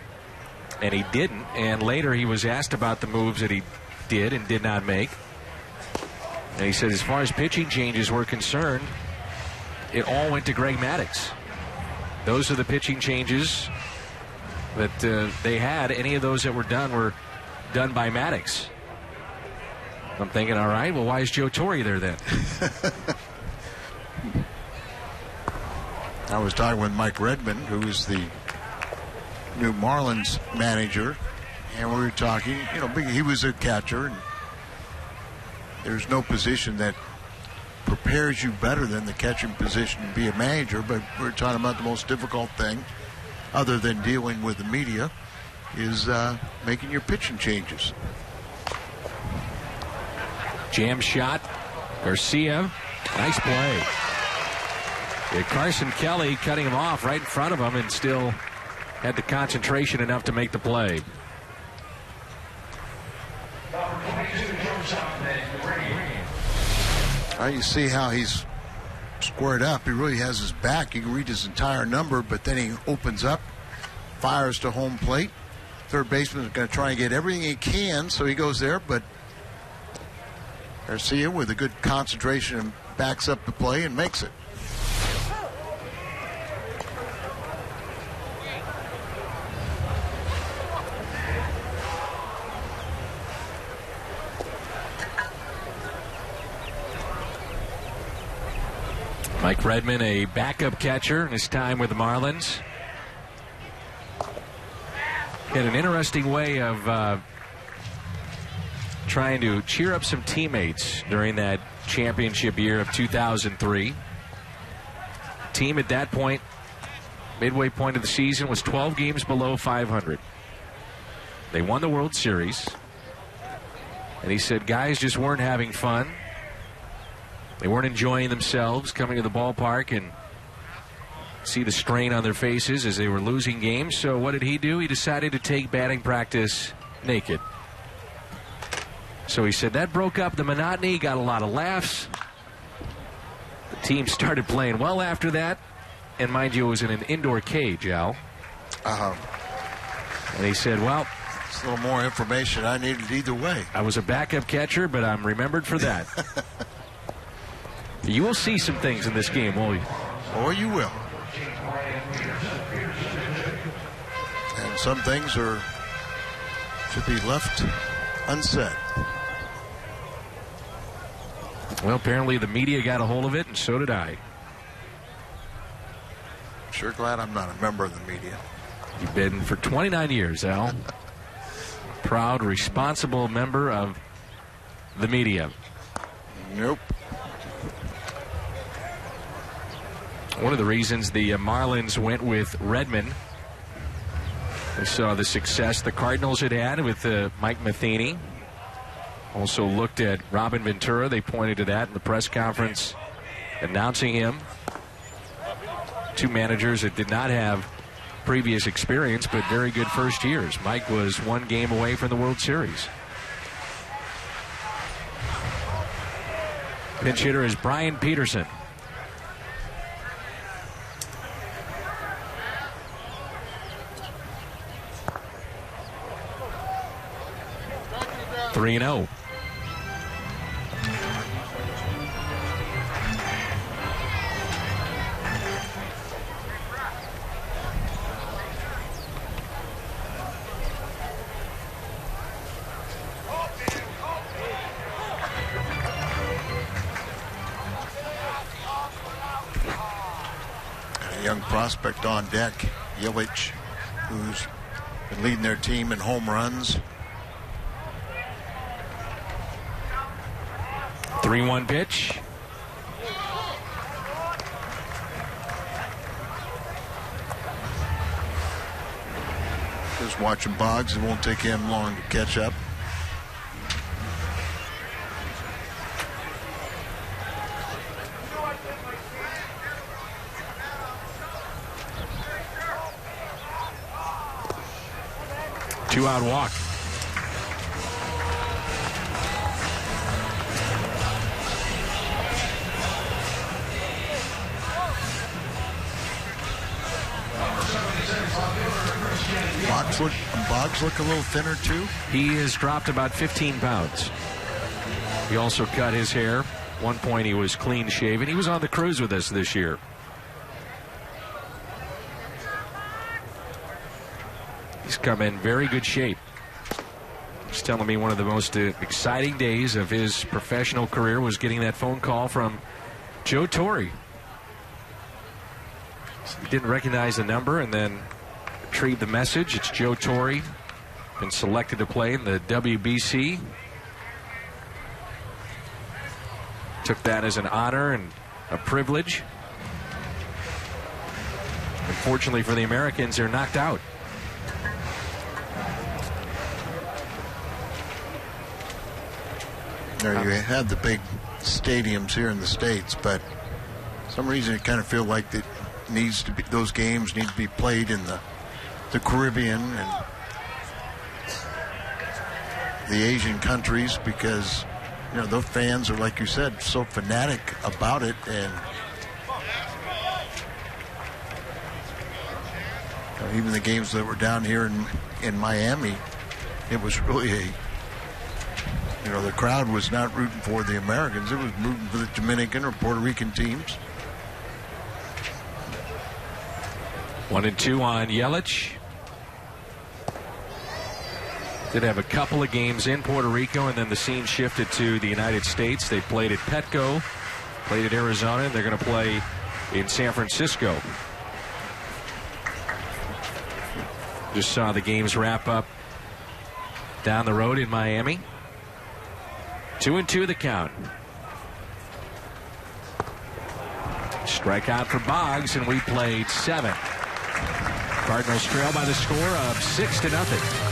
and he didn't. And later he was asked about the moves that he did and did not make. And he said as far as pitching changes were concerned, it all went to Greg Maddux. Those are the pitching changes that they had. Any of those that were done by Maddux. I'm thinking, all right, well, why is Joe Torre there then? I was talking with Mike Redmond, who is the new Marlins manager, and we were talking, he was a catcher, and there's no position that prepares you better than the catching position to be a manager, but we're talking about the most difficult thing, other than dealing with the media, is making your pitching changes. Jam shot. Garcia. Nice play. Yeah, Carson Kelly cutting him off right in front of him and still had the concentration enough to make the play. You see how he's squared up. He really has his back. You can read his entire number, but then he opens up, fires to home plate. Third baseman is going to try and get everything he can, so he goes there, but Garcia with a good concentration backs up the play and makes it. Mike Redmond, a backup catcher in his time with the Marlins. Had an interesting way of trying to cheer up some teammates during that championship year of 2003. Team at that point, midway point of the season, was 12 games below 500. They won the World Series. And he said guys just weren't having fun. They weren't enjoying themselves coming to the ballpark and see the strain on their faces as they were losing games. So what did he do? He decided to take batting practice naked. So he said that broke up the monotony, got a lot of laughs. The team started playing well after that. And mind you, it was in an indoor cage, Al. And he said, well, it's a little more information I needed either way. I was a backup catcher, but I'm remembered for that. You will see some things in this game, won't you? Oh, you will. And some things should be left unsaid. Well, apparently the media got a hold of it, and so did I. Sure glad I'm not a member of the media. You've been for 29 years, Al. Proud, responsible member of the media. Nope. One of the reasons the Marlins went with Redmond, they saw the success the Cardinals had with Mike Matheny. Also looked at Robin Ventura. They pointed to that in the press conference announcing him. Two managers that did not have previous experience, but very good first years. Mike was one game away from the World Series. Pinch hitter is Brian Peterson. Three and 0. Young prospect on deck, Yelich, who's been leading their team in home runs. 3-1 pitch. Just watching Boggs. It won't take him long to catch up. Two-out walk. Boggs look a little thinner too. He has dropped about 15 pounds. He also cut his hair. One point he was clean shaven. He was on the cruise with us this year. He's come in very good shape. He's telling me one of the most exciting days of his professional career was getting that phone call from Joe Torre. He didn't recognize the number and then retrieved the message. It's Joe Torre, been selected to play in the WBC. Took that as an honor and a privilege. Unfortunately for the Americans, they're knocked out. There you have the big stadiums here in the States, but for some reason it kind of feel like it needs to be, those games need to be played in the Caribbean and the Asian countries, because you know those fans are, like you said, so fanatic about it. And even the games that were down here in Miami, it was really the crowd was not rooting for the Americans. It was rooting for the Dominican or Puerto Rican teams. 1-2 on Yelich. Did have a couple of games in Puerto Rico, and then the scene shifted to the United States. They played at Petco, played at Arizona, and they're going to play in San Francisco. Just saw the games wrap up down the road in Miami. 2-2 the count. Strikeout for Boggs, and we played 7. Cardinals trail by the score of 6-0.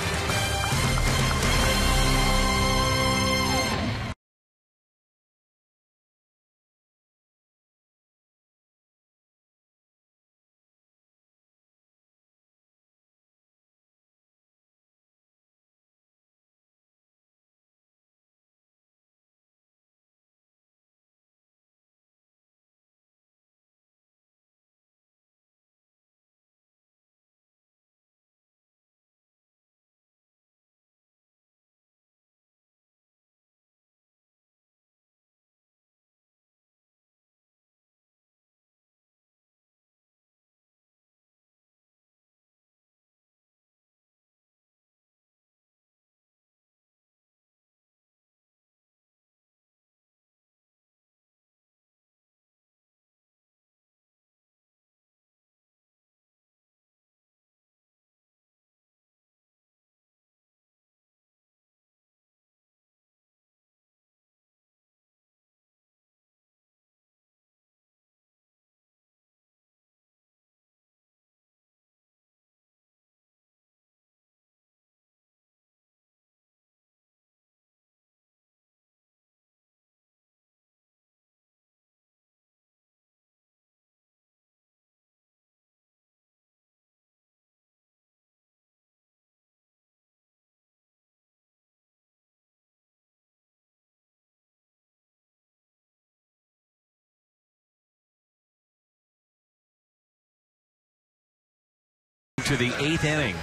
to the 8th inning.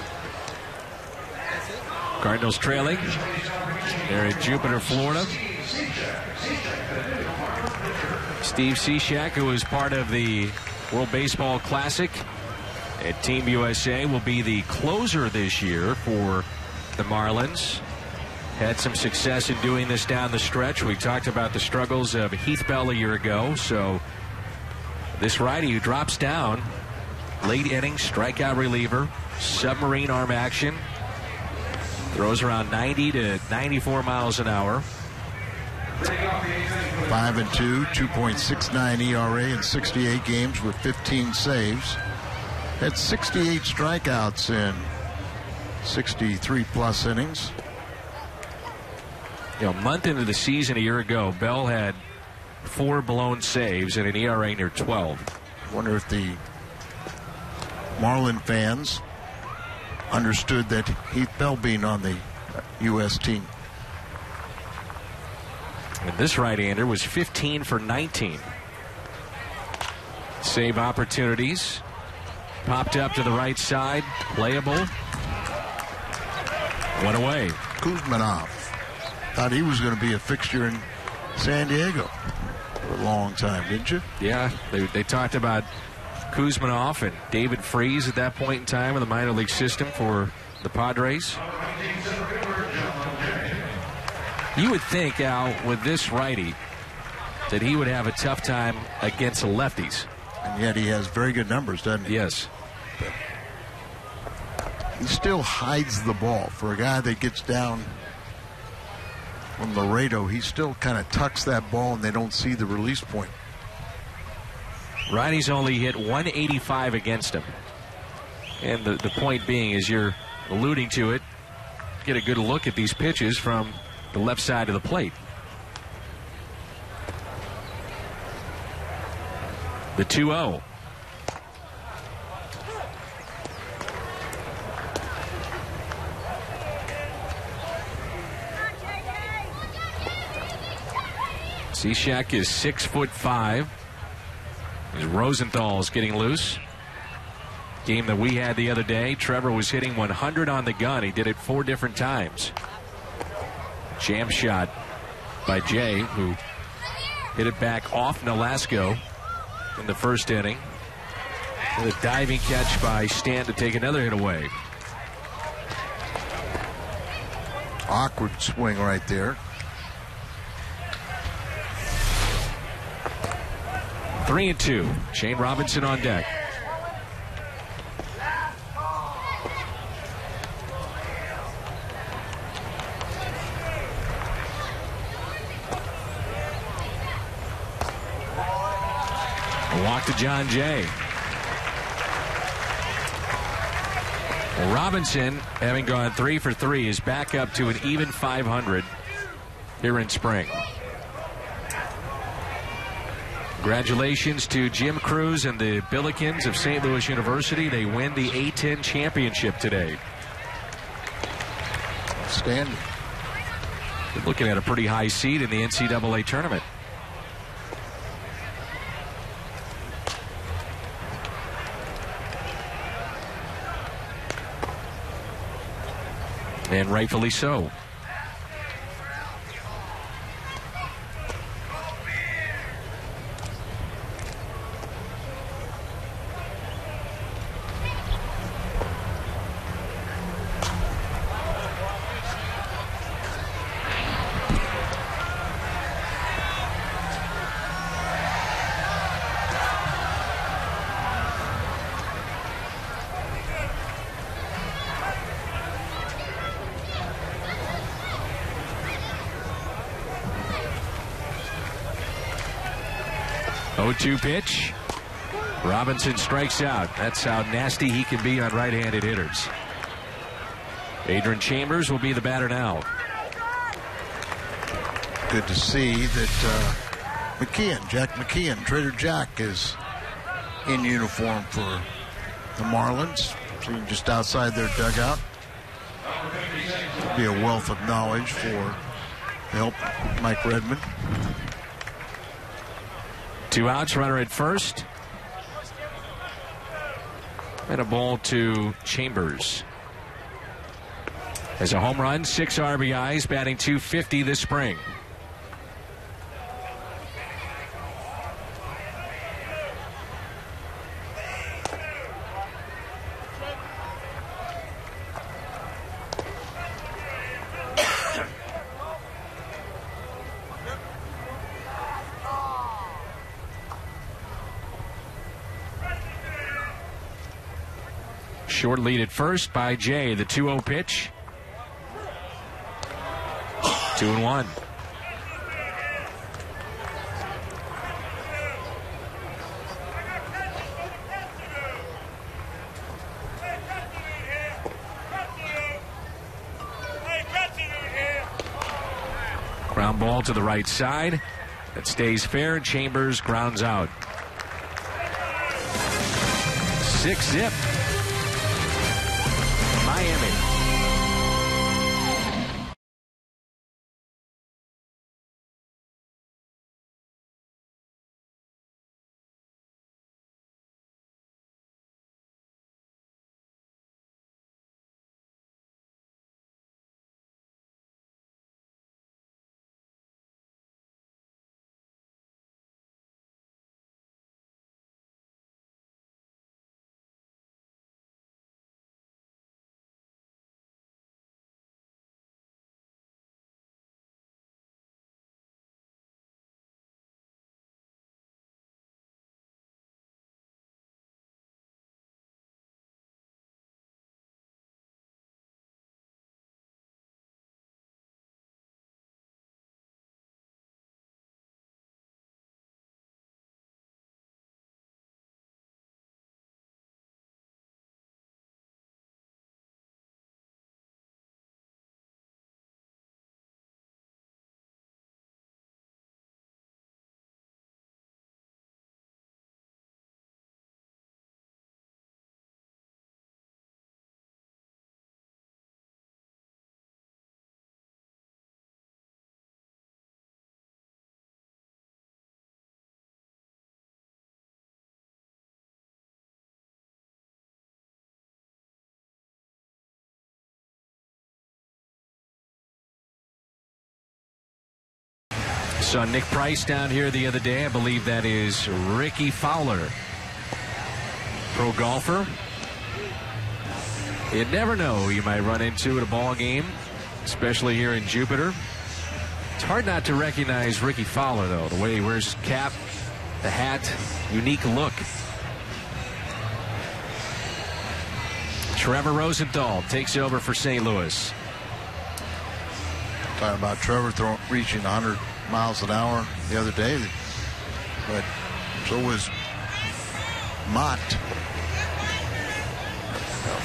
Cardinals trailing. They're in Jupiter, Florida. Steve Cishek, who is part of the World Baseball Classic at Team USA, will be the closer this year for the Marlins. Had some success in doing this down the stretch. We talked about the struggles of Heath Bell a year ago. So this righty who drops down, late inning, strikeout reliever, submarine arm action, throws around 90 to 94 miles an hour. 5-2, 2.69 ERA in 68 games with 15 saves. Had 68 strikeouts in 63-plus innings. You know, a month into the season a year ago, Bell had 4 blown saves and an ERA near 12. Wonder if the Marlin fans understood that Heath Bell being on the U.S. team. And this right-hander was 15 for 19. Save opportunities. Popped up to the right side. Playable. Went away. Kuzmanov. Thought he was going to be a fixture in San Diego for a long time, didn't you? Yeah, they talked about Kuzmanov and David Freese at that point in time in the minor league system for the Padres. You would think, Al, with this righty, that he would have a tough time against the lefties. And yet he has very good numbers, doesn't he? Yes. He still hides the ball. For a guy that gets down from Laredo, he still kind of tucks that ball and they don't see the release point. Righty's only hit 185 against him. And the point being, as you're alluding to it, get a good look at these pitches from the left side of the plate. The 2-0. Cishek is 6'5". As Rosenthal's getting loose. Game that we had the other day, Trevor was hitting 100 on the gun. He did it 4 different times. Jam shot by Jay, who hit it back off Nolasco in the first inning. And a diving catch by Stan to take another hit away. Awkward swing right there. 3-2. Shane Robinson on deck. A walk to John Jay. Well, Robinson, having gone 3 for 3, is back up to an even 500 here in spring. Congratulations to Jim Cruz and the Billikens of St. Louis University. They win the A-10 championship today. Outstanding. They're looking at a pretty high seed in the NCAA tournament. And rightfully so. Oh-2 pitch. Robinson strikes out. That's how nasty he can be on right-handed hitters. Adrian Chambers will be the batter now. Good to see that Jack McKeon, Trader Jack, is in uniform for the Marlins. Sitting just outside their dugout. Be a wealth of knowledge for help Mike Redmond. 2 outs, runner at first. And a ball to Chambers. As a home run, 6 RBIs, batting .250 this spring. Short lead at first by Jay. The 2-0 pitch. 2-1. Ground ball to the right side. That stays fair. Chambers grounds out. 6-zip. Miami. Saw Nick Price down here the other day. I believe that is Ricky Fowler. Pro golfer. You never know who you might run into at a ball game, especially here in Jupiter. It's hard not to recognize Ricky Fowler, though. The way he wears his cap, the hat, unique look. Trevor Rosenthal takes over for St. Louis. Talking about Trevor reaching 100 miles an hour the other day, but so was Mott.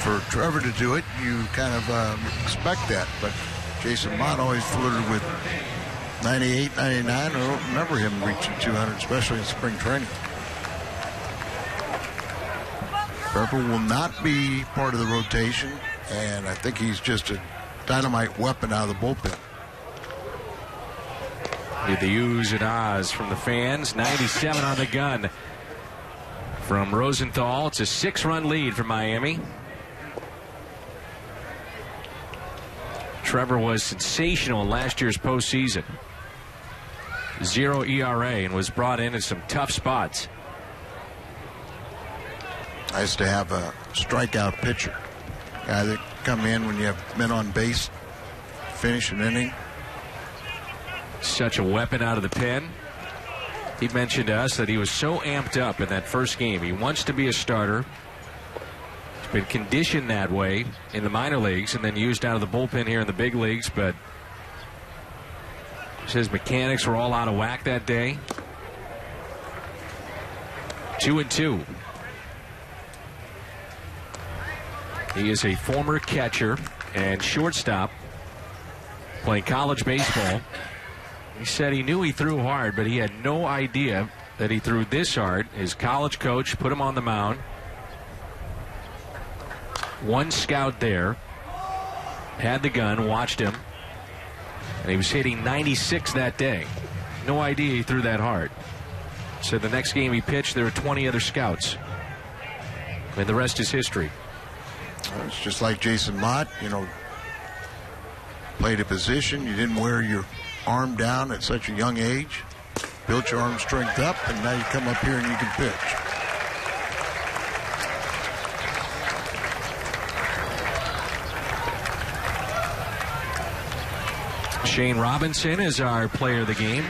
For Trevor to do it, you kind of expect that, but Jason Mott always flirted with 98, 99. I don't remember him reaching 200, especially in spring training. Trevor will not be part of the rotation, and I think he's just a dynamite weapon out of the bullpen. The oohs and ahs from the fans. 97 on the gun from Rosenthal. It's a 6-run lead for Miami. Trevor was sensational in last year's postseason. 0 ERA and was brought in some tough spots. Nice to have a strikeout pitcher. Guy that come in when you have men on base, finish an inning. Such a weapon out of the pen. He mentioned to us that he was so amped up in that first game. He wants to be a starter. He's been conditioned that way in the minor leagues and then used out of the bullpen here in the big leagues, but his mechanics were all out of whack that day. 2-2. He is a former catcher and shortstop playing college baseball. He said he knew he threw hard, but he had no idea that he threw this hard. His college coach put him on the mound. One scout there had the gun, watched him, and he was hitting 96 that day. No idea he threw that hard. So the next game he pitched, there were 20 other scouts. And the rest is history. It's just like Jason Mott, played a position. You didn't wear your arm down at such a young age. Built your arm strength up, and now you come up here and you can pitch. Shane Robinson is our player of the game,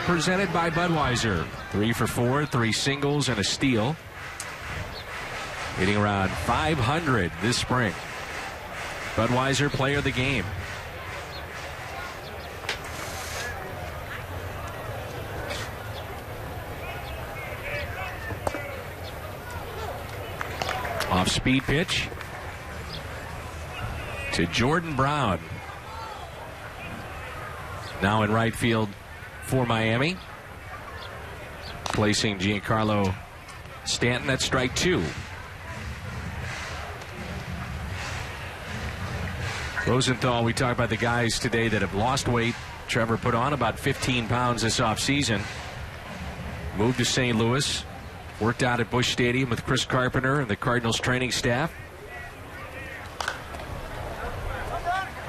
presented by Budweiser. 3 for 4, 3 singles and a steal. Hitting around 500 this spring. Budweiser player of the game. Off-speed pitch to Jordan Brown. Now in right field for Miami. Placing Giancarlo Stanton at strike 2. Rosenthal, we talked about the guys today that have lost weight. Trevor put on about 15 pounds this offseason. Moved to St. Louis. Worked out at Busch Stadium with Chris Carpenter and the Cardinals training staff.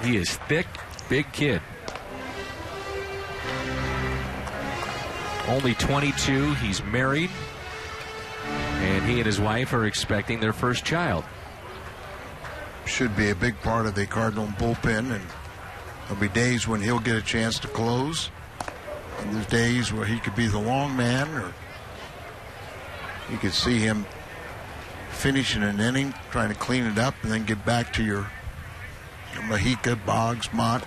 He is thick, big kid. Only 22. He's married. And he and his wife are expecting their first child. Should be a big part of the Cardinal bullpen, and there'll be days when he'll get a chance to close. And there's days where he could be the long man, or you could see him finishing an inning, trying to clean it up, and then get back to your Mahika, Boggs, Mott.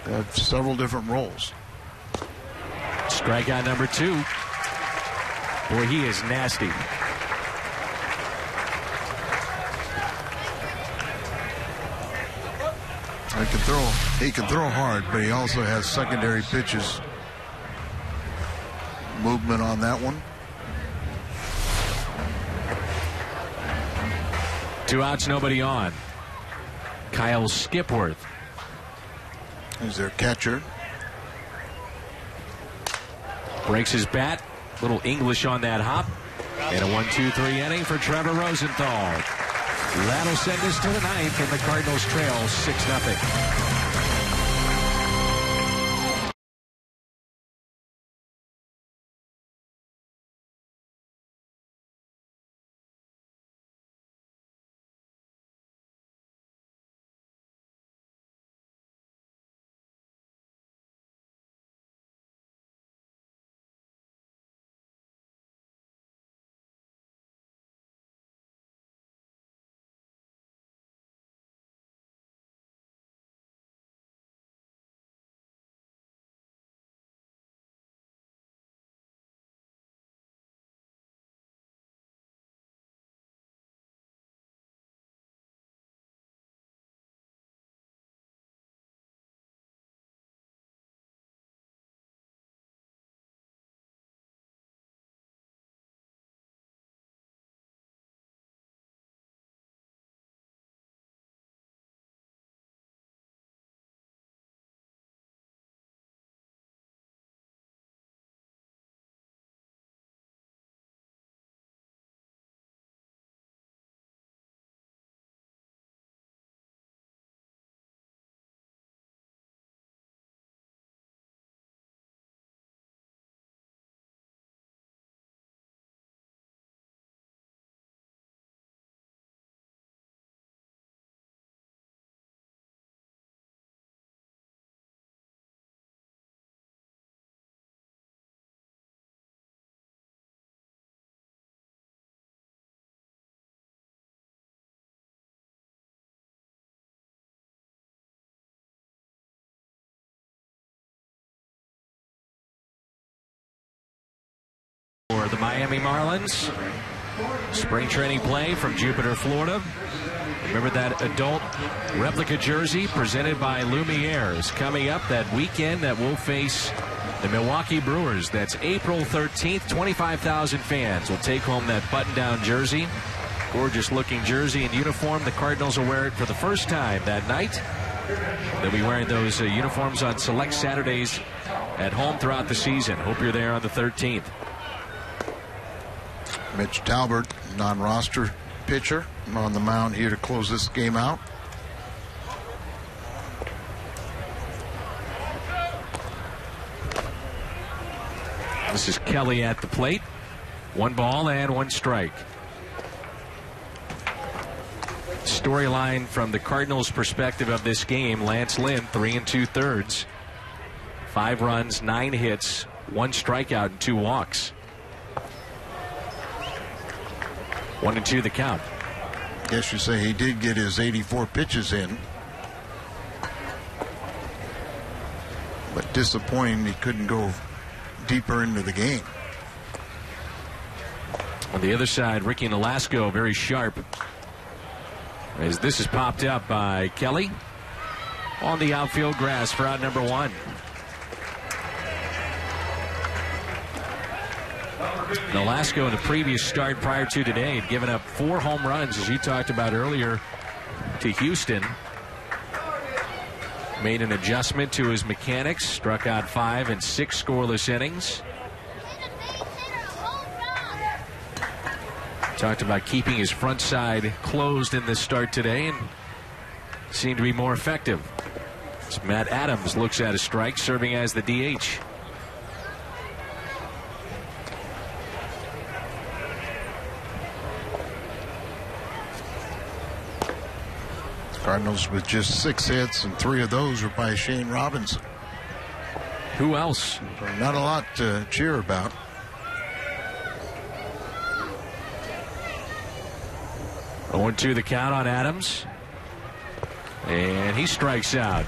They have several different roles. Strikeout number 2. Boy, he is nasty. He can throw hard, but he also has secondary pitches. Movement on that one. 2 outs, nobody on. Kyle Skipworth is their catcher. Breaks his bat. Little English on that hop. And a 1-2-3 inning for Trevor Rosenthal. That'll send us to the 9th, and the Cardinals trail 6-0. For the Miami Marlins, spring training play from Jupiter, Florida. Remember that adult replica jersey presented by Lumiere's coming up that weekend that will face the Milwaukee Brewers. That's April 13th. 25,000 fans will take home that button-down jersey. Gorgeous looking jersey and uniform. The Cardinals will wear it for the first time that night. They'll be wearing those uniforms on select Saturdays at home throughout the season. Hope you're there on the 13th. Mitch Talbert, non-roster pitcher, on the mound here to close this game out. This is Kelly at the plate. 1 ball and 1 strike. Storyline from the Cardinals' perspective of this game: Lance Lynn, 3 2/3, 5 runs, 9 hits, 1 strikeout, and 2 walks. 1-2 the count. Guess you say he did get his 84 pitches in, but disappointing he couldn't go deeper into the game. On the other side, Ricky Nolasco, very sharp, as this is popped up by Kelly on the outfield grass for out number 1. Nolasco in the previous start prior to today had given up 4 home runs, as you talked about earlier, to Houston. Made an adjustment to his mechanics, struck out 5 in 6 scoreless innings. Talked about keeping his front side closed in this start today and seemed to be more effective. As Matt Adams looks at a strike, serving as the DH. Cardinals with just 6 hits, and 3 of those were by Shane Robinson. Who else? So not a lot to cheer about. Oh, 2 the count on Adams. And he strikes out.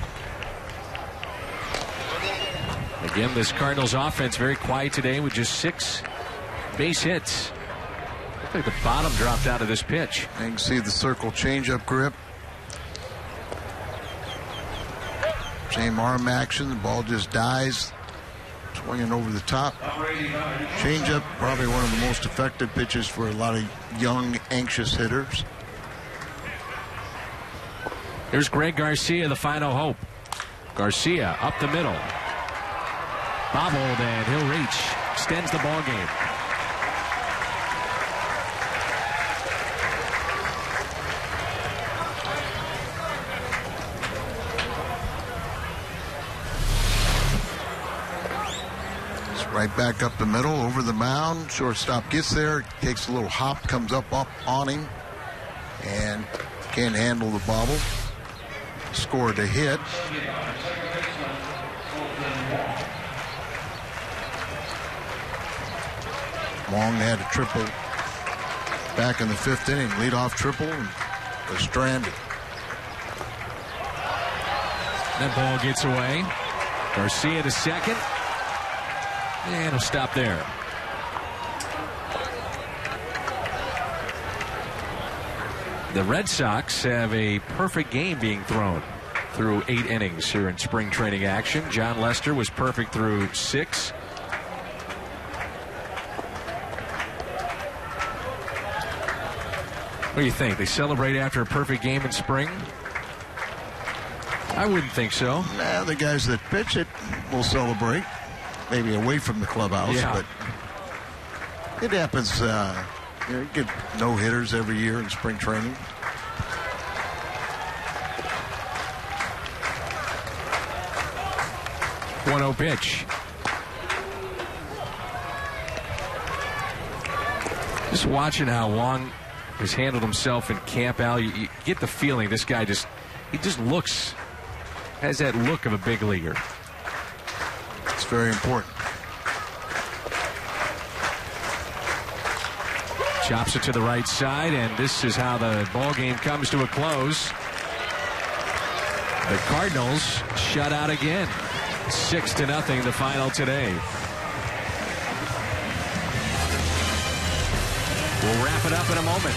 Again, this Cardinals offense very quiet today with just 6 base hits. Looks like the bottom dropped out of this pitch. And you can see the circle changeup grip. Same arm action. The ball just dies, swinging over the top. Changeup, probably one of the most effective pitches for a lot of young, anxious hitters. Here's Greg Garcia, the final hope. Garcia up the middle. Bobbled, and he'll reach. Extends the ball game. It's right back up the middle, over the mound. Shortstop gets there, takes a little hop, comes up on him, and can't handle the bobble. Scored a hit. Long had a triple back in the 5th inning, leadoff triple, and was stranded. That ball gets away. Garcia to second, and he'll stop there. The Red Sox have a perfect game being thrown through 8 innings here in spring training action. John Lester was perfect through 6. What do you think? They celebrate after a perfect game in spring? I wouldn't think so. Nah, the guys that pitch it will celebrate, maybe away from the clubhouse, Yeah. but it happens. You get no-hitters every year in spring training. One-0 pitch. Just watching how Wong has handled himself in camp, Al, you get the feeling this guy just has that look of a big leaguer. It's very important. Chops it to the right side, and this is how the ball game comes to a close. The Cardinals shut out again. 6-0 the final today. We'll wrap it up in a moment.